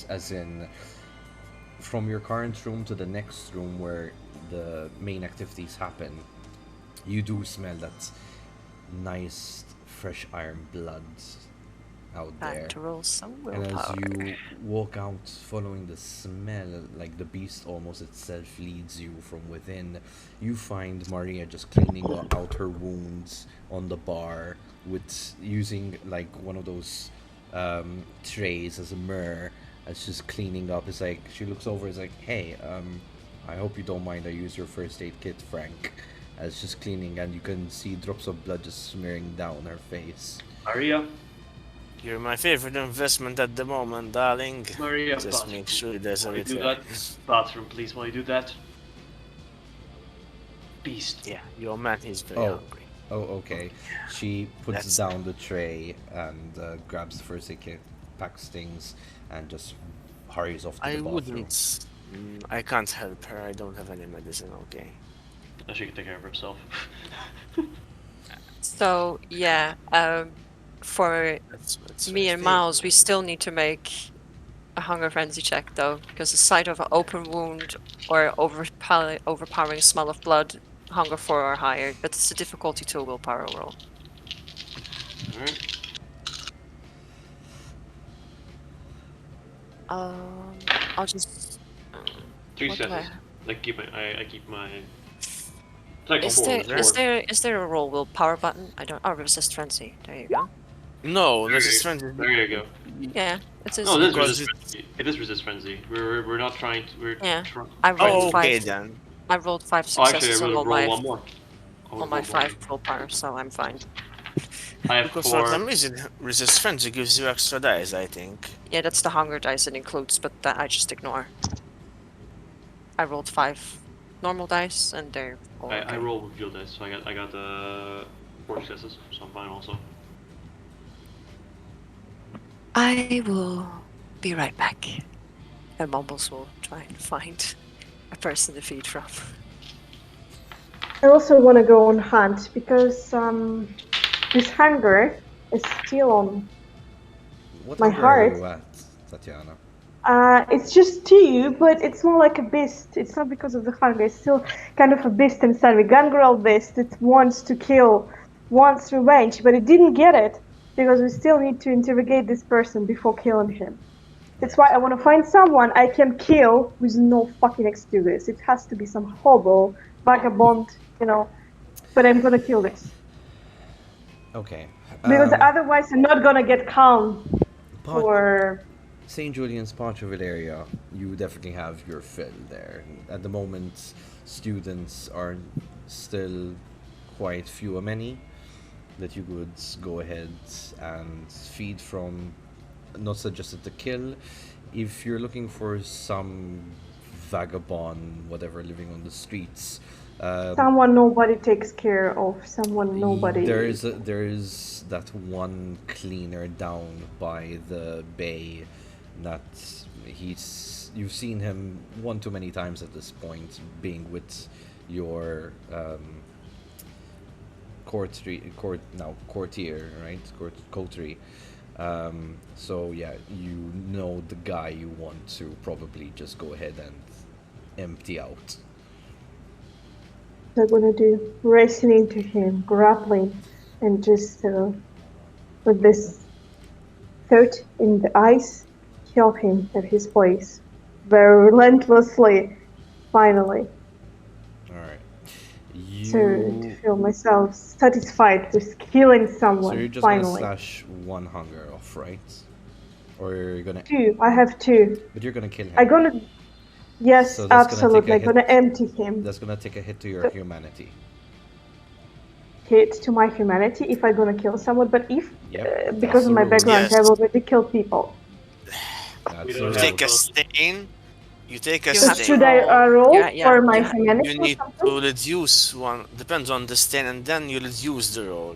as in from your current room to the next room where the main activities happen. You do smell that nice fresh iron blood out there. Time to roll some And as willpower. you walk out following the smell, like the beast almost itself leads you from within, you find Maria just cleaning out her wounds on the bar with using like one of those trays as a mirror. As she's cleaning up, it's like she looks over, it's like, hey, I hope you don't mind I use your first aid kit, Frank. As she's cleaning, and you can see drops of blood just smearing down her face. Maria? You're my favorite investment at the moment, darling. Maria, Just bathroom. make sure there's a While you do return. that, bathroom, please, while you do that. Beast. Yeah, your man is very Oh. hungry. Oh, okay. She puts That's- down the tray and grabs the first aid kit, packs things, and just hurries off to I the bathroom. wouldn't. I can't help her. I don't have any medicine. Okay. No, she can take care of herself. So, yeah, for That's me her and thing. Miles, we still need to make a hunger frenzy check, though, because the sight of an open wound or overpowering smell of blood, hunger 4 or higher, but it's a difficulty 2 willpower roll. Alright. I'll just... 3 what do I- successes. Like I keep my. Like Is there a roll willpower button? I don't. Oh, resist frenzy. There you go. No, resist frenzy. There you go. Yeah, it is. No, it is Because resist frenzy. It is resist frenzy. We're not trying to. We're Yeah. I rolled Oh, okay 5. then. I rolled 5 Oh, actually, I successes on will all roll my one more. on my 5 willpower, so I'm fine. I have Because for 4. some reason, resist frenzy gives you extra dice, I think. Yeah, that's the hunger dice it includes, but that I just ignore. I rolled 5 normal dice, and they're all I okay. roll with field dice, so I got 4 successes, so I'm fine also. I will be right back. And Mumbles will try and find a person to feed from. I also want to go on hunt because this hunger is still on. What My hunger are heart. you at, Tatiana? It's just 2, but it's more like a beast. It's not because of the hunger. It's still kind of a beast inside me. Gangrel beast. It wants to kill, wants revenge, but it didn't get it because we still need to interrogate this person before killing him. That's why I want to find someone I can kill with no fucking excuse. It has to be some hobo, vagabond, But I'm gonna kill this Okay. because otherwise I'm not gonna get calm Pot- for. St. Julian's Potterville area, you definitely have your fill there. At the moment, students are still quite few or many that you could go ahead and feed from. Not suggested to kill. If you're looking for some vagabond, whatever, living on the streets, Someone nobody takes care of. Someone nobody. there is that one cleaner down by the bay that you've seen him one too many times at this point, being with your courtier, right? Coterie. So yeah, you know the guy you want to probably just go ahead and empty out. They're gonna do racing into him, grappling, and just with this thought in the eyes, kill him at his place, very relentlessly. Finally, All right. to feel myself satisfied with killing someone. So you're just finally. gonna slash one hunger off, right? Or you're gonna. 2. I have 2. But you're gonna kill him. I'm gonna. Yes, So that's gonna take absolutely. a I'm gonna hit. empty him. That's gonna take a hit to your humanity. Hit to my humanity if I'm gonna kill someone, but if Yep, because of my background, Yes. I've already killed people. That's We a don't You have take a those. stain. You take a You So have to stain. should I roll Yeah, for my you ha- humanity You or need something? to reduce one. Depends on the stain, and then you reduce the roll.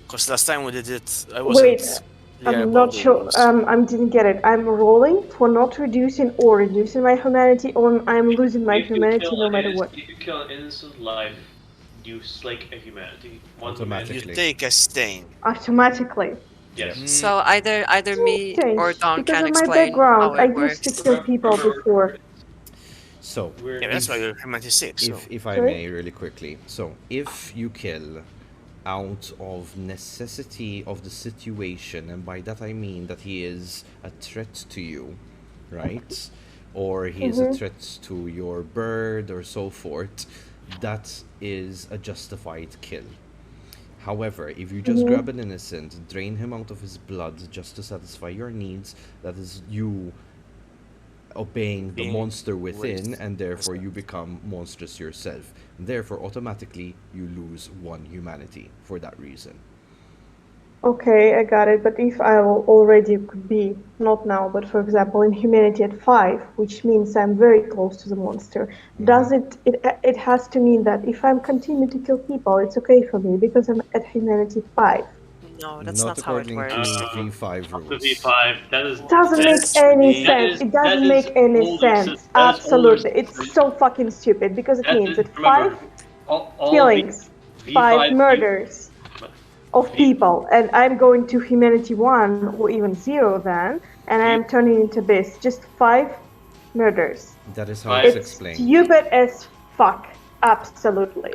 Because last time we did it, I wasn't. Wait, clear I'm about not the sure. rules. I didn't get it. I'm rolling for not reducing or reducing my humanity, or I'm losing my If you humanity kill no an matter innocent- what. If you kill an innocent life, you slake a humanity. One Automatically. You humanity. take a stain. Automatically. Yes. Yep. So either me Strange, or Don because can of my explain how background, I it used to works. kill people before. So, We're Yeah, that's if, why you're humanity 6. So. if I Sorry? may, really quickly. So, if you kill out of necessity of the situation, and by that I mean that he is a threat to you, right? Or he is a threat to your bird or so forth, that is a justified kill. However, if you just grab an innocent, drain him out of his blood just to satisfy your needs, that is you obeying the Being monster within, raised and therefore as you become monstrous yourself. Therefore, automatically, you lose one humanity for that reason. Okay, I got it. But if I already could be, not now, but for example, in humanity at 5, which means I'm very close to the monster, does it has to mean that if I'm continue to kill people, it's okay for me because I'm at humanity 5. No, that's Not not how it according to works. V5 Up to rules. V5. That is. Doesn't that make is- any That sense. is- It doesn't that is make any older sense. sys- that is older Absolutely. It's system. so fucking stupid because it That means is- that remember, 5 all killings, V5 5 murders of people, and I'm going to humanity 1 or even 0 then, and I'm turning into beast. Just 5 murders. That is how it's It's explained. stupid as fuck. Absolutely.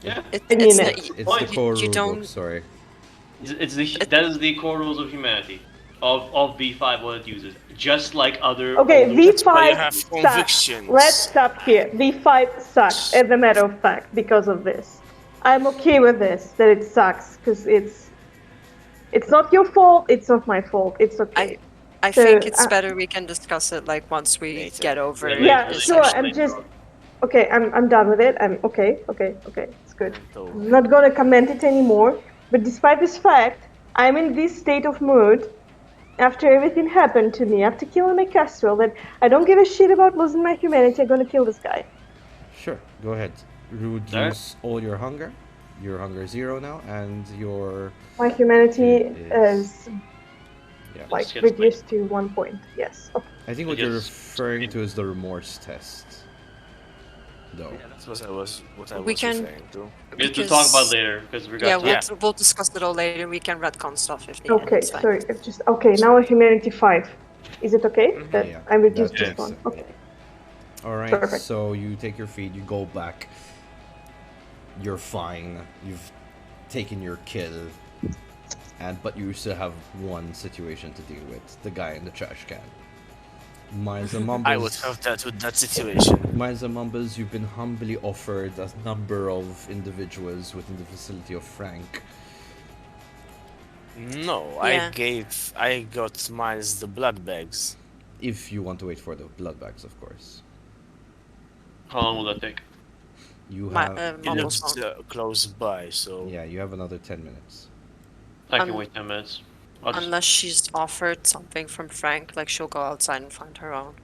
Yeah. I mean It's it. not, It's the core you rulebook, don't. sorry. That is the core rules of humanity. Of V5 what it uses. Just like other Okay, older That's why you V5 have sucks. convictions. Let's stop here. V5 sucks, as a matter of fact, because of this. I'm okay with this, that it sucks, because it's not your fault, it's not my fault, it's okay. I So, think it's better we can discuss it like once we Later. get over Yeah, it. Yeah, later, sure, later, I'm later just... on. Okay, I'm done with it. I'm okay, it's good. So, I'm not gonna comment it anymore, but despite this fact, I'm in this state of mood after everything happened to me, after killing my Castrol, that I don't give a shit about losing my humanity, I'm gonna kill this guy. Sure, go ahead. Reduce all your hunger. Your hunger is 0 now, and your My humanity It is- is yeah. like Just reduced to 1 point, yes. Okay. I think what It you're is- referring to is the remorse test. though. Yeah, that was what I We was can- referring to. We have to talk about Because- later because we Yeah, got we'll, time. we'll discuss it all later. We can retcon stuff if needed. Okay, it's fine. sorry. Okay. Now humanity 5. Is it okay Mhm. that Yeah, I reduced that just makes one? sense. Okay. All right, Perfect. so you take your feed, you go back. You're fine. You've taken your kill, but you still have one situation to deal with: the guy in the trash can. Miles and Mumbles. I would have that with that situation. Miles and Mumbles, you've been humbly offered a number of individuals within the facility of Frank. No, Yeah. I got Miles the blood bags. If you want to wait for the blood bags, of course. How long will that take? You My, have. He Mumbles lives won't. close by, so Yeah, you have another 10 minutes. I can Um, wait 10 minutes. I'll just, Unless she's offered something from Frank, like she'll go outside and find her own.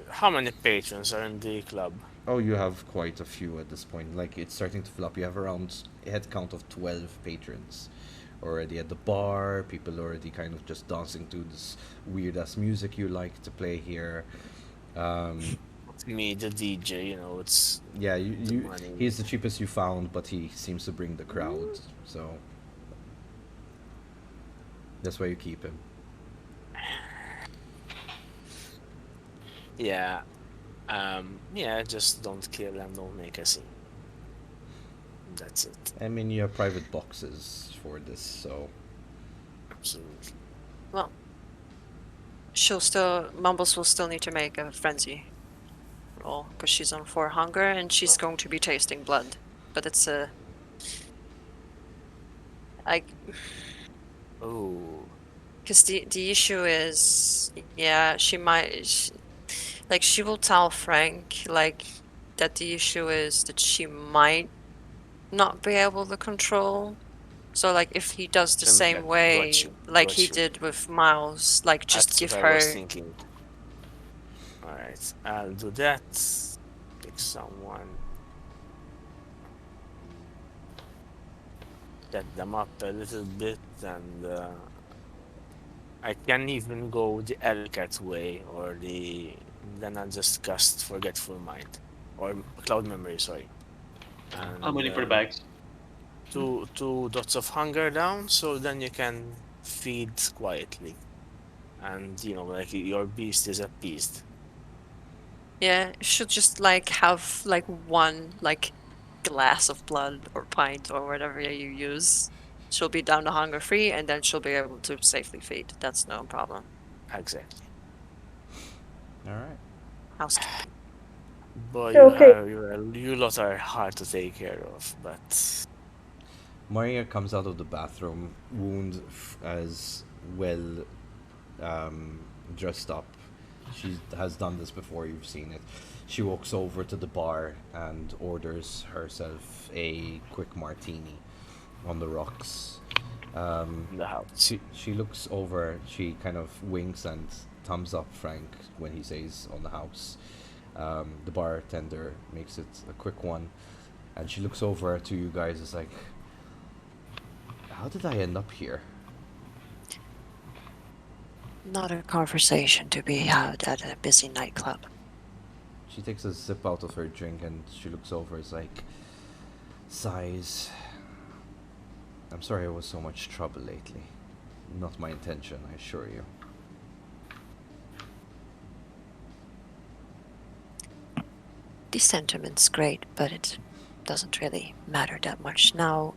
how many patrons are in the club? Oh, you have quite a few at this point. Like, it's starting to fill up. You have around a head count of 12 patrons already at the bar. People already kind of just dancing to this weird ass music you like to play here. Me, the DJ, you know, it's Yeah, the money. he's the cheapest you found, but he seems to bring the crowd, so that's why you keep him. Yeah. Yeah, just don't kill and don't make a scene. That's it. I mean, you have private boxes for this, so Absolutely. Well, Mumbles will still need to make a frenzy roll because she's on 4 hunger and she's going to be tasting blood. But it's Oh. because the issue is, yeah, she will tell Frank like that the issue is that she might not be able to control. So like if he does the same Got way you, like got he you. did with Miles, like just That's give what I was her. thinking. Alright, I'll do that. Pick someone. Set them up a little bit, and I can even go the Elcat way, or then I'll just cast Forgetful Mind. Or Cloud Memory, sorry. And, how many for the bags? two dots of hunger down, so then you can feed quietly. And, you know, like your beast is appeased. Yeah, you should just like have like one like glass of blood or pint or whatever you use. She'll be down to hunger free and then she'll be able to safely feed. That's no problem. Exactly. all right. Housekeeping. But Okay. you lot are hard to take care of, but Maria comes out of the bathroom, as well dressed up. She has done this before, you've seen it. She walks over to the bar and orders herself a quick martini on the rocks. in the house. She looks over, she kind of winks and thumbs up Frank when he says on the house. The bartender makes it a quick one, and she looks over to you guys. It's like, how did I end up here? Not a conversation to be had at a busy nightclub. She takes a sip out of her drink and she looks over. It's like, sighs. I'm sorry I was so much trouble lately. Not my intention, I assure you. The sentiment's great, but it doesn't really matter that much now.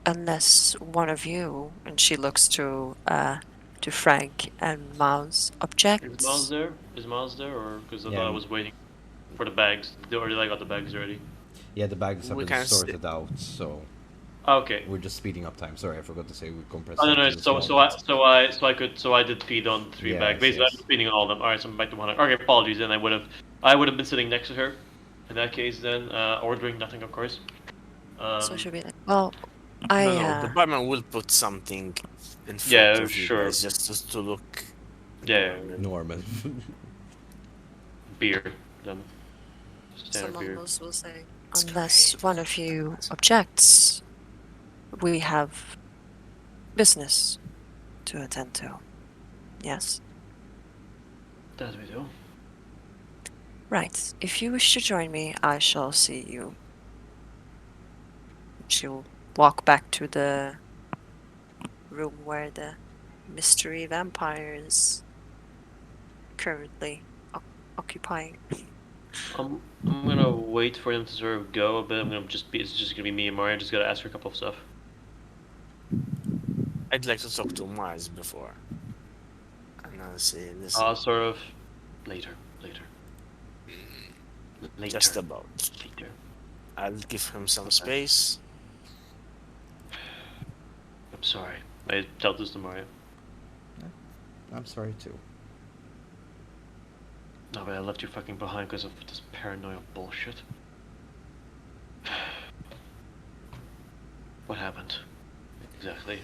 Unless one of you, and she looks to Frank and Miles, objects. Is Miles there? Is Miles there? Or because I Yeah. thought I was waiting for the bags. They already got the bags already. Yeah, the bags have We been can sorted out, so Okay. we're just speeding up time. Sorry, I forgot to say we compressed. Oh no it no. to this moment. So I did feed on 3 Yes, bags. Basically, yes. I was feeding on all of them. All right, so I'm back to 100. Okay, apologies. Then I would have been sitting next to her. In that case, then ordering nothing, of course. So should be like, well, I No, the barman will put something in front Yeah, of you sure. guys just to look. Yeah, Norman. beer. Then standard someone beer. else will say, unless one of you objects, we have business to attend to. Yes. That we do. Right. If you wish to join me, I shall see you. She'll walk back to the room where the mystery vampire is currently occupying. I'm gonna wait for them to sort of go a bit. It's just gonna be me and Mario. Just gotta ask her a couple of stuff. I'd like to talk to Miles before. And I'll say, listen, Sort of later. Later. just about. Later. I'll give him some Okay. space. I'm sorry. I tell this to Mario. I'm sorry too. No, but I left you fucking behind because of this paranoia bullshit. What happened? Exactly.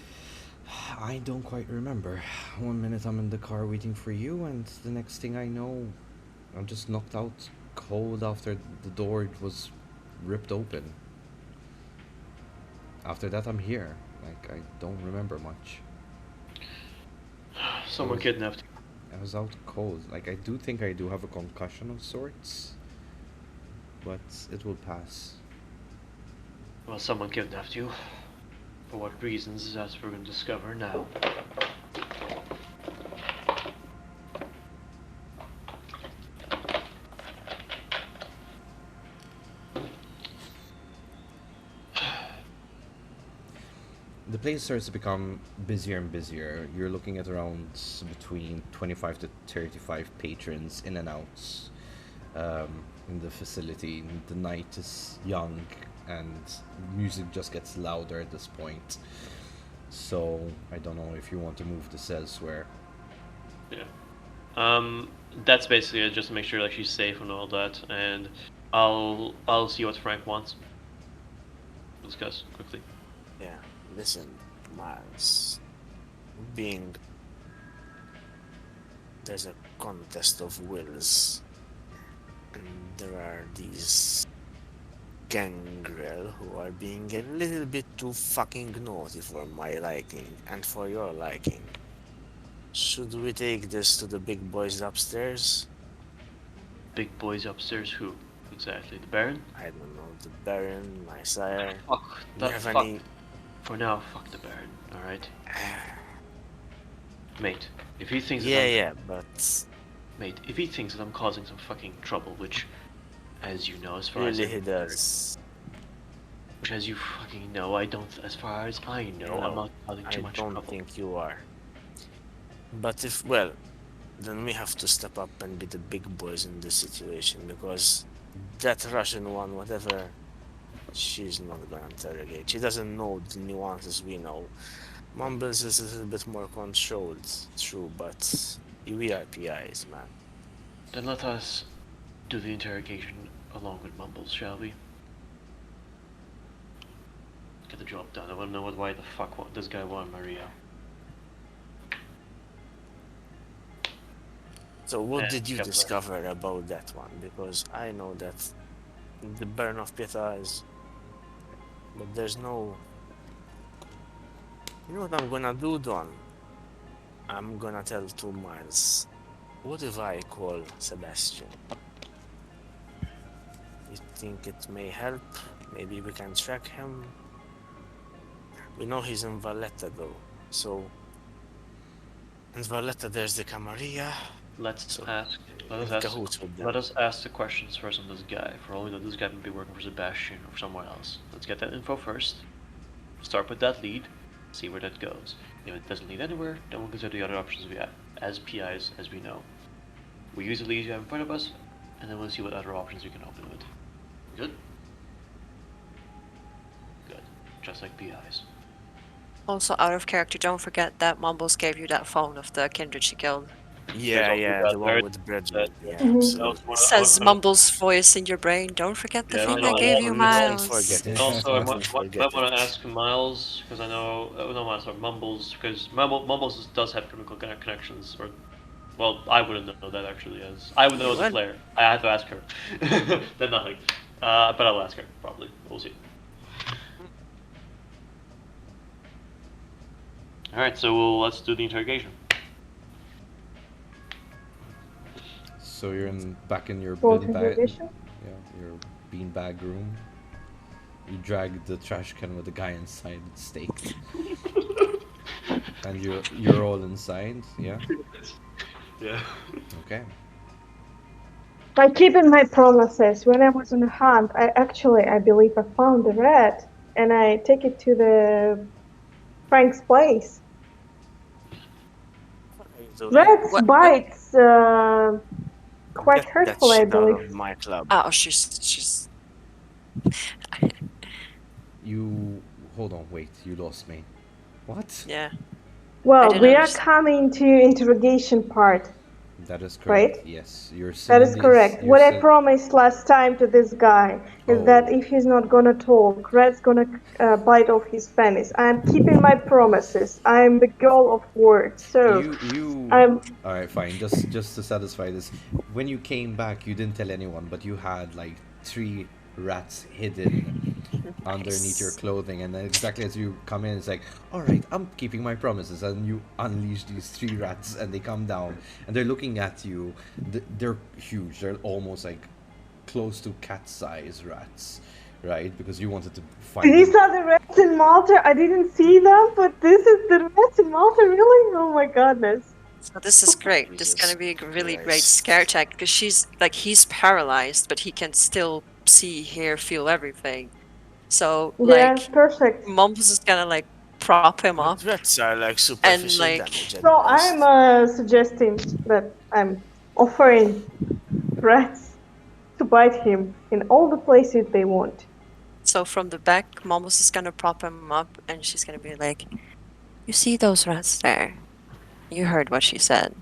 I don't quite remember. One minute I'm in the car waiting for you, and the next thing I know, I'm just knocked out cold after the door was ripped open. After that, I'm here. Like, I don't remember much. Someone was- kidnapped you. I was out cold. Like, I do think I do have a concussion of sorts, but it will pass. Well, someone kidnapped you. For what reasons, that's what we're gonna discover now. The place starts to become busier and busier. You're looking at around between 25 to 35 patrons in and out in the facility. The night is young and music just gets louder at this point. So I don't know if you want to move this elsewhere. Yeah. That's basically it, just to make sure like she's safe and all that, and I'll see what Frank wants. Discuss quickly. Yeah, listen, Miles. There's a contest of wills, and there are these gangrel who are being a little bit too fucking naughty for my liking and for your liking. Should we take this to the big boys upstairs? Big boys upstairs, who? Exactly. The Baron? I don't know, the Baron, my sire. Fuck. Do you That have fuck. any? For now, fuck the Baron, alright? Mate, if he thinks that Yeah, but Mate, if he thinks that I'm causing some fucking trouble, which, as you know, as far really as he does. which as you fucking know, I don't. As far as I know, I'm No, not causing I too much don't trouble. think you are. But if, well, then we have to step up and be the big boys in this situation, because that Russian one, whatever, she's not gonna interrogate. She doesn't know the nuances we know. Mumbles is a little bit more controlled, true, but we are PIs, man. Then let us do the interrogation along with Mumbles, shall we? Get the job done. I want to know why the fuck this guy wanted Maria. So what Yeah, did you Kepler. discover about that one? Because I know that the burn of Pieta is, but there's no. You know what I'm gonna do, Don? I'm gonna tell 2 Miles. What if I call Sebastian? You think it may help? Maybe we can track him. We know he's in Valletta though, so in Valletta there's the Camarilla. Let's So, ask. Let us in ask. cahoots with them. Let us ask the questions first on this guy. For all we know, this guy may be working for Sebastian or somewhere else. Let's get that info first. Start with that lead. See where that goes. If it doesn't lead anywhere, then we'll consider the other options we have as PIs, as we know. We use the leads you have in front of us, and then we'll see what other options we can open with. Good? Good. Just like PIs. Also, out of character, don't forget that Mumbles gave you that phone of the kindred she killed. Yeah, There's yeah, also the that one third- with Bradley. that- Yeah, Mhm. absolutely. Says Mumbles' voice in your brain. Don't forget the Yeah, thing no, I gave you, don't Miles. forget it. And also, I Don't might forget want it. to ask Miles, because I know, no, Miles, sorry, Mumbles, because Mumbles does have chemical connections, or, well, I wouldn't know that actually, as I would know as a Well- player. I had to ask her. Then nothing. But I'll ask her, probably. We'll see. Alright, so let's do the interrogation. So you're back in your Roll bin to bag. interrogation. Yeah, your bean bag room. You drag the trash can with the guy inside staked. And you're all inside, yeah? Yeah. Okay. By keeping my promises, when I was on a hunt, I believe I found a rat, and I take it to the Frank's place. What are you doing? Rats What? bites quite Get that hurtful, I shit out believe. of my club. Oh, she's. You hold on, wait, you lost me. What? Yeah. I Well, didn't we are understand. coming to interrogation part, That is correct. right? Yes, you're That is sending correct. you're What I send- promised last time to this guy is that Oh, if he's not gonna talk, Red's gonna bite off his penis. I'm keeping my promises. I'm the girl of words. So, you. I'm All right, fine. Just to satisfy this, when you came back, you didn't tell anyone, but you had like 3 rats hidden underneath your Nice. clothing, and then exactly as you come in, it's like, all right, I'm keeping my promises, and you unleash these 3 rats, and they come down, and they're looking at you. They're huge. They're almost like close to cat-size rats, right? Because you wanted to find These them. are the rats in Malta. I didn't see them, but this is the rats in Malta, really? Oh my goodness. So this is great. This is Jesus gonna be a really great Christ. scare tactic because he's paralyzed, but he can still see, hear, feel everything. So Yeah, like, perfect. Mumbles is gonna like prop him up But rats are like and superficial like. damage at So best. I'm suggesting that I'm offering rats to bite him in all the places they want. So from the back, Mumbles is gonna prop him up, and she's gonna be like, "You see those rats there? You heard what she said.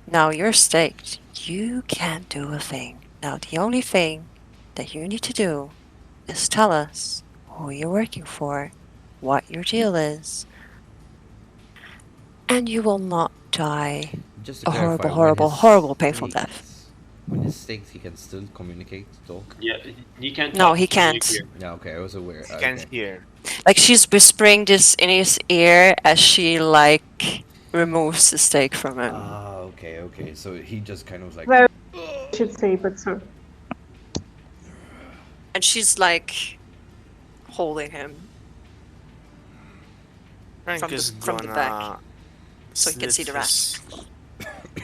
Now you're staked. You can't do a thing. Now the only thing that you need to do is tell us who you're working for, what your deal is, and you will not die Just to a clarify, horrible, horrible, horrible, painful wait, death." when he's staked, he can still communicate, talk. Yeah, he can't No, talk. he can only can't. hear. Yeah, okay, I was aware. You can't Okay. hear. Like she's whispering this in his ear as she like removes the stake from him. Ah, okay. So he just kind of like. Very, I should say, but so. And she's like holding him Frank from is the gonna back, so he can see the rat.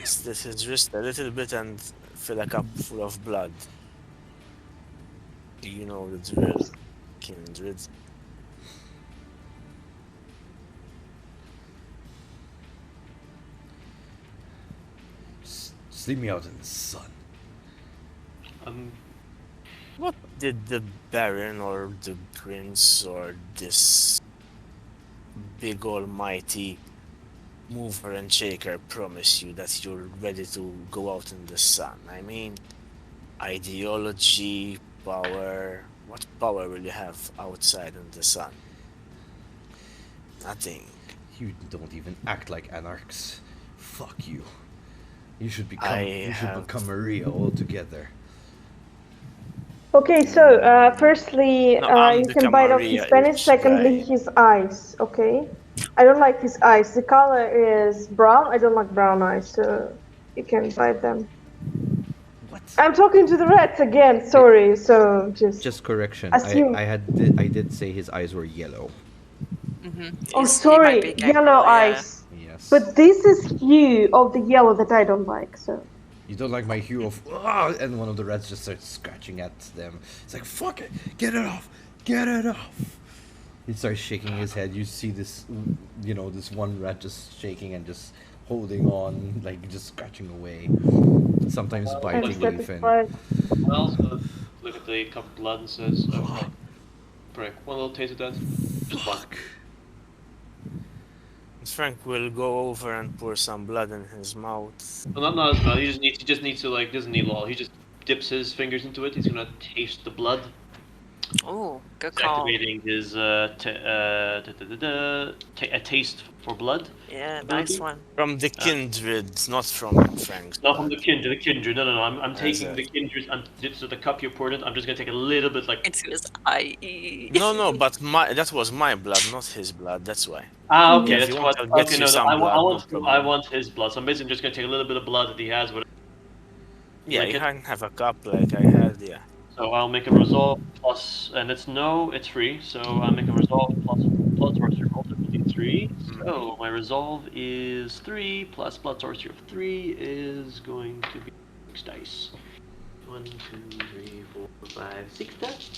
slit his wrist a little bit and fill a cup full of blood. You know the drill, kindred. Just leave me out in the sun. What did the Baron or the Prince or this big almighty mover and shaker promise you that you're ready to go out in the sun? I mean, ideology, power. What power will you have outside in the sun? Nothing. You don't even act like anarchs. Fuck you. You should I become Maria altogether. Okay, so firstly, No, I'm you the can bite off his Camarilla penis. ish Secondly, guy. his eyes. Okay, I don't like his eyes. The color is brown. I don't like brown eyes, so you can bite them. What? I'm talking to the rats again. Sorry. So Just correction. assume. I did say his eyes were yellow. Oh, He might be sorry, yellow gangrel, yeah. eyes. Yes. But this is hue of the yellow that I don't like. So You don't like my hue of and one of the rats just starts scratching at them. It's like, fuck it, get it off, get it off. He starts shaking his head. You see this, this one rat just shaking and just holding on, like just scratching away. Sometimes I'm I'm biting even. satisfied. Well, look at the cup of blood and says, "Oh, prick, one little taste of that. Just one." Fuck. Frank will go over and pour some blood in his mouth. Well, not as bad. He just needs to like doesn't need law. He just dips his fingers into it. He's gonna taste the blood. Oh, good He's call. activating his a taste for blood. Yeah, ability. nice one. From the kindred, not from Frank's Not from blood. the kindred. The kindred. No. I'm taking it? the kindred. So the cup you poured in. I'm just gonna take a little bit, like. Into his eye. No, but that was my blood, not his blood, that's why. Ah, okay. If That's you what. want, I'll get Okay, you no. some I blood, no want. I problem. want his blood. So I'm basically just gonna take a little bit of blood that he has. Yeah, Like you it? can have a cup like I had, yeah. So I'll make a resolve plus, and it's free. So I'll make a resolve plus blood sorcery roll difficulty 3. So my resolve is 3 plus blood sorcery of 3 is going to be 6 dice. 1, 2, 3, 4, 5, 6 dice.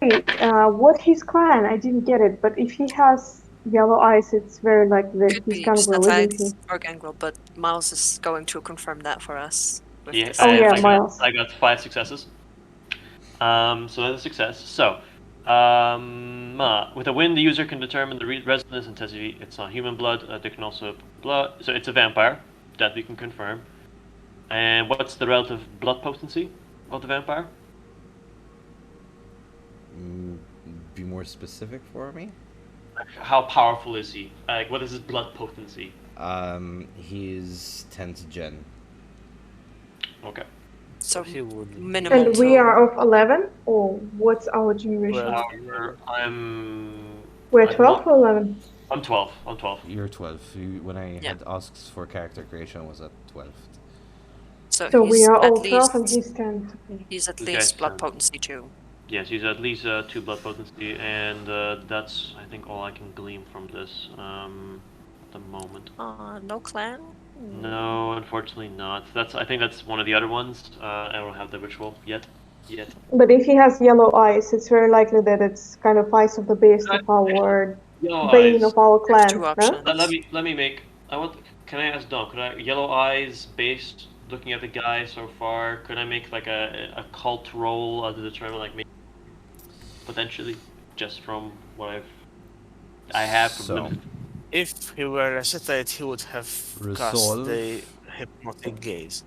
Wait, what his clan? I didn't get it. But if he has yellow eyes, it's very likely that Could he's be Gangrel, isn't he? Statax or Gangrel, but Miles is going to confirm that for us with Yeah, this. Oh and yeah, Miles. I got 5 successes. So that's a success. So, with a win, the user can determine the resonance intensity. It's not human blood. They can also blood. So it's a vampire that we can confirm. And what's the relative blood potency of the vampire? Be more specific for me. Like, how powerful is he? Like, what is his blood potency? He's 10th gen. Okay. So he would. minimal And we to are of 11? Or what's our generation? Well, We're I'm 12 or 11? I'm 12. I'm 12. You're 12. When I Yeah. had asked for character creation, I was at 12. so So we he's are at all 12 and least he's 10. Okay. he's at Okay, least blood so- potency 2. Yes, he's at least 2 blood potency, and that's I think all I can glean from this at the moment. No clan? No, unfortunately not. I think that's one of the other ones. I don't have the ritual yet. But if he has yellow eyes, it's very likely that it's kind of eyes of the beast of our Yellow bane eyes. of our There's clan. two Huh? options. Let me make. Can I ask Don? Could I yellow eyes based looking at the guy so far? Could I make like a cult roll to determine like maybe potentially just from what I have from So, limited. If he were a Setite, he would have cast Resolve. the hypnotic gaze.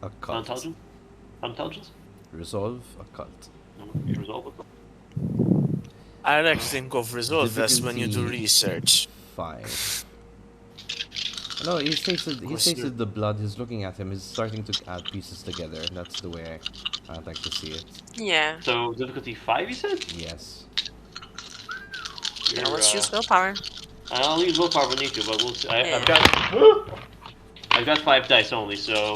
occult. Intelligence. Intelligence. Resolve occult. No, you resolve it. I like to think of resolve as when you do Difficulty research. 5. No, he tasted the blood. He's looking at him. He's starting to add pieces together. That's the way I'd like to see it. Yeah. So difficulty 5, you said? Yes. Yeah, let's use willpower. I'll use willpower if I need to, but we'll see. Yeah. I've got 5 dice only, so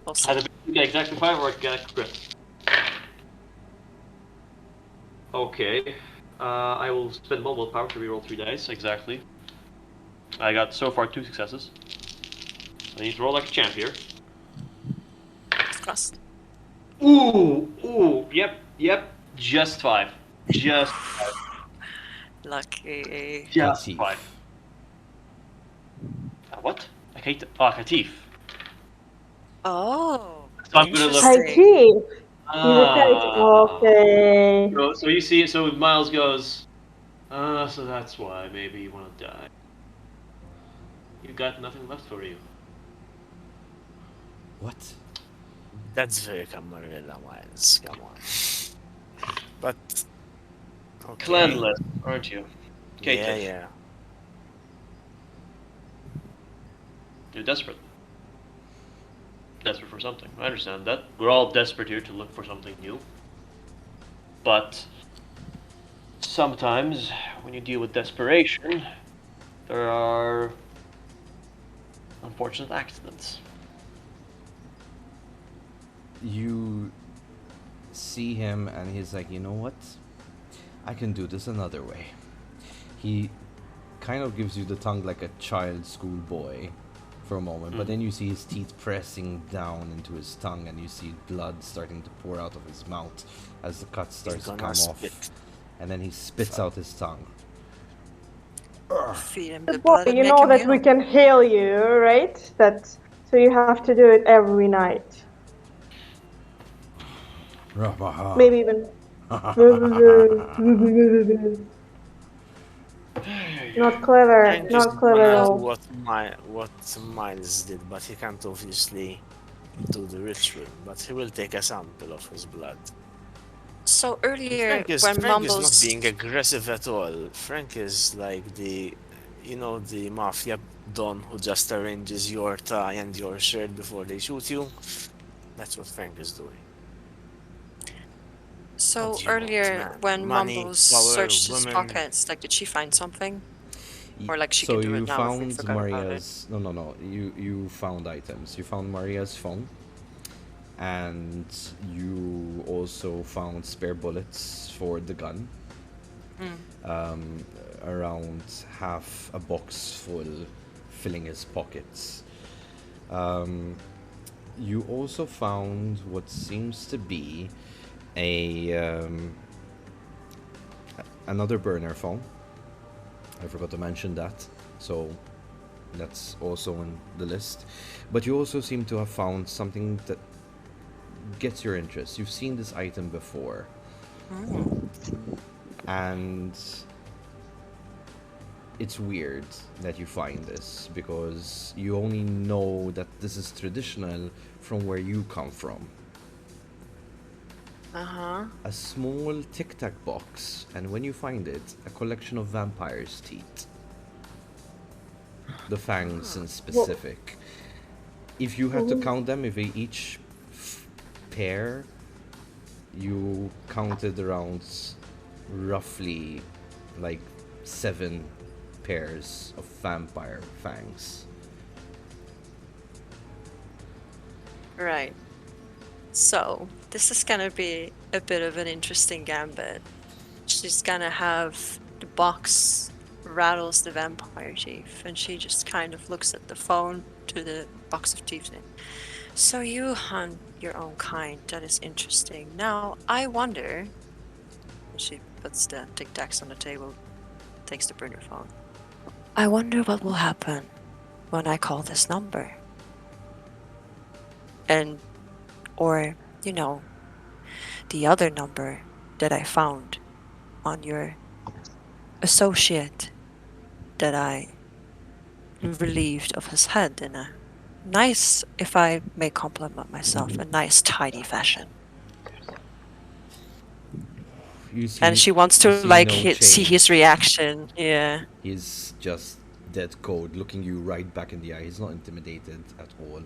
We'll see. either get exactly 5 or I get a crit. Okay. I will spend one willpower to reroll 3 dice, exactly. I got so far 2 successes. I need to roll like a champ here. Disgust. Ooh, yep, just 5. Just 5. Lucky. Just Katif. 5. What? I hate Katif. Oh. So I'm gonna look. Hi, Interesting. Chief. Ah. Okay. So you see, so Miles goes, so that's why maybe you want to die. You got nothing left for you. What? That's very Camarilla Miles, come on. But okay. Clanless, aren't you? Yeah, yeah. You're desperate. Desperate for something. I understand that. We're all desperate here to look for something new. But sometimes when you deal with desperation, there are unfortunate accidents. You see him and he's like, you know what? I can do this another way. He kind of gives you the tongue like a child schoolboy for a moment, but then you see his teeth pressing down into his tongue and you see blood starting to pour out of his mouth as the cut starts to gonna come spit. off. And then he spits out his tongue. Feed him the Boy, blood and you make know him that we heal. can heal you, right? So you have to do it every night. Maybe even. Not clever. Frank is Not clever at gonna do all. what Miles did, but he can't obviously do the ritual. But he will take a sample of his blood. So earlier, Frank is when not Mumbles... being aggressive at all. Frank is like the mafia don who just arranges your tie and your shirt before they shoot you. That's what Frank is doing. So What do you want, earlier, man? when Money, Mumbles power, searched his women. pockets, like, did she find something? Or like she so can do you it now if we found forgot about it. Maria's. No. You found items. You found Maria's phone, and you also found spare bullets for the gun. Around half a box full, filling his pockets. You also found what seems to be a another burner phone. I forgot to mention that, so that's also on the list. But you also seem to have found something that gets your interest. You've seen this item before, and it's weird that you find this because you only know that this is traditional from where you come from. A small tic tac box, and when you find it, a collection of vampires' teeth. The fangs in specific. If you had to count them, if they each pair, you counted around roughly like 7 pairs of vampire fangs. Right. So, this is gonna be a bit of an interesting gambit. She's gonna have the box rattles the vampire teeth, and she just kind of looks at the phone to the box of teeth. So you hunt your own kind. That is interesting. Now, I wonder. She puts the tic tacs on the table, takes the burner phone. I wonder what will happen when I call this number. Or, the other number that I found on your associate that I relieved of his head in a nice, if I may compliment myself, a nice tidy fashion. And she wants to see his reaction. Yeah. He's just dead cold, looking you right back in the eye. He's not intimidated at all.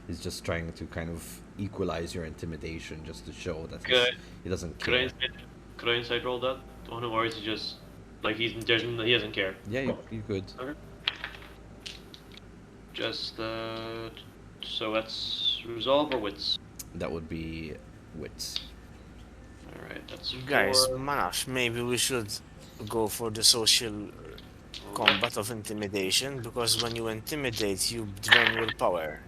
He's just trying to kind of equalize your intimidation, just to show that he doesn't care. Could I inside roll that on him, or is he just like he doesn't care? Yeah, you could. Okay. Just so that's resolve or wits. That would be wits. All right, that's 4. Guys, Manash, maybe we should go for the social combat of intimidation, because when you intimidate, you drain willpower.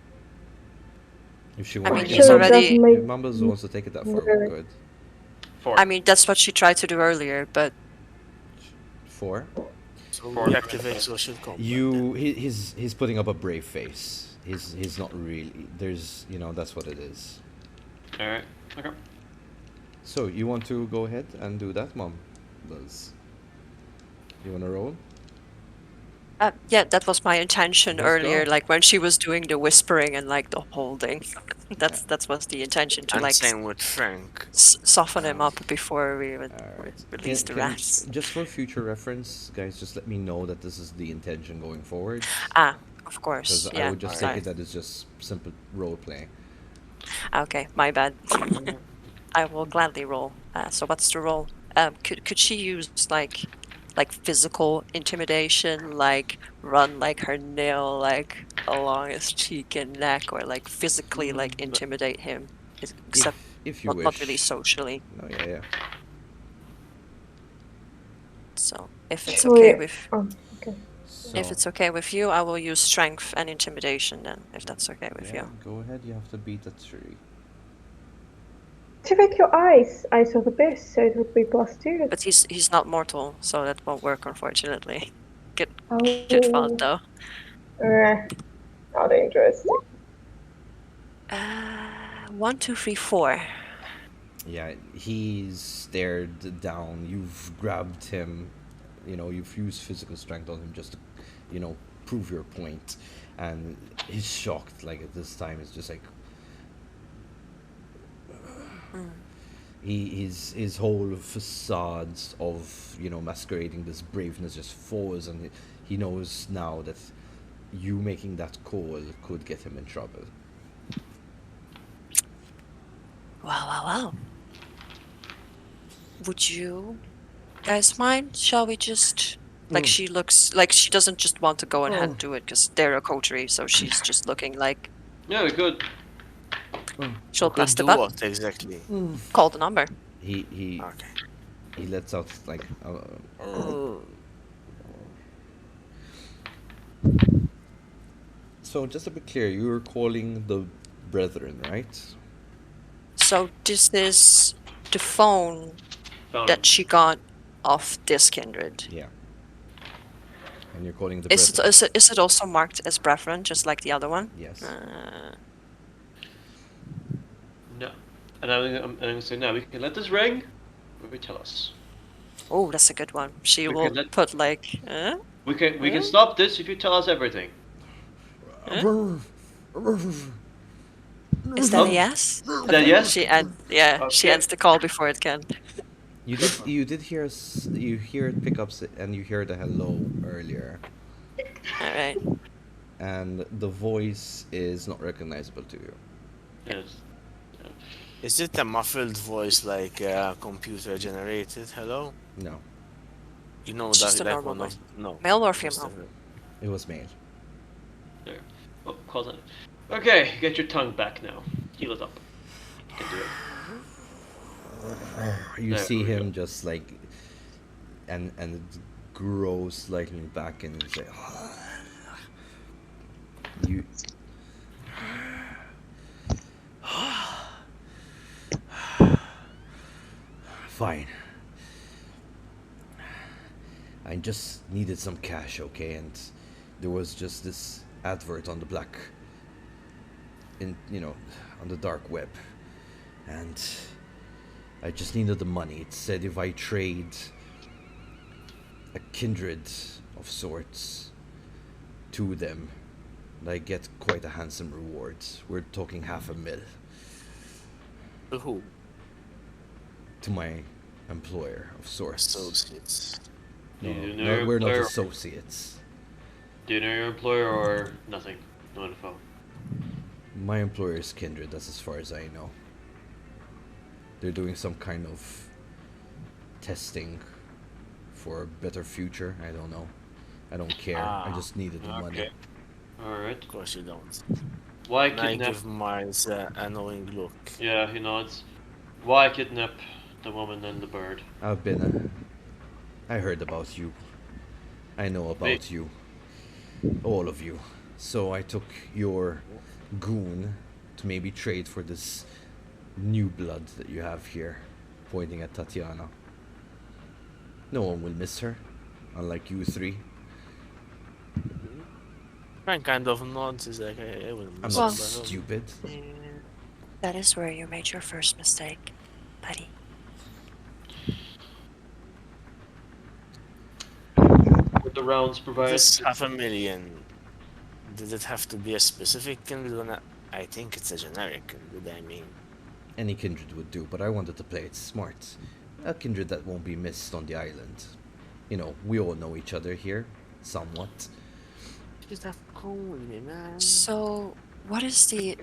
If she I wants, mean, he's already. if Mumbles wants to take it that far, we could. 4. I mean, that's what she tried to do earlier, but 4. So we activate social combat. He's putting up a brave face. He's not really. There's that's what it is. All right. Okay. So you want to go ahead and do that, Mom? Buzz. You want to roll? yeah, that was my intention Let's earlier. go. Like when she was doing the whispering and like the holding. That was the intention to And like same with Frank. soften him up before we would Alright. release the rats. Just for future reference, guys, just let me know that this is the intention going forward. Of course. Because Yeah. I would just sorry. take it that it's just simple role play. Okay, my bad. I will gladly roll. So what's the roll? Could she use like physical intimidation, like run like her nail like along his cheek and neck, or like physically like intimidate him, except If you wish. not really socially. No, yeah. So if it's So okay it- with Okay. So, if it's okay with you, I will use strength and intimidation then, if that's okay with yeah, you. go ahead. You have to beat a 3. Activate your eyes of the beast, so it would be +2. But he's not mortal, so that won't work unfortunately. Good thought though. Not interesting. 1, 2, 3, 4. Yeah, he's stared down. You've grabbed him. You've used physical strength on him just to, prove your point. And he's shocked. Like at this time, it's just like his whole facade of masquerading this braveness just falls, and he knows now that you making that call could get him in trouble. Wow. Would you guys mind? Shall we just Like Oh. she looks like she doesn't just want to go ahead Oh. and do it because they're a coterie, so she's just looking like Yeah, we could. she'll Could press the do button, what exactly? call the number. He Okay. lets out like. So just to be clear, you were calling the brethren, right? So this is the phone Found that him. she got off this kindred. Yeah. And you're calling the Is it, brethren. is it also marked as brethren, just like the other one? Yes. No. And I'm gonna say no. We can let this ring. Or we tell us. Oh, that's a good one. She We will can let- put like, We can Yeah. stop this if you tell us everything. is that a Oh. yes? Then yes. She she Okay. ends the call before it can. You did hear you hear it pick up and you hear the hello earlier, All right. and the voice is not recognizable to you. Yes. Is it a muffled voice like computer generated? Hello? No, You know It's that just a like normal one of voice. no. Male or just a- female? it was male. There. Oh, calls on it. Okay, get your tongue back now. Heal it up. You can do it. You There see we him go. just like, and it grows slightly back, and he's like, you. Fine. I just needed some cash, okay? And there was just this advert on the black, on the dark web, and I just needed the money. It said if I trade a kindred of sorts to them, I get quite a handsome reward. We're talking 500,000 To who? to my employer of sorts. Associates. Do you know No, your we're not employer? associates. Do you know your employer or nothing? No info. My employer is Kindred, that's as far as I know. They're doing some kind of testing for a better future. I don't know. I don't care. I just needed the money. Okay. Alright. Of course you don't. Why And I kidnap? give Miles an annoying look. Yeah, he nods. Why kidnap the woman and the bird? I've been. I heard about you. I know about Wait. you. All of you. So I took your goon to maybe trade for this new blood that you have here. Pointing at Tatiana. No one will miss her. Unlike you three. Frank kind of nods. He's like, I will I'm miss not you, but I don't- stupid. That is where you made your first mistake, buddy. With the rounds provided. This 500,000. Did it have to be a specific kindred? I think it's a generic kindred. I mean, Any kindred would do, but I wanted to play it smart. A kindred that won't be missed on the island. You know, we all know each other here, somewhat. just have cold me, man. So, what is the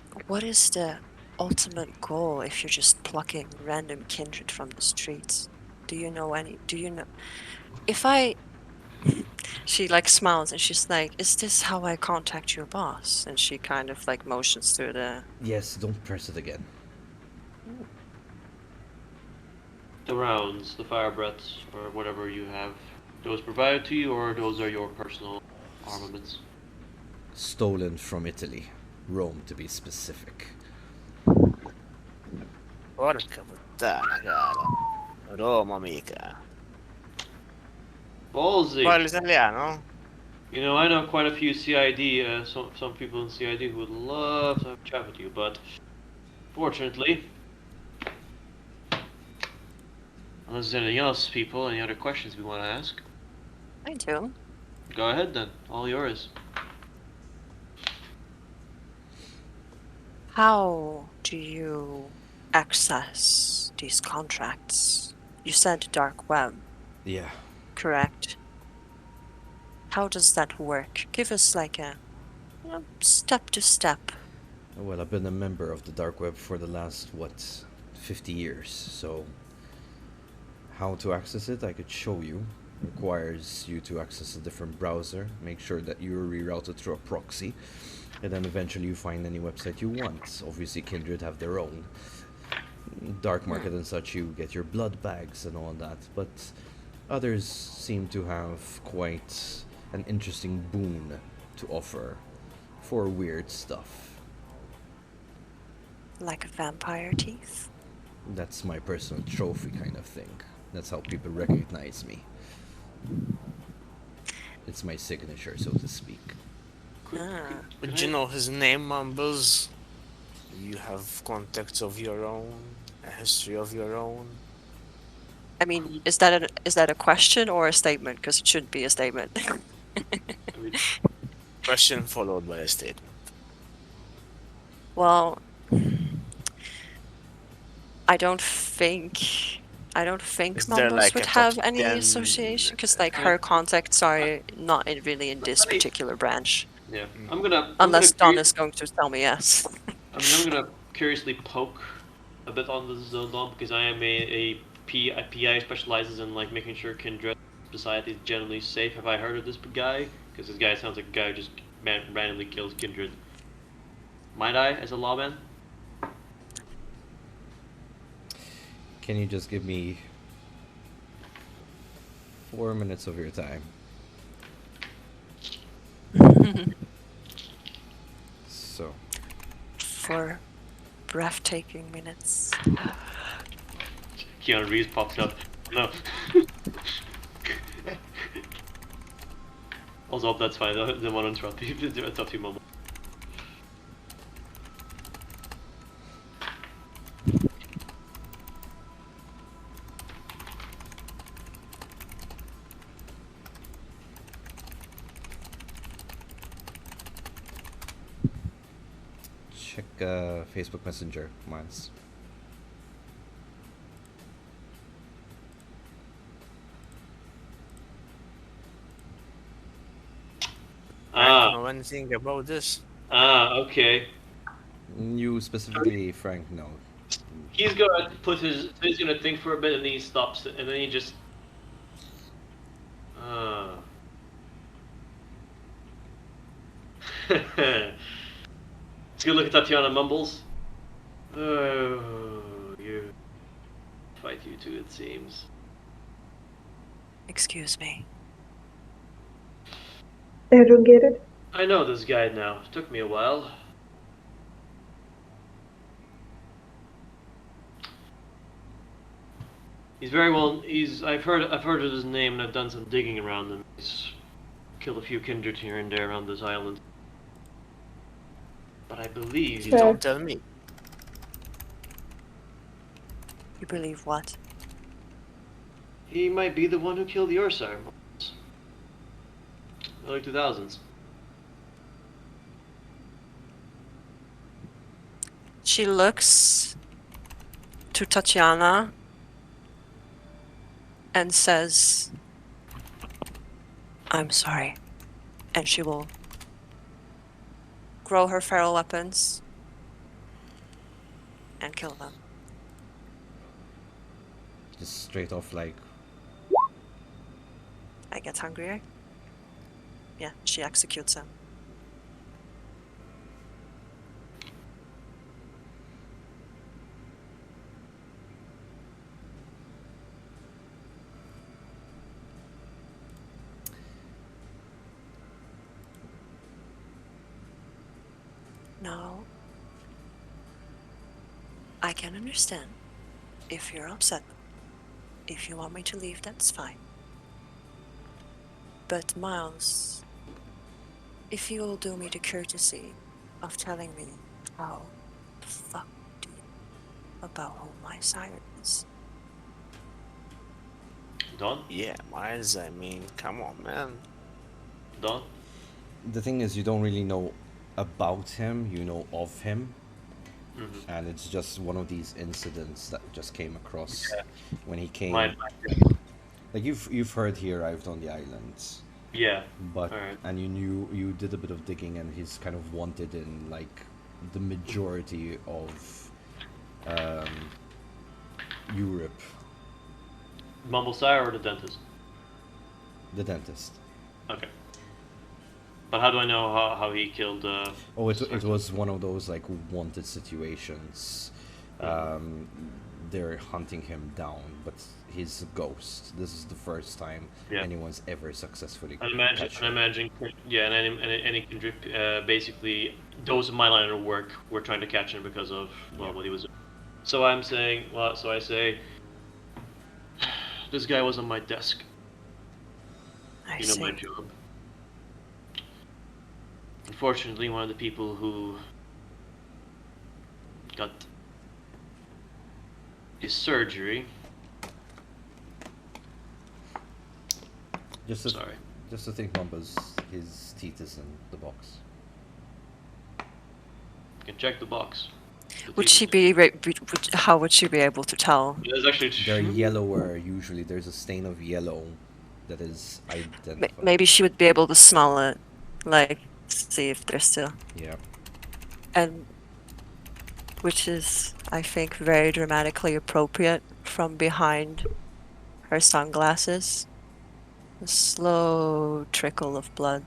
ultimate goal if you're just plucking random kindred from the streets? Do you know? If I she like smiles and she's like, "Is this how I contact your boss?" And she kind of like motions through the Yes, don't press it again. The rounds, the fire breaths, or whatever you have. Those provided to you, or those are your personal armaments? Stolen from Italy. Rome, to be specific. Porca puttana, cara. Roma, mica. Ballsy! Parli italiano? You know, I know quite a few CID, some people in CID who would love to have a chat with you, but fortunately, unless there's anything else, people, any other questions we want to ask, I do. go ahead then, all yours. How do you access these contracts? You said dark web, Yeah. correct? How does that work? Give us like a step to step. Well, I've been a member of the dark web for the last, 50 years, so how to access it, I could show you. requires you to access a different browser, make sure that you're rerouted through a proxy, and then eventually you find any website you want. Obviously, Kindred have their own. Dark market and such, you get your blood bags and all that, but others seem to have quite an interesting boon to offer for weird stuff. Like vampire teeth? That's my personal trophy kind of thing. That's how people recognize me. It's my signature, so to speak. Ah. But you know his name, Mumbles? You have contacts of your own, a history of your own. I mean, is that a question or a statement? Because it should be a statement. I mean, Question followed by a statement. Well, I don't think Is there Mumbles like would a top have any 10, association because like I her mean- contacts are not really in this Let me- particular branch. yeah, I'm gonna. Unless I'm Don gonna is going to tell me yes. I'm gonna curiously poke a bit on this Zildon because I am a PI specializes in like making sure Kindred society is generally safe. Have I heard of this guy? Because this guy sounds like a guy who just randomly kills Kindred. Might I, as a lawman? Can you just give me 4 minutes of your time? So, For breathtaking minutes. Keanu Reeves pops up. No. Also, hope that's fine. I didn't want to interrupt you. Interrupt you, moment. check Facebook Messenger, Miles. I don't know anything about this. Okay. You specifically, Frank, no. He's gonna he's gonna think for a bit and then he stops it and then he just Let's go look at Tatiana Mumbles. Oh, you fight you two, it seems. Excuse me. I don't get it. I know this guy now. It took me a while. He's very well. I've heard of his name and I've done some digging around him. He's killed a few kindred here and there around this island. But I believe You don't tell me. You believe what? he might be the one who killed your sire. Early 2000s. She looks to Tatiana and says, I'm sorry. And she will grow her feral weapons and kill them. Just straight off, like, I get hungrier. Yeah, she executes him. No. I can understand if you're upset. If you want me to leave, that's fine. But Miles, if you will do me the courtesy of telling me how the fuck do you about who my sire is? Don? Yeah, Miles, I mean, come on, man. Don? the thing is, you don't really know about him, you know of him. Mm-hmm. And it's just one of these incidents that just came across Yeah. when he came. Mine. Like you've heard he arrived on the islands, Yeah. but Alright. and you did a bit of digging, and he's kind of wanted in like the majority of Europe. Mumble Sire or the dentist? The dentist. Okay. But how do I know how he killed? Oh, it was one of those like wanted situations. They're hunting him down, but he's a ghost. This is the first time Yeah. anyone's ever successfully I catch him. imagine, yeah, and basically those in my line of work were trying to catch him because of what he was doing. So I say, this guy was on my desk. I You know see. my job. Unfortunately, one of the people who got his surgery. Just to think, Mumba's his teeth is in the box. You can check the box. Would she be? How would she be able to tell? Yeah, it's actually They're yellower usually. There's a stain of yellow that is identified. Maybe she would be able to smell it, like see if they're still. Yeah. And which is, I think, very dramatically appropriate from behind her sunglasses. A slow trickle of blood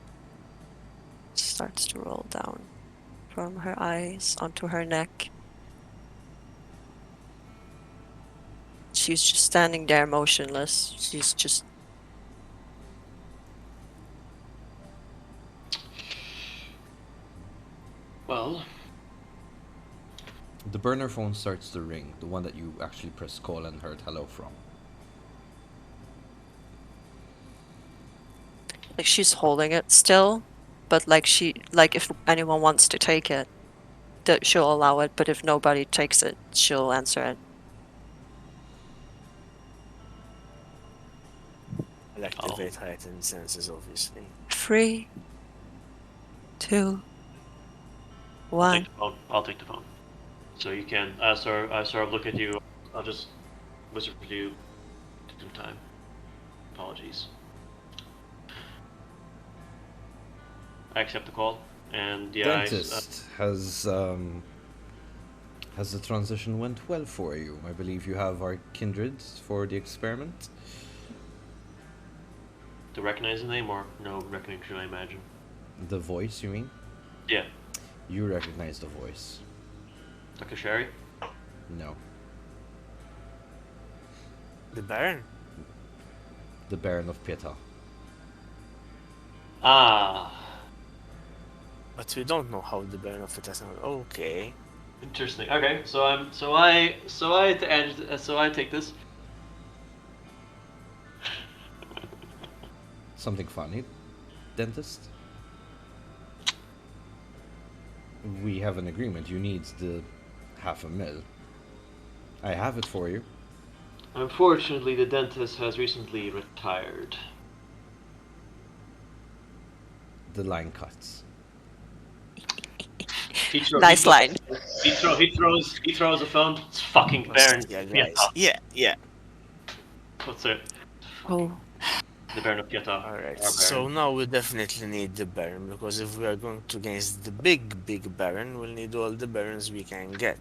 starts to roll down from her eyes onto her neck. She's just standing there motionless. She's just... Well, The burner phone starts to ring, the one that you actually press call and heard hello from. like she's holding it still, but like if anyone wants to take it, she'll allow it, but if nobody takes it, she'll answer it. I'll activate heightened senses, obviously. 3, 2, 1. I'll take the phone. So you can. I sort of look at you. I'll just whisper to you. Some time. Apologies. I accept the call, and yeah. Dentist, has the transition went well for you? I believe you have our kindred for the experiment. To recognize the name or no recognition, I imagine. The voice, you mean? Yeah. You recognize the voice. Dr. Sherry? No. The Baron? The Baron of Pieta. Ah. But we don't know how the Baron of Pieta sounds. Okay. Interesting. Okay, so I take this. Something funny, dentist? We have an agreement. You need the $500,000. I have it for you. Unfortunately, the dentist has recently retired. The line cuts. Nice line. He throws a phone. It's fucking Baron. Yeah, guys. Yeah. What's it? Oh, The Baron of Pieta. Alright, so now we definitely need the Baron, because if we are going to against the big Baron, we'll need all the Barons we can get.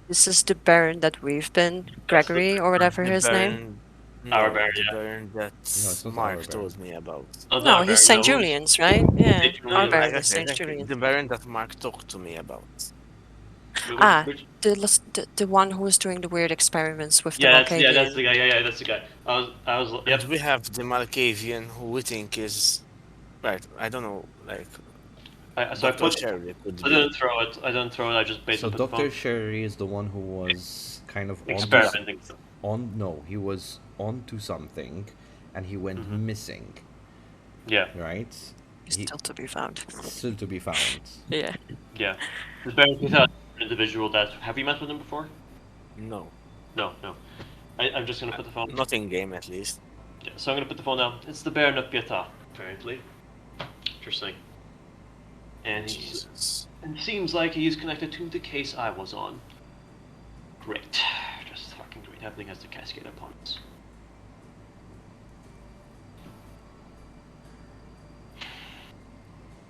this is the Baron that we've been, Gregory or whatever The his name. Baron, Our no, Baron, the yeah. Baron that it's not our Mark Baron. told me about. Oh, No, our he's Baron, St. no. Julian's, right? Yeah, St. our Julian. Baron Like I is said, St. Julian's. the Baron that Mark talked to me about. Ah, the one who was doing the weird experiments with the That's Malkavian. the guy. Yeah, that's the guy. I was. Yep. And we have the Malkavian, who we think is right. I don't know, like. So I Dr. put. Sherry could I be. didn't throw it. I just So basically put the Dr. phone. Sherry is the one who was kind of Experimenting. he was onto something and he went missing, Yeah. right? He's still to be found. Still to be found. Yeah. Yeah. This Baron of Pieta, an individual that. Have you met with him before? No, No. I'm just gonna put the phone. not in game at least. Yeah, so I'm gonna put the phone down. It's the Baron of Pieta, apparently. Interesting. And Jesus. it seems like he's connected to the case I was on. Great. Just fucking great. Everything has to cascade upon us.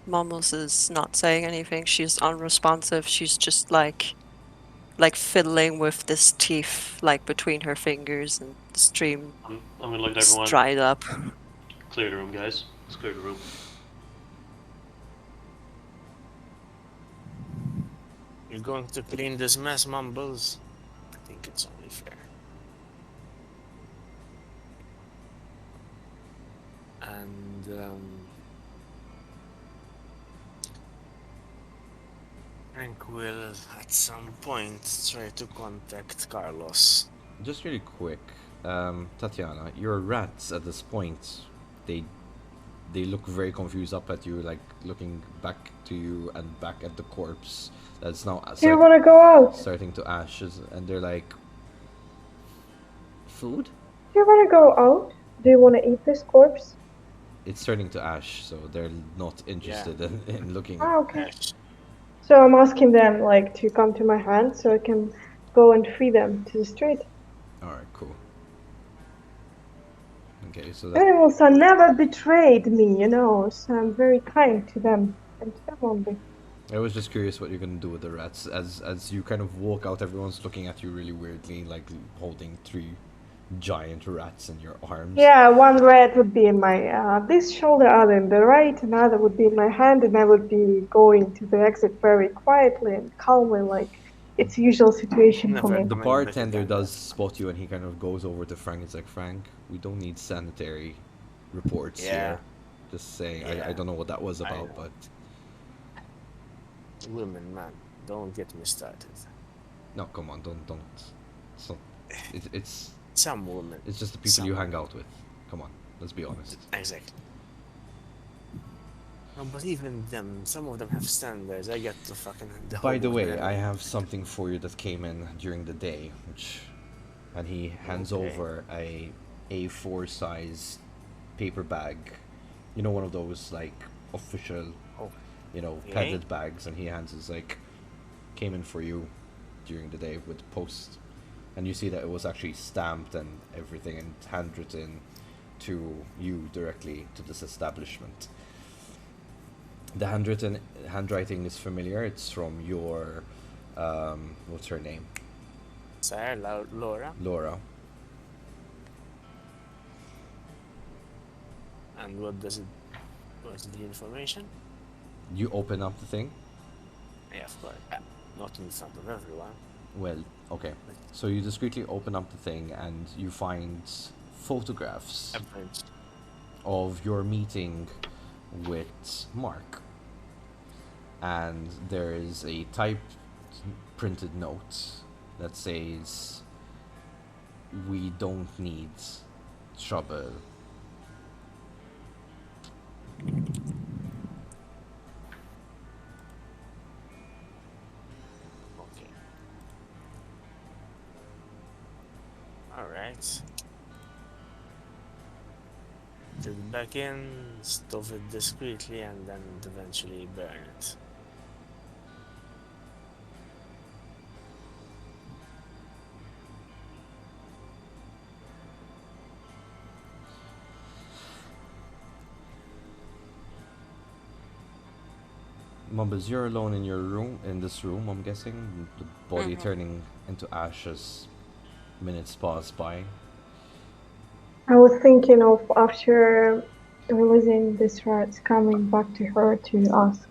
Momos is not saying anything. She's unresponsive. She's just like fiddling with this teeth like between her fingers, and the stream I'm gonna look at is everyone. dried up. Clear the room, guys. Let's clear the room. You're going to clean this mess, Mumbles? I think it's only fair. And Frank will at some point try to contact Carlos. Just really quick, Tatiana, your rats at this point, they look very confused up at you, like looking back to you and back at the corpse that's now Do you want to go out? starting to ashes, and they're like, food? Do you want to go out? Do you want to eat this corpse? It's turning to ash, so they're not interested in looking. Ah, okay. Yes. So I'm asking them like to come to my hand so I can go and free them to the street. Alright, cool. Okay, so that, Animals have never betrayed me, you know, so I'm very kind to them and to them only. I was just curious what you're gonna do with the rats. As you kind of walk out, everyone's looking at you really weirdly, like holding 3 giant rats in your arms. Yeah, one rat would be in my this shoulder, other in the right, another would be in my hand, and I would be going to the exit very quietly and calmly, like it's usual situation for Never me. The Coming bartender back again. does spot you, and he kind of goes over to Frank. It's like, Frank, we don't need sanitary reports Yeah. here. Just saying, I Yeah. don't know what that was I about, know. but Women, man, don't get me started. no, come on, don't. It's not. It's Some women. it's just the people you hang out with. Come on, let's be honest. Exactly. No, but even them, some of them have standards. I get to fucking. By the whole way, movement. I have something for you that came in during the day, and he hands Okay. over a A4 size paper bag. You know, one of those like official, Oh, Okay. padded bags, and he hands us like, came in for you during the day with post, and you see that it was actually stamped and everything and handwritten to you directly to this establishment. The handwriting is familiar. It's from your, what's her name? Sarah, Laura, Laura. and what does it? What's the information? You open up the thing. Yeah, of course. Not in front of everyone. Well, okay. So you discreetly open up the thing and you find photographs Average. of your meeting with Mark. And there is a typed printed note that says, "We don't need trouble." Okay. Alright. Put it back in, stuff it discreetly, and then eventually burn it. Mumbles, you're alone in your room, in this room, I'm guessing. The body Mhm. turning into ashes. Minutes pass by. I was thinking of after releasing these rats coming back to her to ask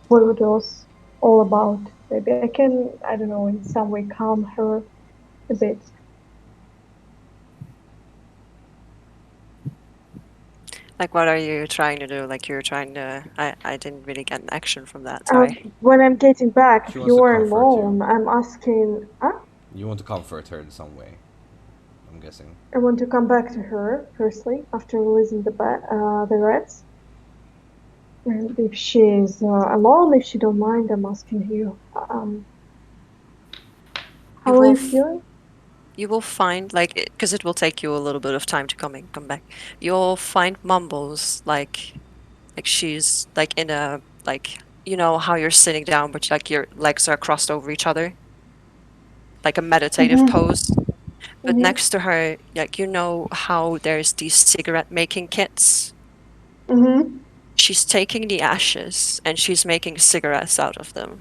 what it was all about. Maybe I can, I don't know, in some way calm her a bit. Like, what are you trying to do? Like, you're trying to. I didn't really get an action from that. Sorry. When I'm getting back, She if wants you to are comfort alone, you. I'm asking, You want to comfort her in some way, I'm guessing. I want to come back to her firstly after releasing the rats. And if she's alone, if she don't mind, I'm asking you, how are will you f- feeling? You will find, like, because it will take you a little bit of time to come back. You'll find Mumbles, like she's like in a, like, you know how you're sitting down, but like your legs are crossed over each other, like a meditative pose. But Mhm. next to her, like, you know how there's these cigarette making kits. Mm-hmm. She's taking the ashes and she's making cigarettes out of them.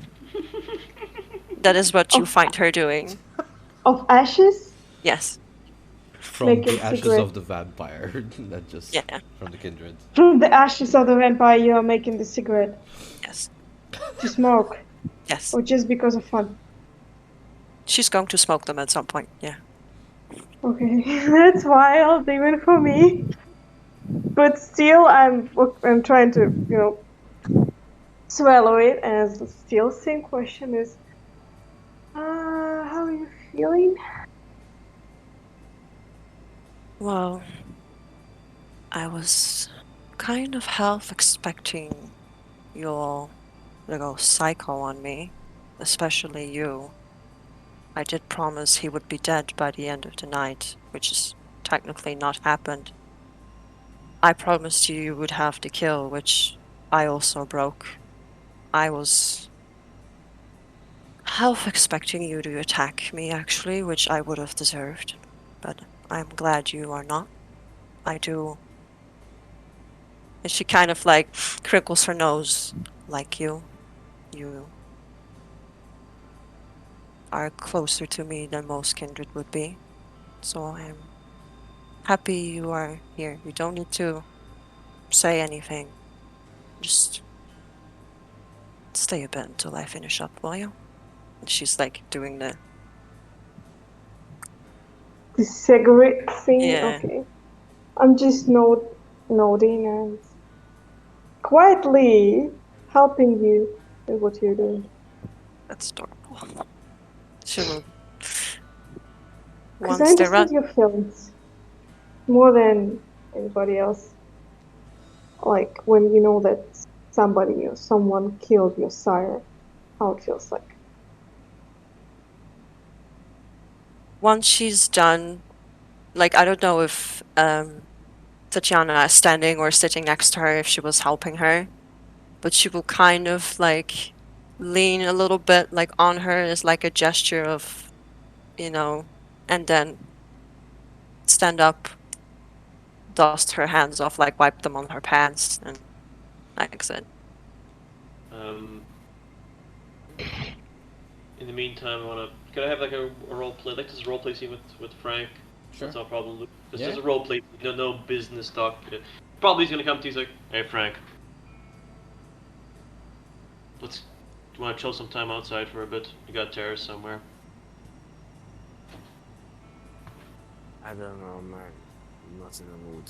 That is what you Of- find her doing. Of ashes? Yes. From Making the ashes cigarette. of the vampire, not just Yeah. from the kindred. From the ashes of the vampire, you are making the cigarette Yes. to smoke, Yes. or just because of fun. She's going to smoke them at some point. Yeah. Okay, that's wild even for me. But still, I'm trying to swallow it. And still, same question is, how are you feeling? Well, I was kind of half expecting you all to go psycho on me, especially you. I did promise he would be dead by the end of the night, which is technically not happened. I promised you would have the kill, which I also broke. I was half expecting you to attack me, actually, which I would have deserved. But I'm glad you are not. I do. And she kind of like crinkles her nose, like you. You are closer to me than most kindred would be. So I'm happy you are here. You don't need to say anything. Just stay a bit until I finish up, will you? And she's like doing the The cigarette thing. yeah. Okay, I'm just nodding and quietly helping you with what you're doing. That's adorable. She will Because I once they're understand run. your feelings more than anybody else. Like when you know that somebody or someone killed your sire, how it feels like. Once she's done, like I don't know if Tatiana is standing or sitting next to her if she was helping her, but she will kind of like lean a little bit like on her as like a gesture of, and then stand up, dust her hands off, like wipe them on her pants, and exit. Um, in the meantime, I wanna. Could I have like a role play? Like this role play scene with Frank. Sure. That's no problem. This Yeah. is a role play. No business talk. Probably he's gonna come to you. He's like, "Hey Frank, let's. Do you want to chill some time outside for a bit? You got terrace somewhere." I don't know, man. I'm not in the mood.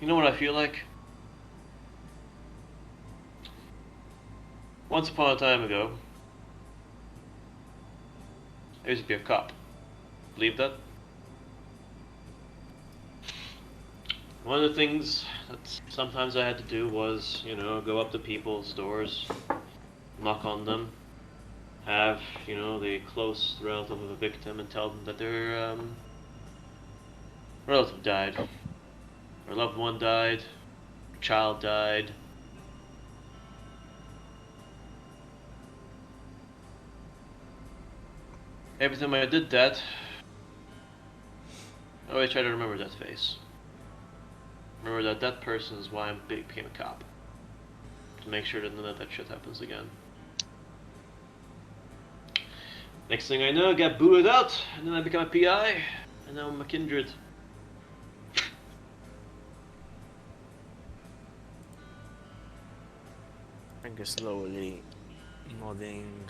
You know what I feel like? Once upon a time ago, I used to be a cop. Believe that? One of the things that sometimes I had to do was, go up to people's doors, knock on them, have, the close relative of a victim and tell them that their relative died, or loved one died, or child died. Every time I did that, I always try to remember that face. Remember that that person is why I became a cop. To make sure that none of that shit happens again. Next thing I know, I got booted out, and then I become a PI, and now I'm a kindred. Frank is slowly nodding.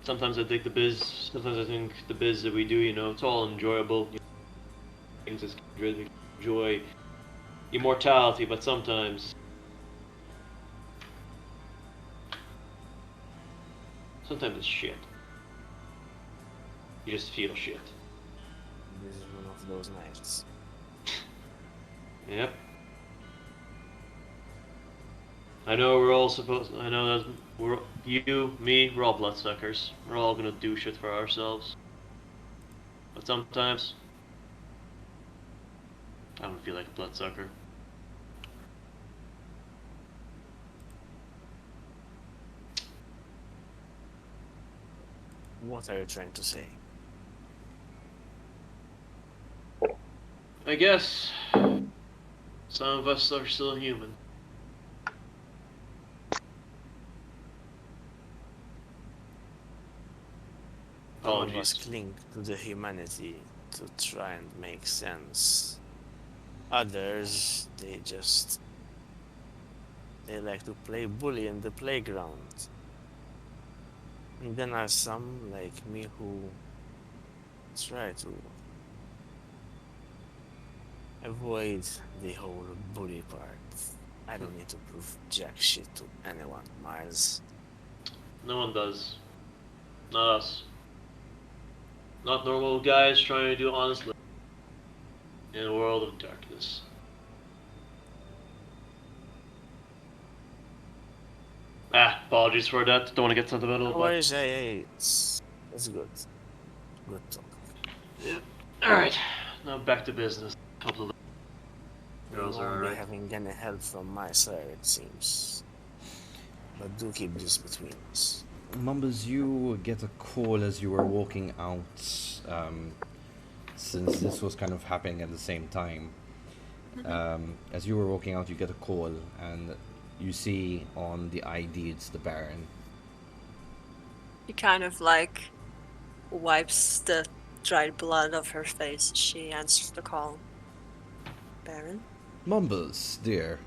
Sometimes I think the biz, sometimes I think the biz that we do, it's all enjoyable. Things as kindred, we enjoy immortality, but sometimes it's shit. You just feel shit. This is one of those nights. Yep. I know we're all I know that we're all bloodsuckers. We're all gonna do shit for ourselves. But sometimes, I don't feel like a bloodsucker. What are you trying to say? I guess some of us are still human. Some of us Apologies. cling to the humanity to try and make sense. Others, they like to play bully in the playground. And then are some like me who try to avoid the whole bully part. I don't need to prove jack shit to anyone, Miles. No one does. Not us. Not normal guys trying to do honest living in a world of darkness. Apologies for that. Don't want to get sentimental, No but worries, hey, it's good. Good talk. yeah. All right. Now back to business. A couple of You girls are won't be alright. having any help from my side, it seems. But do keep this between us. Mumbles, you get a call as you were walking out, since this was kind of happening at the same time. As you were walking out, you get a call, and you see on the ID it's the Baron. She kind of like wipes the dried blood off her face. She answers the call. Baron? Mumbles, dear.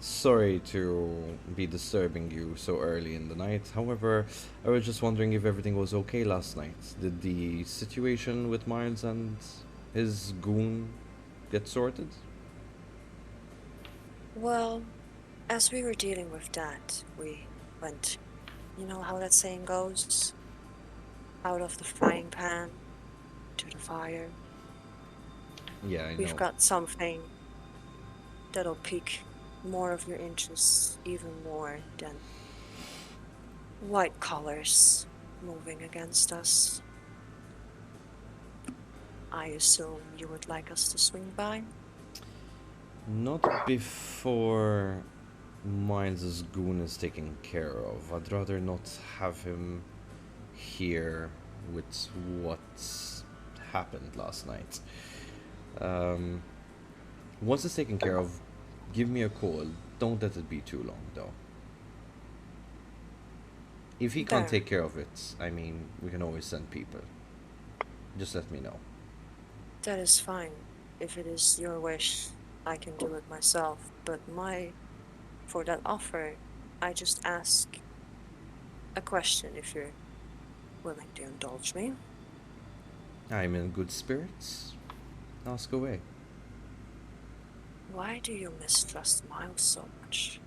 Sorry to be disturbing you so early in the night. However, I was just wondering if everything was okay last night. Did the situation with Miles and his goon get sorted? Well, as we were dealing with that, we went, you know how that saying goes? Out of the frying pan to the fire. Yeah, I We've know. got something that'll pique more of your interest, even more than white collars moving against us. I assume you would like us to swing by? Not before Miles' goon is taken care of. I'd rather not have him here with what happened last night. Once it's taken care of, give me a call. Don't let it be too long, though. If he can't There. take care of it, I mean, we can always send people. Just let me know. That is fine. If it is your wish, I can do it myself. But for that offer, I just ask a question if you're willing to indulge me. I'm in good spirits. Ask away. Why do you mistrust Miles so much?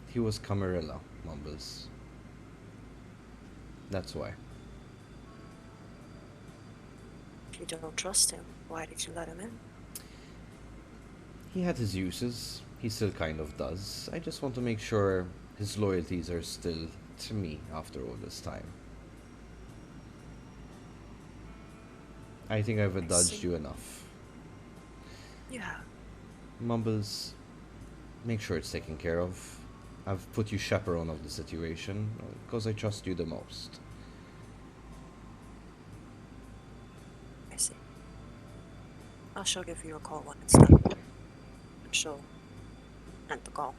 He was Camarilla, Mumbles. That's why. If you don't trust him, why did you let him in? He had his uses. He still kind of does. I just want to make sure his loyalties are still to me after all this time. I think I've I adjudged see. you enough. Yeah. Mumbles, make sure it's taken care of. I've put you chaperone of the situation because I trust you the most. I see. I shall give you a call when it's done. I shall end the call.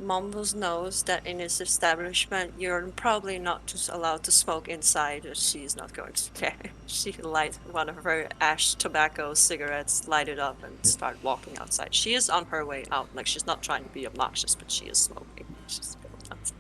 Mumbles knows that in his establishment, you're probably not just allowed to smoke inside, or she's not going to care. She light one of her ash tobacco cigarettes, light it up, and start walking outside. She is on her way out. Like, she's not trying to be obnoxious, but she is smoking. She's going outside.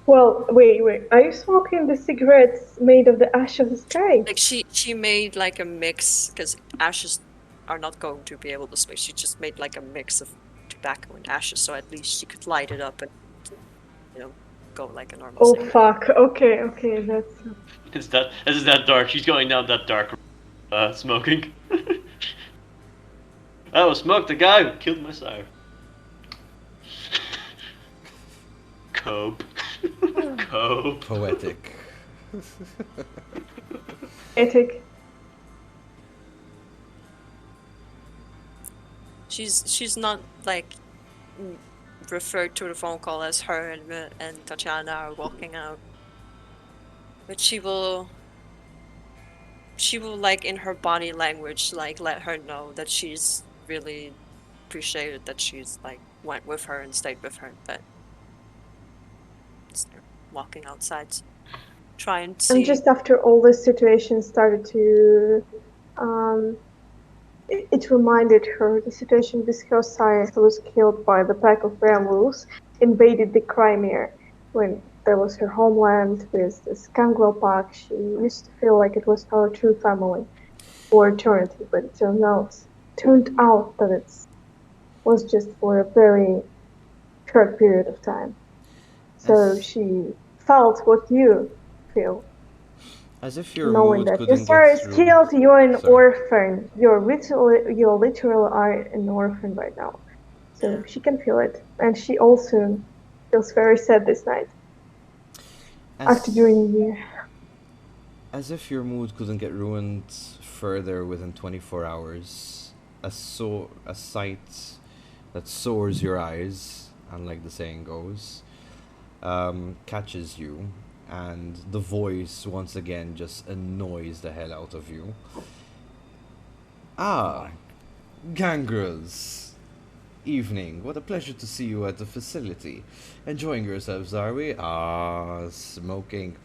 Well, wait. Are you smoking the cigarettes made of the ash of the sky? Like, she made like a mix, because ashes are not going to be able to smoke. She just made like a mix of tobacco and ashes, so at least she could light it up and, go like a normal Oh cigarette. fuck. Okay, that's. Is that dark? She's going down that dark smoking. I will smoke the guy who killed my sire. Cope. Cope. Poetic. Ethic. She's not like referred to the phone call as her and Tatiana are walking out, but she will she will like in her body language like let her know that she's really appreciated that she's like went with her and stayed with her, but start walking outside, try and see. And just after all this situation started to, it reminded her the situation with her sire who was killed by the pack of werewolves invaded the Crimea when that was her homeland with the scoundrel pack. She used to feel like it was her true family for eternity, but it turned out that it was just for a very short period of time. So As- she felt what you feel, As if your knowing mood that your couldn't sire get is through. killed, you're an Sorry. orphan. You literally are an orphan right now. So Yeah. she can feel it, and she also feels very sad this night after doing the. As if your mood couldn't get ruined further within 24 hours, a sight that soars your eyes, and like the saying goes, catches you, and the voice once again just annoys the hell out of you. Ah, Gangrels. Evening. What a pleasure to see you at the facility. Enjoying yourselves, are we? Ah, smoking.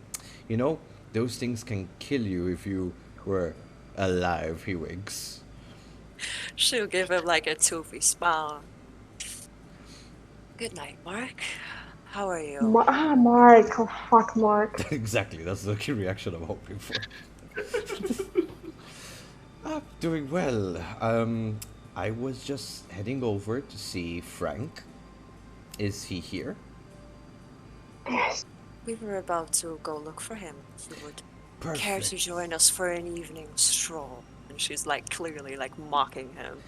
You know, those things can kill you if you were alive, he winks. She'll give him like a toothy smile. Good night, Mark. How are you? Mark. Oh, fuck, Mark. Exactly, that's the reaction I'm hoping for. Doing well. I was just heading over to see Frank. Is he here? Yes. We were about to go look for him. If you would care to Perfect. join us for an evening stroll. And she's like clearly like mocking him.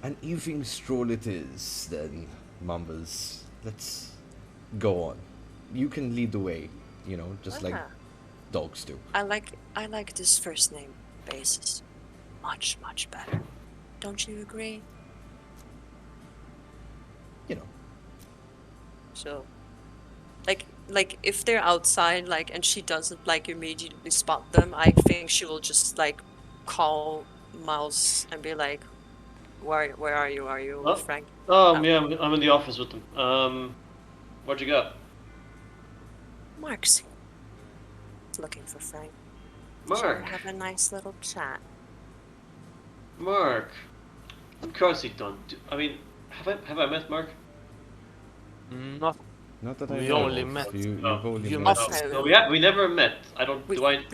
An evening stroll it is, then, Mumbles. Let's go on. You can lead the way, you know, just like Ah, dogs do. I like this first name basis much better. Don't you agree? You know. So like if they're outside like and she doesn't like immediately spot them, I think she will just like call Mouse and be like, where are you? Are you with Frank? Yeah, I'm in the office with them. What you got? Mark's looking for Frank. Mark. Shall we have a nice little chat? Mark. Of course you don't. I mean, have I met Mark? Not Not that I We know only of. met- You've only you met. met- No, we never met. I don't. We've, Do I?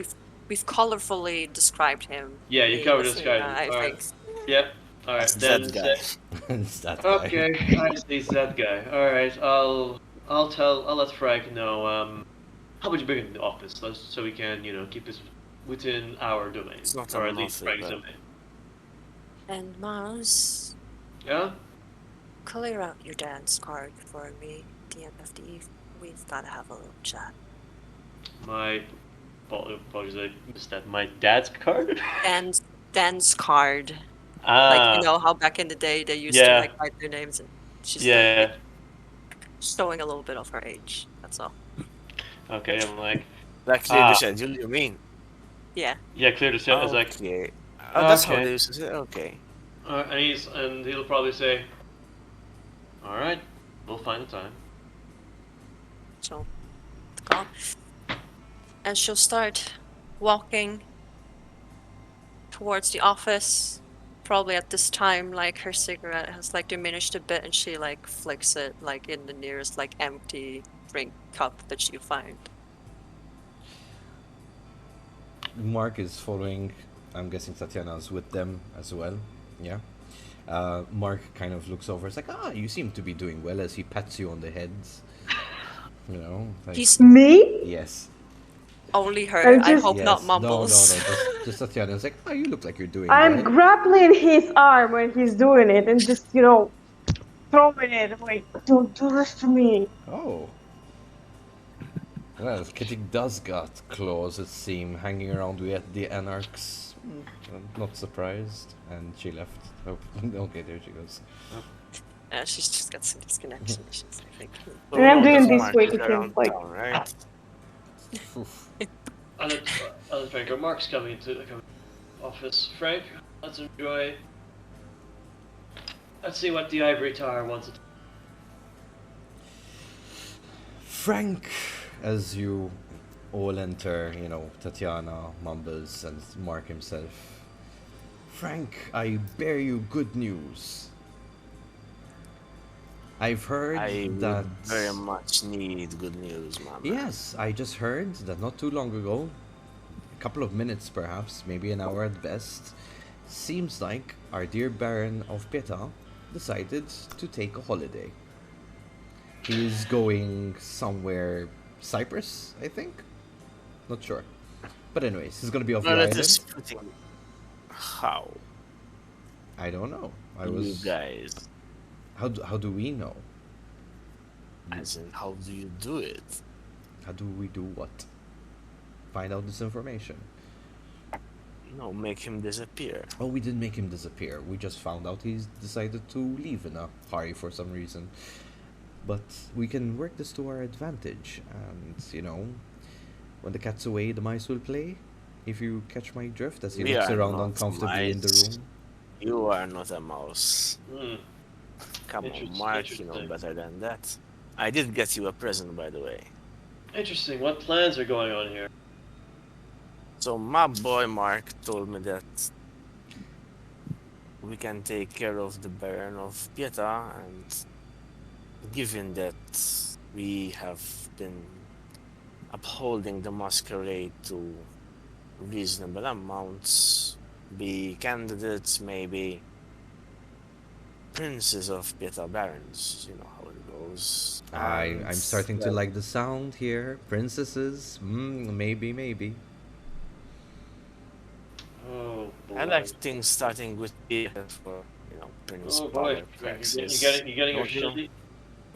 we've colorfully described him. Yeah, you Me, covered this Athena, guy. I All right. think. Yeah. All right. Then. that guy. It's that guy. Okay. I see that guy. All right. I'll let Frank know. How would you bring him in the office so we can keep this within our domain, It's not or an at least office, Frank's but- domain. And Mouse, Yeah. clear out your dance card for me at the end of the evening. We've got to have a little chat. My apologies, I missed that. My dad's card. Dance card. Ah. Like, you know how back in the day they used to Yeah. like write their names and she's Yeah. showing a little bit of her age. That's all. Okay. I'm like. Like clear Ah. the schedule, you mean? Yeah. Yeah. Clear the set. It's like. Okay. Oh, that's how Okay. they used to say. Okay. And he'll probably say, "All right, we'll find the time." So, go. And she'll start walking towards the office. Probably at this time, like her cigarette has like diminished a bit, and she like flicks it like in the nearest like empty drink cup that she find. Mark is following. I'm guessing Tatiana's with them as well. Yeah. Mark kind of looks over. It's like, you seem to be doing well, as he pats you on the head. You know. Like, He's Me? yes. only her. I'm I just- hope Yes. not No, Mumbles. just Tatiana. It's like, you look like you're doing I'm well. grappling his arm when he's doing it and just, throwing it. I'm like, don't do this to me. Oh. Well, Kitty does got claws, it seems, hanging around with the anarchs. I'm not surprised. And she left. Oh, okay, there she goes. She's just got some disconnection issues, I think. So And I'm we know doing that this Mark way is to him, around like- town, right? Oof. I'll let Frank go. Mark's coming into. office. Frank, let's enjoy. Let's see what the ivory tower wants to. Frank, as you all enter, Tatiana, Mumbles, and Mark himself. Frank, I bear you good news. I've heard I that. very much need good news, my man. Yes, I just heard that not too long ago, a couple of minutes perhaps, maybe an hour at best, seems like our dear Baron of Pieta decided to take a holiday. He is going somewhere, Cyprus, I think? Not sure. But anyways, he's gonna be off the Well, it island. is pretty. How? I don't know. You guys. How do we know? As in, how do you do it? How do we do what? Find out this information. No, make him disappear. Oh, we didn't make him disappear. We just found out he's decided to leave in a hurry for some reason. But we can work this to our advantage. And, when the cat's away, the mice will play. If you catch my drift, as he We looks are around not uncomfortably in the mice. room. You are not a mouse. Come on, Interesting, Mark, you know interesting. better than that. I did get you a present, by the way. Interesting. What plans are going on here? So my boy Mark told me that we can take care of the Baron of Pieta, and given that we have been upholding the Masquerade to reasonable amounts, be candidates, maybe princes of Pieta barons, you know how it goes. I'm And, starting to well, like the sound here. Princesses? Maybe. Oh boy. I like things starting with Pieta for, Prince Oh Power boy, Frank, Praxis. you getting your Don't you? shilly?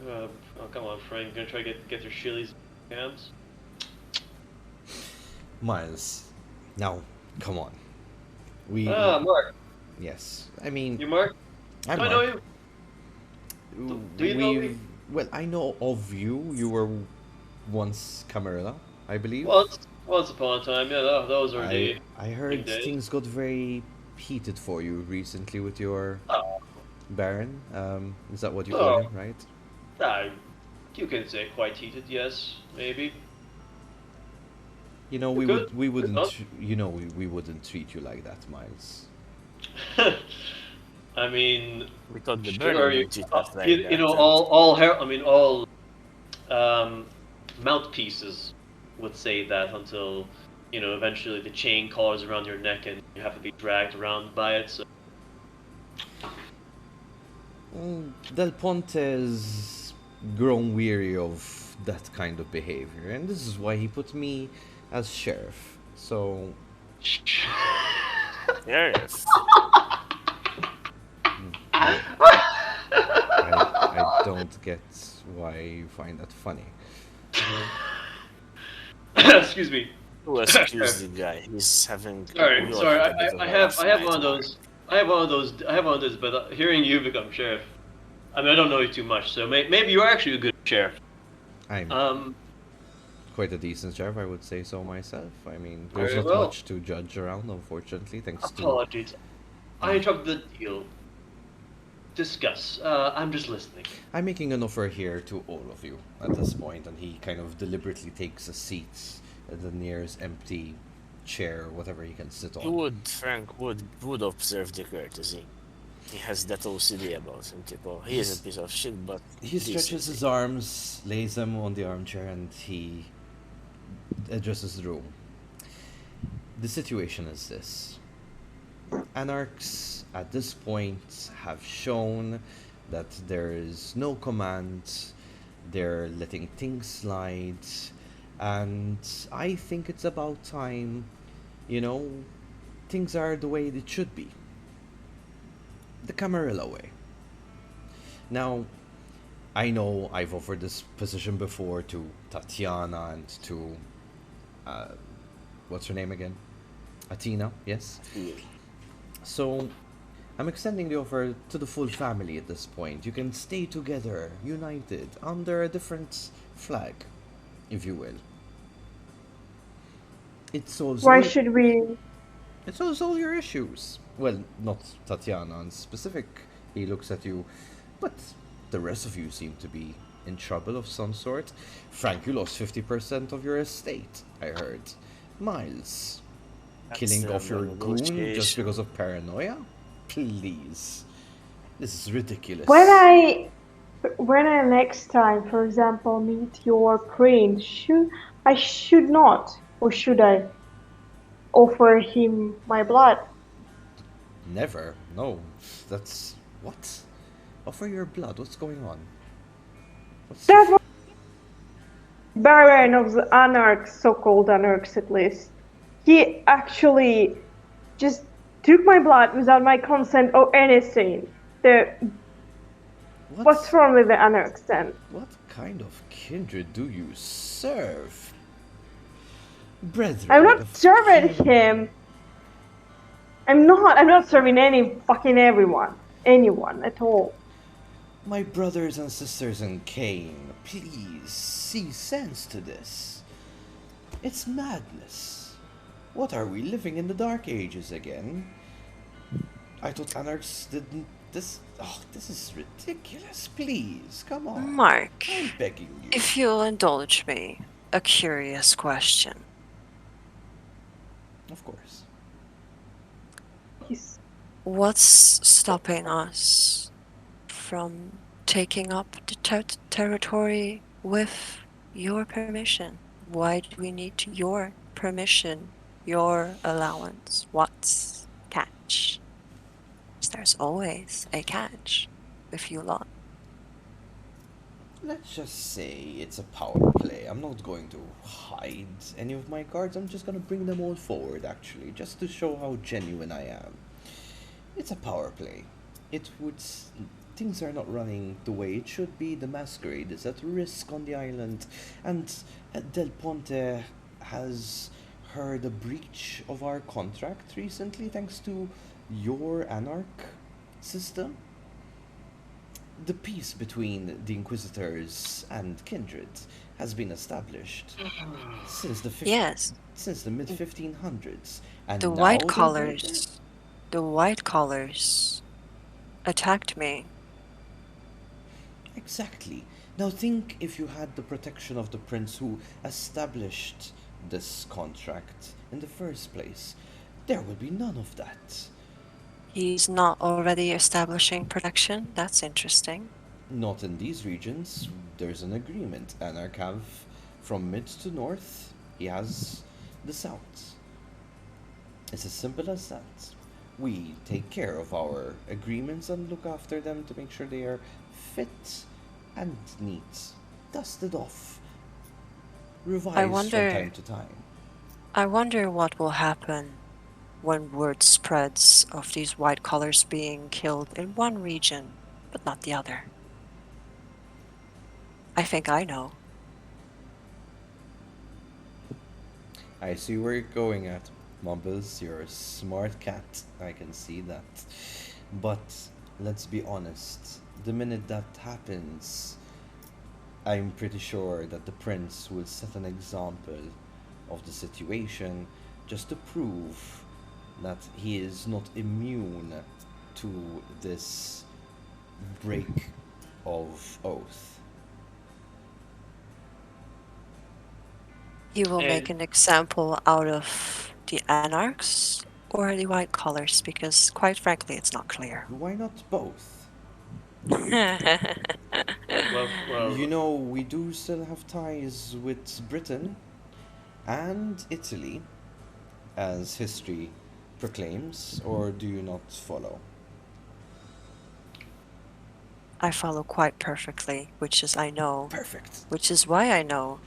Oh come on, Frank. You gonna try to get your shillies hands? Miles. Now, come on. We. Mark. Yes. I mean, You Mark? I'm Do I know Mark. you? Do you know me? Well, I know of you. You were once Camarilla, I believe. Once upon a time, yeah, those are the I heard days. things got very heated for you recently with your Oh, Baron. Is that what you call him, right? you can say quite heated, yes, maybe. You know, We could, we we could wouldn't not. we wouldn't treat you like that, Miles. I mean, We thought the sure, Baron you, would treat us like you that. know, and all mouthpieces would say that until, eventually the chain collars around your neck and you have to be dragged around by it. So Del Ponte's grown weary of that kind of behavior, and this is why he put me as sheriff. So, Sheriff. I don't get why you find that funny. excuse me. Who excuse the guy? He's having. Sorry, we all sorry. had a bit of I a have rough I have night, one of Mark. those. I have one of those. But hearing you become sheriff, I mean, I don't know you too much, so maybe you're actually a good sheriff. I'm quite a decent sheriff, I would say so myself. I mean, there's Very not well. much to judge around, unfortunately, thanks to. Apologies. I interrupted the deal. Discuss. I'm just listening. I'm making an offer here to all of you at this point, and he kind of deliberately takes a seat at the nearest empty chair, whatever he can sit on. Frank would observe the courtesy. He has that OCD about him, tipo. He is a piece of shit, but He stretches decency. his arms, lays them on the armchair, and he addresses the room. The situation is this. Anarchs at this point have shown that there is no command, they're letting things slide, and I think it's about time, things are the way it should be. The Camarilla way. Now, I know I've offered this position before to Tatiana and to, what's her name again? Atina, yes? Yeah. So, I'm extending the offer to the full family at this point. You can stay together, united, under a different flag, if you will. It solves. Why should we It solves all your issues. Well, not Tatiana in specific. He looks at you, but the rest of you seem to be in trouble of some sort. Frank, you lost 50% of your estate, I heard. Miles, That's killing still off your under goon just negotiation. because of paranoia? Please. This is ridiculous. When I next time, for example, meet your prince, I should not, or should I, offer him my blood? Never. No. That's... What? Offer your blood? What's going on? What's That was Baron of the Anarchs, so-called Anarchs at least. He actually just took my blood without my consent or anything. What's wrong with the Anarchs then? What kind of kindred do you serve? Brethren. I'm not of serving kin- him. I'm not serving anyone at all. My brothers and sisters in Cain, please see sense to this. It's madness. What are we living in the Dark Ages again? I thought anarchs didn't. This is ridiculous. Please, come on. Mark, I'm begging you. if you'll indulge me, a curious question. Of course. He's What's stopping us from taking up the territory with your permission? Why do we need your permission, your allowance? What's catch? There's always a catch with you lot. Let's just say it's a power play. I'm not going to hide any of my cards. I'm just going to bring them all forward, actually, just to show how genuine I am. It's a power play. Things are not running the way it should be. The Masquerade is at risk on the island, and Del Ponte has heard a breach of our contract recently thanks to your Anarch system. The peace between the Inquisitors and Kindred has been established since Yes, since the mid 1500s, and the now white they break collars, the white collars attacked me. Exactly. Now think if you had the protection of the prince who established this contract in the first place. There would be none of that. He's not already establishing protection? That's interesting. Not in these regions. There's an agreement. Anarch have from mid to north. He has the south. It's as simple as that. We take care of our agreements and look after them to make sure they are fit and neat, dusted off, revised from time to time. I wonder what will happen when word spreads of these white collars being killed in one region, but not the other. I think I know. I see where you're going at, Mumbles. You're a smart cat. I can see that. But let's be honest. The minute that happens, I'm pretty sure that the prince will set an example of the situation just to prove that he is not immune to this break of oath. He will make And- an example out of the anarchs or the white collars, because quite frankly, it's not clear. Why not both? Well, You know, we do still have ties with Britain and Italy, as history proclaims, or do you not follow? I follow quite perfectly, which is Perfect. which is why I know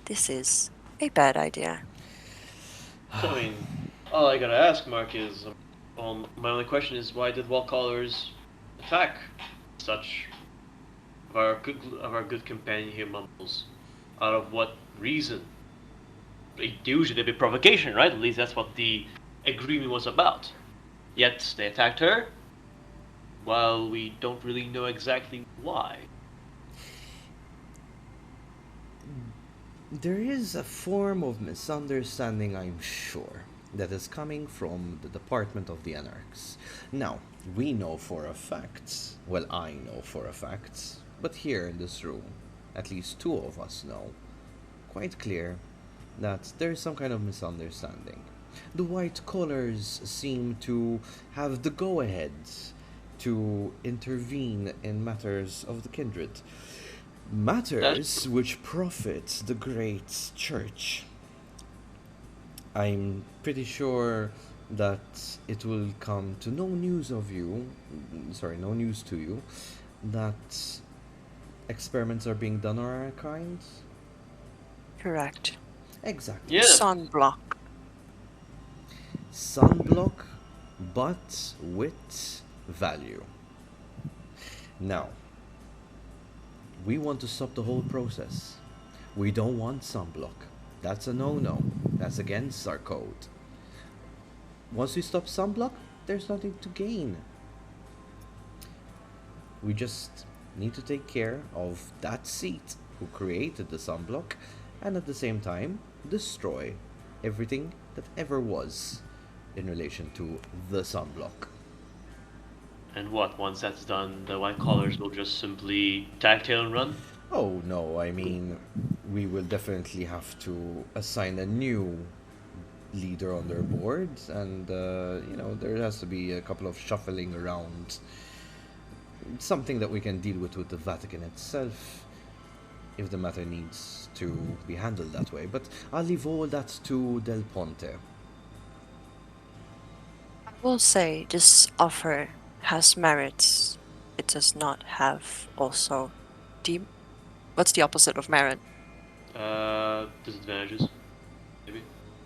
this is a bad idea. so, I mean, all I gotta ask, Mark, is my only question is why did wall callers attack such of our good companion here, Mumbles? Out of what reason? Usually there'd be provocation, right? At least that's what the agreement was about. Yet they attacked her, while we don't really know exactly why. There is a form of misunderstanding, I'm sure. that is coming from the Department of the Anarchs. Now, we know for a fact, well, I know for a fact, but here in this room, at least two of us know, quite clear, that there is some kind of misunderstanding. The white collars seem to have the go ahead to intervene in matters of the kindred. Matters which profit the great church. I'm pretty sure that it will come to no news of you, sorry, no news to you, that experiments are being done on our kind. Correct. Exactly. Yeah. Sunblock. Sunblock, but with value. Now, we want to stop the whole process. We don't want sunblock. That's a no-no. That's against our code. Once we stop sunblock, there's nothing to gain. We just need to take care of that seat who created the sunblock, and at the same time destroy everything that ever was in relation to the sunblock. And what? Once that's done, the white collars will just simply tag-tail and run? Oh no, I mean, we will definitely have to assign a new leader on their board, and there has to be a couple of shuffling around. Something that we can deal with the Vatican itself, if the matter needs to be handled that way. But I'll leave all that to Del Ponte. I will say this offer has merits. It does not have also what's the opposite of merit? Disadvantages, maybe.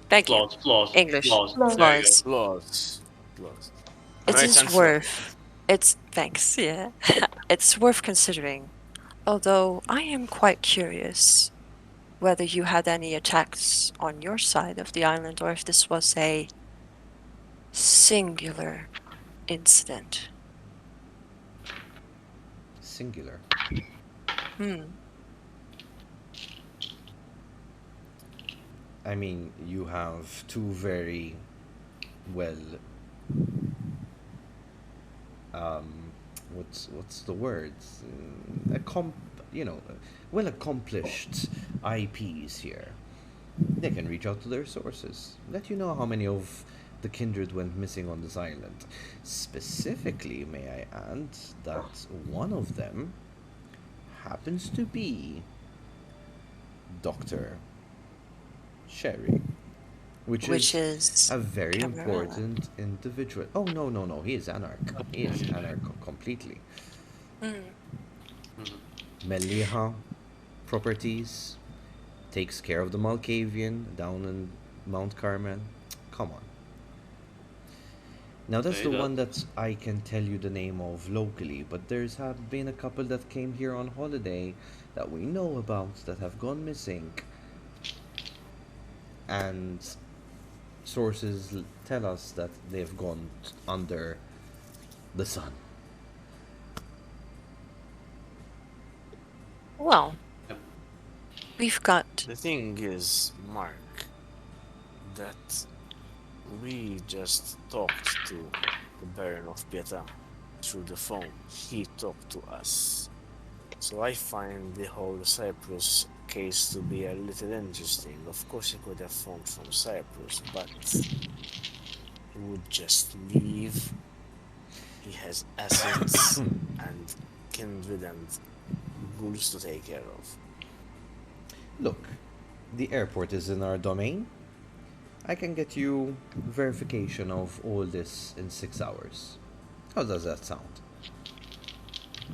Thank you. Flaws. English. Flaws. Flaws. There you Flaws. Lots. It Right, is and worth. It's thanks. Yeah, it's worth considering. Although I am quite curious whether you had any attacks on your side of the island, or if this was a singular incident. Singular. I mean, you have two very well what's the word? Well accomplished IPs here. They can reach out to their sources, let you know how many of the kindred went missing on this island. Specifically, may I add that one of them happens to be Dr. Sherry, which is a very Camarilla. important individual. Oh no, he is anarch. He is anarch completely. Meliha properties, takes care of the Malkavian down in Mount Carmel. Come on. Now that's the one that I can tell you the name of locally, but there's have been a couple that came here on holiday that we know about that have gone missing, and sources tell us that they've gone under the sun. Well, we've got. The thing is, Mark, that we just talked to the Baron of Pietà through the phone. He talked to us. So I find the whole Cyprus case to be a little interesting. Of course, he could have phoned from Cyprus, but he would just leave. He has assets and kindred and ghouls to take care of. Look, the airport is in our domain. I can get you verification of all this in 6 hours. How does that sound?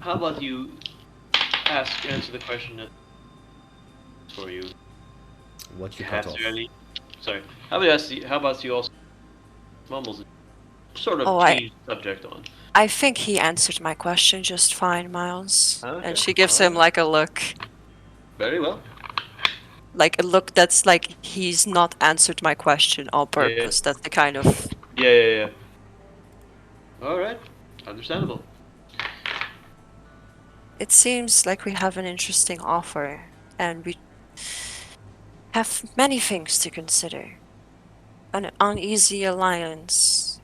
How about you answer the question that for you? What you Have cut off? really? Sorry. How about you also mumbles sort of Oh, I- change the subject on? I think he answered my question just fine, Miles. Okay. And she gives him like a look. Very well. Like a look that's like he's not answered my question on Yeah, yeah. purpose. That's the kind of. Yeah. All right. Understandable. It seems like we have an interesting offer, and we have many things to consider. An uneasy alliance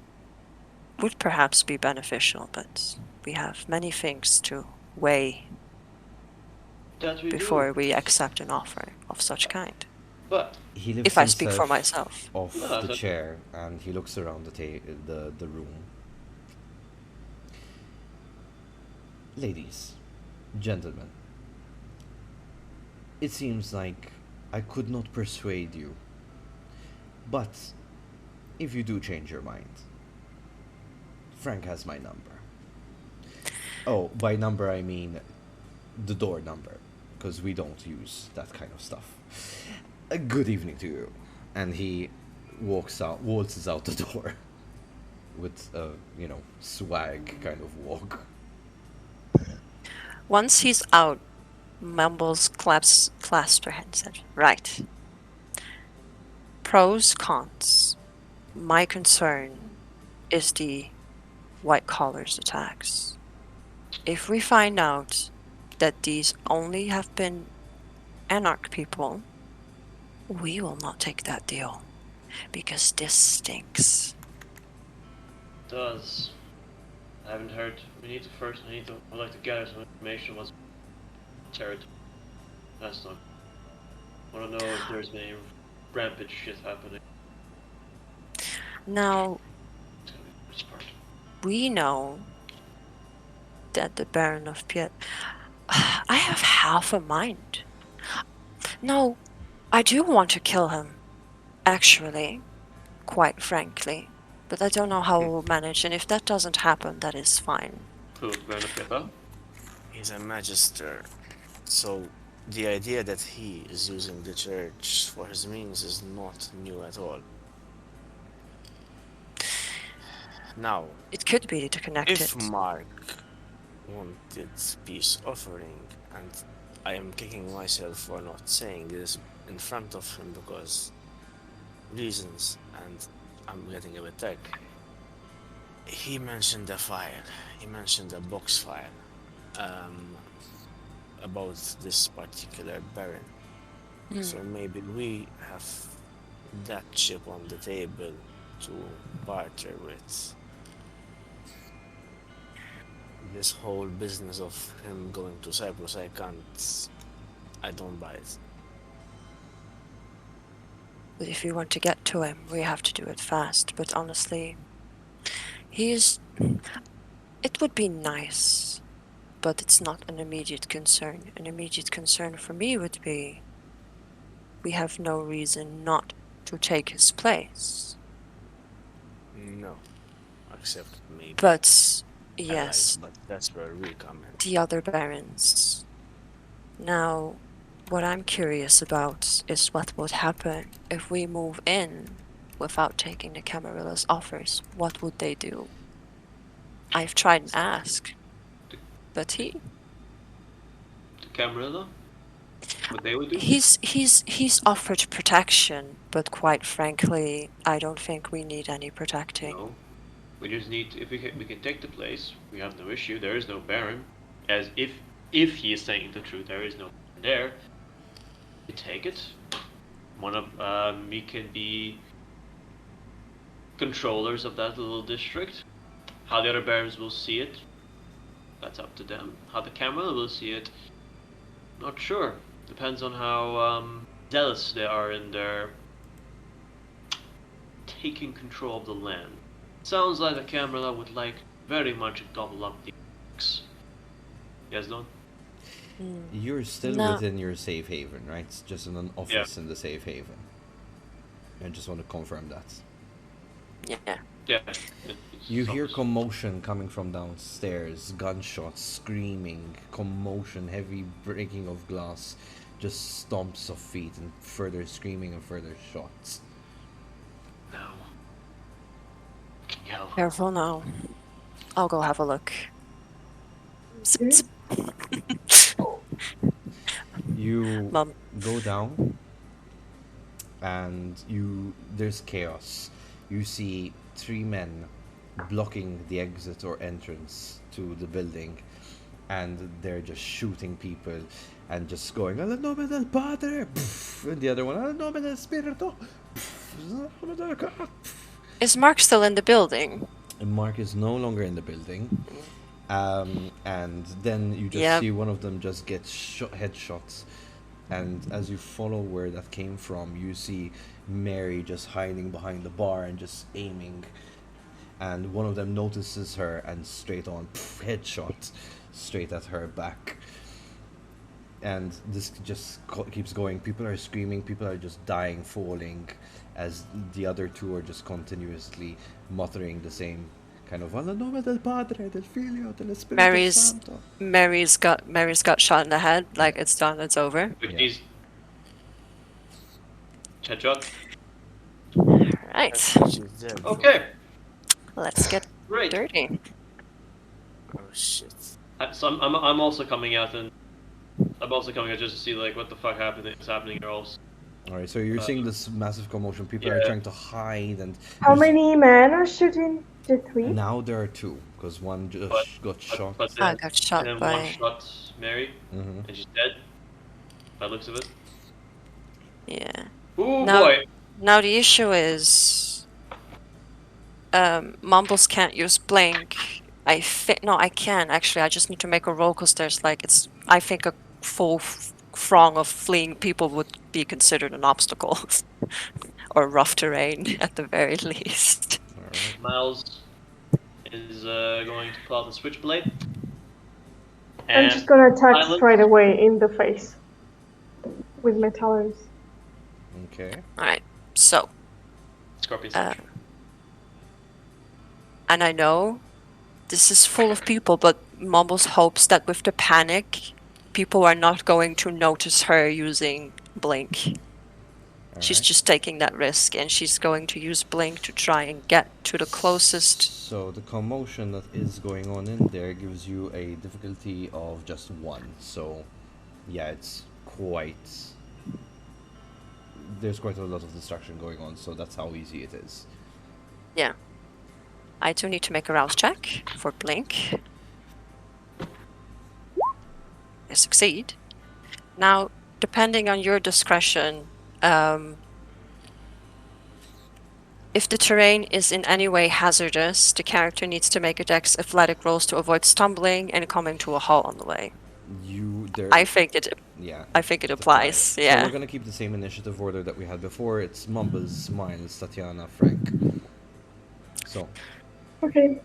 would perhaps be beneficial, but we have many things to weigh That we before do. we accept an offer of such kind. But He lifts If I speak for himself myself. off no, the that's okay. chair and he looks around the room. Ladies, gentlemen, it seems like I could not persuade you. But if you do change your mind, Frank has my number. Oh, by number I mean the door number, because we don't use that kind of stuff. A good evening to you. And he waltzes out the door with a, swag kind of walk. Once he's out, Mumbles clasps her hands and said, right. Pros, cons. My concern is the white collars attacks. If we find out that these only have been anarch people, we will not take that deal. Because this stinks. Does. I haven't heard. I'd like to gather some information what's territory. That's not. I want to know if there's any rampage shit happening. Now, It's gonna be the worst part. we know that the Baron of Piet... I have half a mind. No, I do want to kill him. Actually, quite frankly. But I don't know how we'll manage, and if that doesn't happen, that is fine. Who? Baron of Pippa? He's a magister, so the idea that he is using the church for his means is not new at all. Now, It could be connected. if Mark wanted peace offering, and I am kicking myself for not saying this in front of him because reasons, and I'm getting a bit dark. He mentioned a file. He mentioned a box file about this particular baron. So maybe we have that chip on the table to barter with. This whole business of him going to Cyprus, I don't buy it. But if we want to get to him, we have to do it fast. But honestly, it would be nice, but it's not an immediate concern. An immediate concern for me would be we have no reason not to take his place. No, except maybe. But yes, But that's where we come in. the other barons. Now, what I'm curious about is what would happen if we move in without taking the Camarilla's offers. What would they do? I've tried and asked, but The Camarilla? What they would do? he's offered protection, but quite frankly, I don't think we need any protecting. No. We just need we can take the place. We have no issue. There is no Baron. As if he is saying the truth, there is no Baron there. We take it. One of we can be controllers of that little district. How the other Barons will see it, that's up to them. How the Camarilla will see it, not sure. Depends on how zealous they are in their taking control of the land. Sounds like the Camarilla would like very much double up the x. Yes, Don? You're still No. within your safe haven, right? It's just in an office in the safe haven. I just want to confirm that. Yeah. Yeah. You hear commotion coming from downstairs, gunshots, screaming, commotion, heavy breaking of glass, just stomps of feet and further screaming and further shots. No. Can you help? Careful now. I'll go have a look. Zip, zip. You Mum. go down and there's chaos. You see 3 men blocking the exit or entrance to the building, and they're just shooting people and just going "Al nome del Padre," and the other one "Al nome del Spirito," Is Mark still in the building? And Mark is no longer in the building. And then you just Yep. see one of them just get headshots. And as you follow where that came from, you see Mary just hiding behind the bar and just aiming. And one of them notices her and straight on, headshot straight at her back. And this just keeps going. People are screaming, people are just dying, falling, as the other two are just continuously muttering the same kind of "Alla nome del Padre, del Figlio, dello Spirito Santo." Mary's got shot in the head. Like, it's done. It's over. Quick Yeah. knees. Headshot. Right. She's dead. Okay. Let's get Great. dirty. Oh shit. So I'm also coming out, and I'm also coming out just to see like what the fuck is happening here. Also, Alright, so you're seeing this massive commotion. People are Yeah. trying to hide, and How there's- many men are shooting? Just 3? now there are two, because one just But- got shot. but I then, got shot and then by. one shot Mary, Mhm. and she's dead. By the looks of it. Yeah. Ooh Now- boy. Now the issue is, Mumbles can't use blink. No, I can actually. I just need to make a roll because there's like I think a full throng of fleeing people would be considered an obstacle, or rough terrain at the very least. Alright. Miles is going to pull out the switchblade. I'm And just gonna attack Silence. straight away in the face with my talons. Okay. All right. So, Scorpion's and I know this is full of people, but Mumbles hopes that with the panic, people are not going to notice her using blink. She's Alright. just taking that risk, and she's going to use blink to try and get to the closest. So the commotion that is going on in there gives you a difficulty of just 1. So, yeah, it's quite. There's quite a lot of destruction going on, so that's how easy it is. Yeah. I do need to make a rouse check for blink. I succeed. Now, depending on your discretion, if the terrain is in any way hazardous, the character needs to make a dex athletic rolls to avoid stumbling and coming to a halt on the way. I think it Yeah. applies. So Yeah. we're gonna keep the same initiative order that we had before. It's Mumbles, Miles, Tatiana, Frank. So, Okay.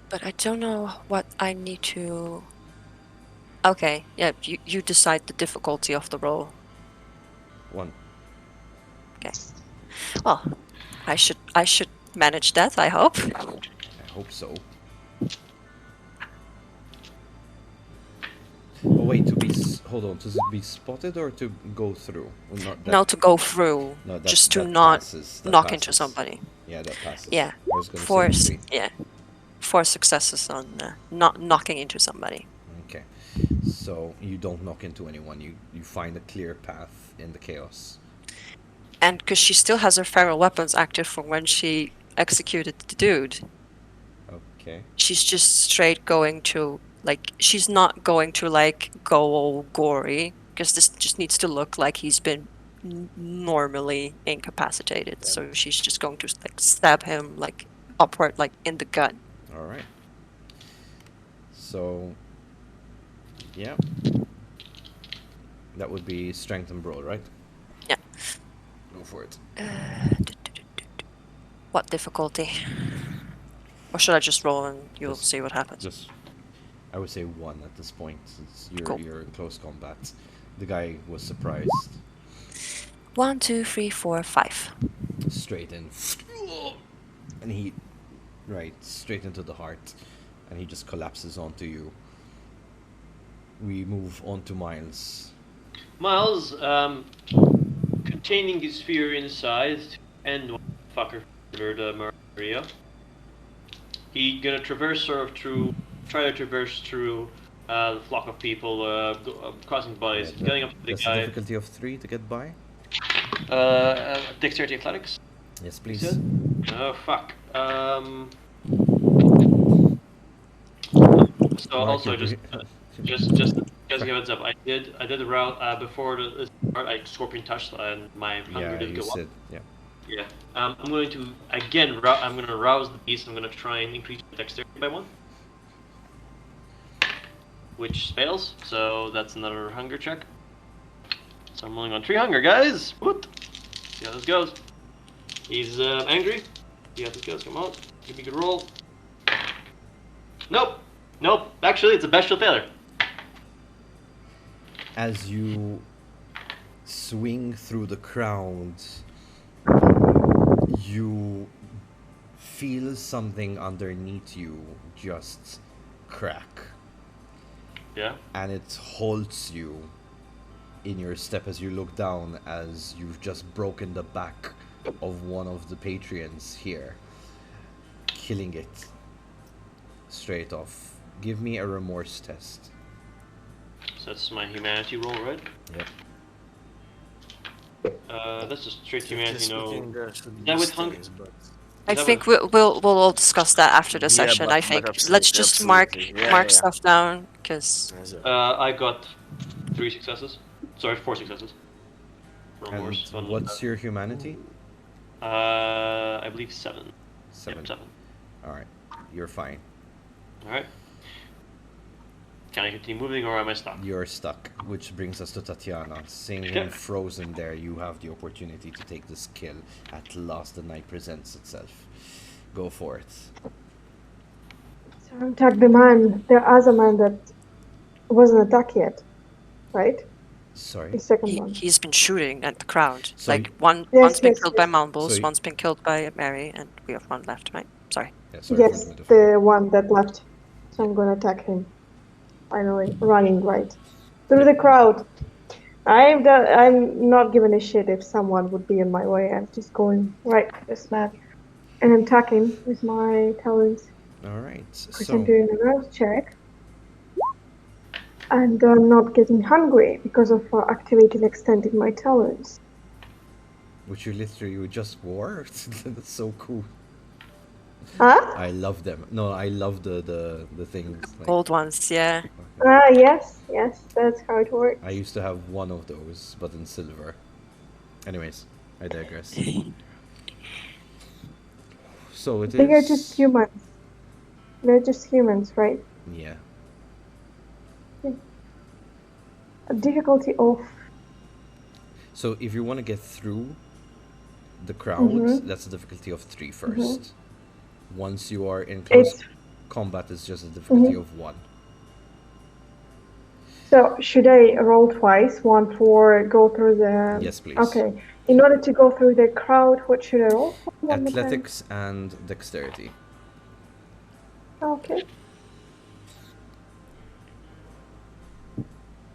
But I don't know what I need to. Okay, yeah, you decide the difficulty of the roll. 1. Well, I should manage that, I hope. I hope so. Oh wait, hold on, to be spotted or to go through? Well, not that, No, to go through, no, that, just to that not passes, that knock into passes. somebody. Yeah, that passes. Yeah, I was gonna Four, say 3. yeah, 4 successes on not knocking into somebody. Okay, so you don't knock into anyone. You find a clear path in the chaos. And because she still has her feral weapons active from when she executed the dude, Okay. she's just straight going to, like, she's not going to, like, go all gory, because this just needs to look like he's been normally incapacitated. So she's just going to, like, stab him, like, upward, like, in the gut. All right. So, yeah. That would be strength and brawl, right? Yeah. Go for it. What difficulty? Or should I just roll and you'll Just- see what happens? Just, I would say 1 at this point, since Cool. you're in close combat. The guy was surprised. 1, 2, 3, 4, 5. Straight in. And he, right, straight into the heart. And he just collapses onto you. We move on to Miles. Miles, containing his fear inside and one fucker murdered Maria. He gonna traverse sort of try to traverse through the flock of people, crossing bodies, Yeah, getting up to the that's a guy. difficulty of 3 to get by. Dexterity athletics. Yes, you please. said? Oh fuck. So Mark, also you're just give a heads up. I did a route before the start. I scorpion touched and my hunger yeah, didn't you go said, yeah. Yeah. I'm going to again. I'm going to rouse the beast. I'm going to try and increase dexterity by 1, which fails. So that's another hunger check. So I'm rolling on 3 hunger, guys. What? See how this goes. He's angry. See how this goes. Come on, give me a good roll. Nope. Nope. Actually, it's a bestial failure. As you swing through the crowd, you feel something underneath you just crack, Yeah. and it halts you in your step as you look down, as you've just broken the back of one of the Patreons here, killing it straight off. Give me a remorse test. So that's my humanity roll, right? Yep. That's just straight humanity. No. Should That be with hunger. things, but I That think would- we'll all discuss that after the Yeah, session. but- I but think absolutely, let's just mark absolutely. Yeah. stuff down because As a- I got 3 successes. Sorry, 4 successes. Remorse. And what's your humanity? I believe 7. 7. Yep, 7. Alright, you're fine. Alright. Can I continue moving or am I stuck? You're stuck, which brings us to Tatiana. Seeing him frozen there, you have the opportunity to take this kill. At last, the night presents itself. Go for it. So attack the man, the other man that wasn't attacked yet, right? Sorry. The second one. he's been shooting at the crowd. So like y- one's been yes, killed yes. by Mumbles, So y- one's been killed by Mary, and we have one left, right? Sorry. Yeah, sorry Yes, for the metaphor. the one that left. So I'm gonna attack him. Finally, running right through the crowd. I'm not giving a shit if someone would be in my way. I'm just going right for this man, and I'm attacking with my talons. Alright, Because I'm so doing a rouse check, and I'm not getting hungry because of activating extending my talons. which you just wore? That's so cool. Huh? I love them. No, I love the things. Like, Gold ones, yeah. Yes, that's how it works. I used to have one of those, but in silver. Anyways, I digress. So it is. They are just humans. They're just humans, right? Yeah. A difficulty of So if you want to get through the crowd, Mhm. that's a difficulty of 3 first. Once you are in close it's. combat, it's just a difficulty Mhm. of 1. So should I roll twice? One for go through the. Yes, please. Okay. In order to go through the crowd, what should I roll? One more time. Athletics and dexterity. Okay.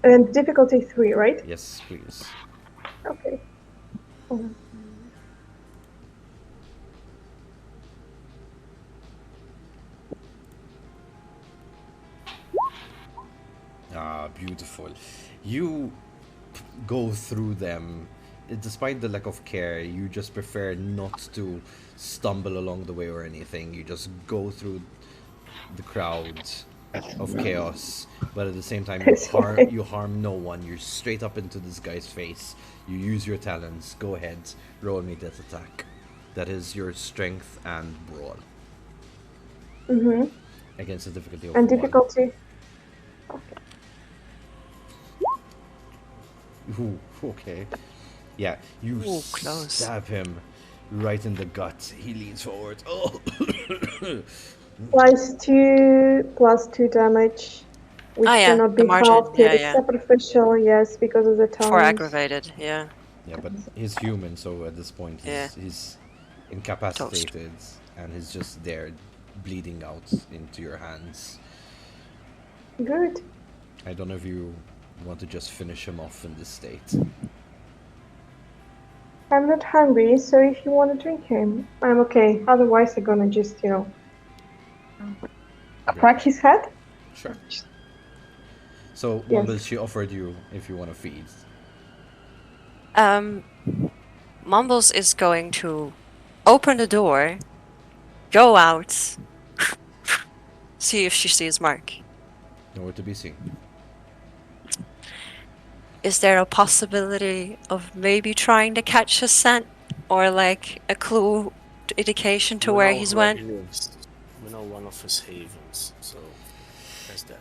And difficulty 3, right? Yes, please. Okay. Hold on. Ah, beautiful. You go through them. Despite the lack of care, you just prefer not to stumble along the way or anything. You just go through the crowd of chaos, but at the same time, you harm no one. You're straight up into this guy's face. You use your talents. Go ahead, roll me death attack. That is your strength and brawl Mm-hmm. against a difficulty of And 1. difficulty. Okay. Ooh, okay. Yeah, you Ooh, close. stab him right in the gut. He leans forward. Oh, +2 damage, which Ah, yeah, cannot the be margin, halved. yeah, It's yeah. superficial, yes, because of the For talons. aggravated, yeah. yeah, but he's human, so at this point Yeah. he's incapacitated and he's just there, bleeding out into your hands. Good. I don't know if you want to just finish him off in this state. I'm not hungry, so if you want to drink him, I'm okay. Otherwise, I'm gonna just, crack his head. Sure. So, Yes. Mumbles, she offered you if you want to feed. Mumbles is going to open the door, go out, see if she sees Mark. Nowhere to be seen. Is there a possibility of maybe trying to catch his scent? or like a clue, indication to We where know he's where went? he lives. We know one of his havens, so there's that.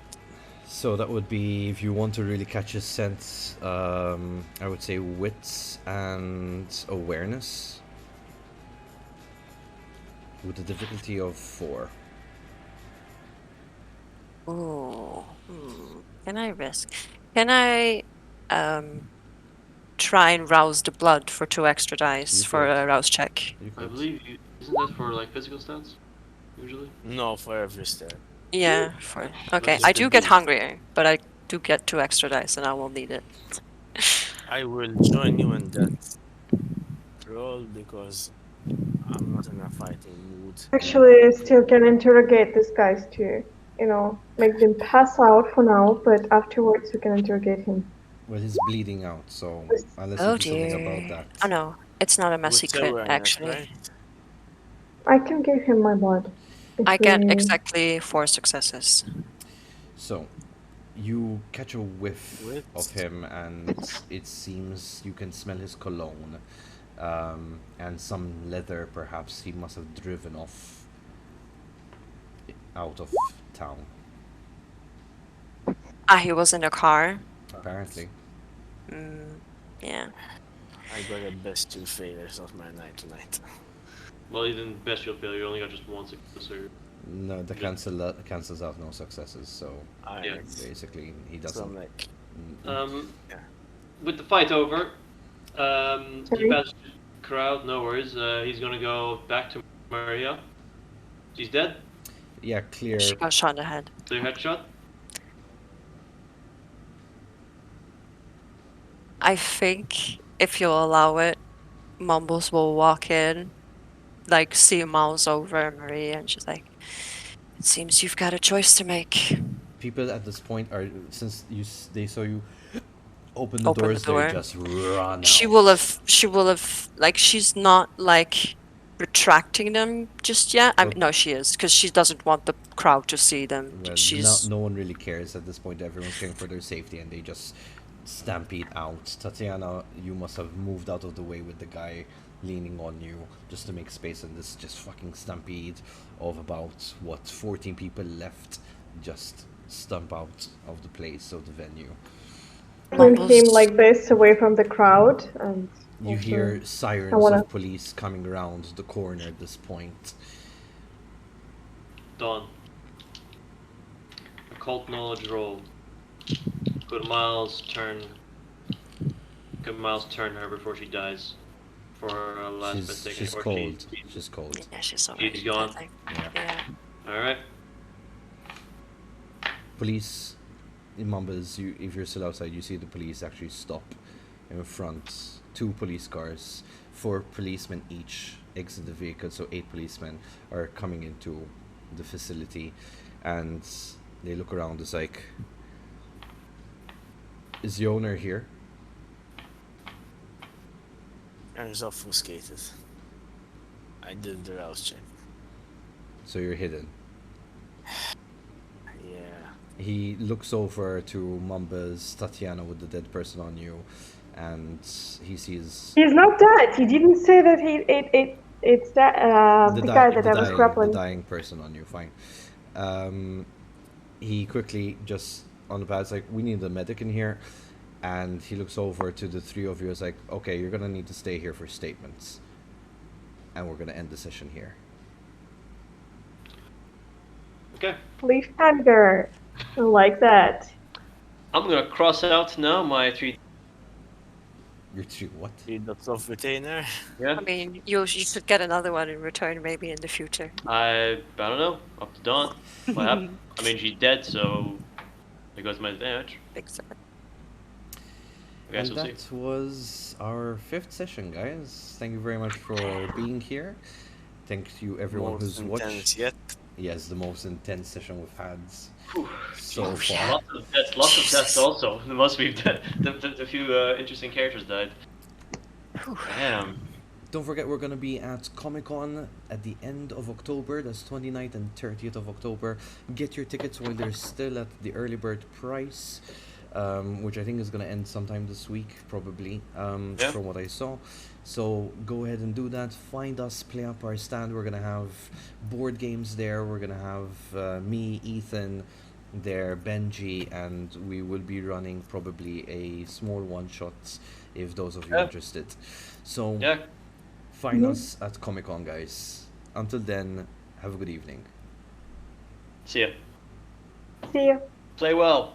So that would be, if you want to really catch his scent, I would say wits and awareness with a difficulty of 4. Ooh. Can I risk? Can I try and rouse the blood for 2 extra dice You for could. a rouse check? You I could. believe you. Isn't that for like physical stats? Usually. No, for every step. Yeah, for okay. Let's I just do get do- hungrier, but I do get 2 extra dice, and I will need it. I will join you in that roll because I'm not in a fighting mood. Actually, still can interrogate these guys too. You know, make them pass out for now, but afterwards we can interrogate him. Well, he's bleeding out, so unless you Oh do something about dear. that. Oh no, it's not a messy With crit, awareness, actually. right? I can give him my blood. If I get we- exactly 4 successes. So, you catch a whiff Wit. of him, and it seems you can smell his cologne, and some leather. Perhaps he must have driven off out of town. Ah, he was in a car. Apparently, Yeah. I got the best 2 failures of my night tonight. Well, even bestial failure, you only got just 1 success. Or no, the cancels out no successes. So Yeah. basically, he So doesn't. I'm like, Yeah. With the fight over, Sorry? he passes the crowd. No worries. He's gonna go back to Maria. She's dead. Yeah, clear. She got shot in the head. Clear headshot. I think if you'll allow it, Mumbles will walk in, like see Miles over Marie, and she's like, "It seems you've got a choice to make." People at this point are, since they saw you open the Open the doors, door. they just run She out. will have, like, she's not like retracting them just yet. I mean, no, she is, because she doesn't want the crowd to see them. Well, She's no one really cares at this point. Everyone's caring for their safety, and they just stampede out. Tatiana, you must have moved out of the way with the guy leaning on you just to make space in this just fucking stampede of about 14 people left. Just stump out of the place, of the venue. Turn Mumbles. him like this away from the crowd, and You also- hear sirens wanna- of police coming around the corner at this point. Dawn. Occult knowledge roll. Could Miles turn her before she dies? For her last mistake. She's or cold. She's cold. yeah, she's already She's gone. dead, like, Yeah. yeah. Alright. Police, in Mumbles, if you're still outside, you see the police actually stop in front. 2 police cars, 4 policemen each exit the vehicle, so 8 policemen are coming into the facility, and they look around. It's like, is the owner here? I was obfuscated. I did the rouse check. So you're hidden. Yeah. He looks over to Mumbles, Tatiana with the dead person on you, and he sees He's not dead. He didn't say that it's that the guy that I was the grappling. dying person on you. Fine. He quickly just on the pad is like, we need a medic in here, and he looks over to the 3 of you. Is like, okay, you're gonna need to stay here for statements, and we're gonna end the session here. Okay. Cliffhanger. I like that. I'm gonna cross out now my 3. You're 3 what? 3 dots of retainer. Yeah. I mean, you should get another one in return, maybe in the future. I don't know. Up to Dawn. What happened? I mean, she's dead, so there goes my advantage. Exactly. I guess And we'll see. that was our 5th session, guys. Thank you very much for being here. Thank you everyone Most who's intense watched. yet. Yes, the most intense session we've had Whew. so Jesus. far. Lots of tests also. The most we've done. The few interesting characters died. Damn. Don't forget, we're going to be at Comic-Con at the end of October. That's 29th and 30th of October. Get your tickets while they're still at the early bird price. which I think is going to end sometime this week, probably, Yeah. from what I saw. So go ahead and do that. Find us, play up our stand. We're going to have board games there. We're going to have me, Ethan, there, Benji, and we will be running probably a small one-shot if those of you are Yeah. interested. So Yeah. find Mhm. us at Comic Con, guys. Until then, have a good evening. See ya. See you. Play well.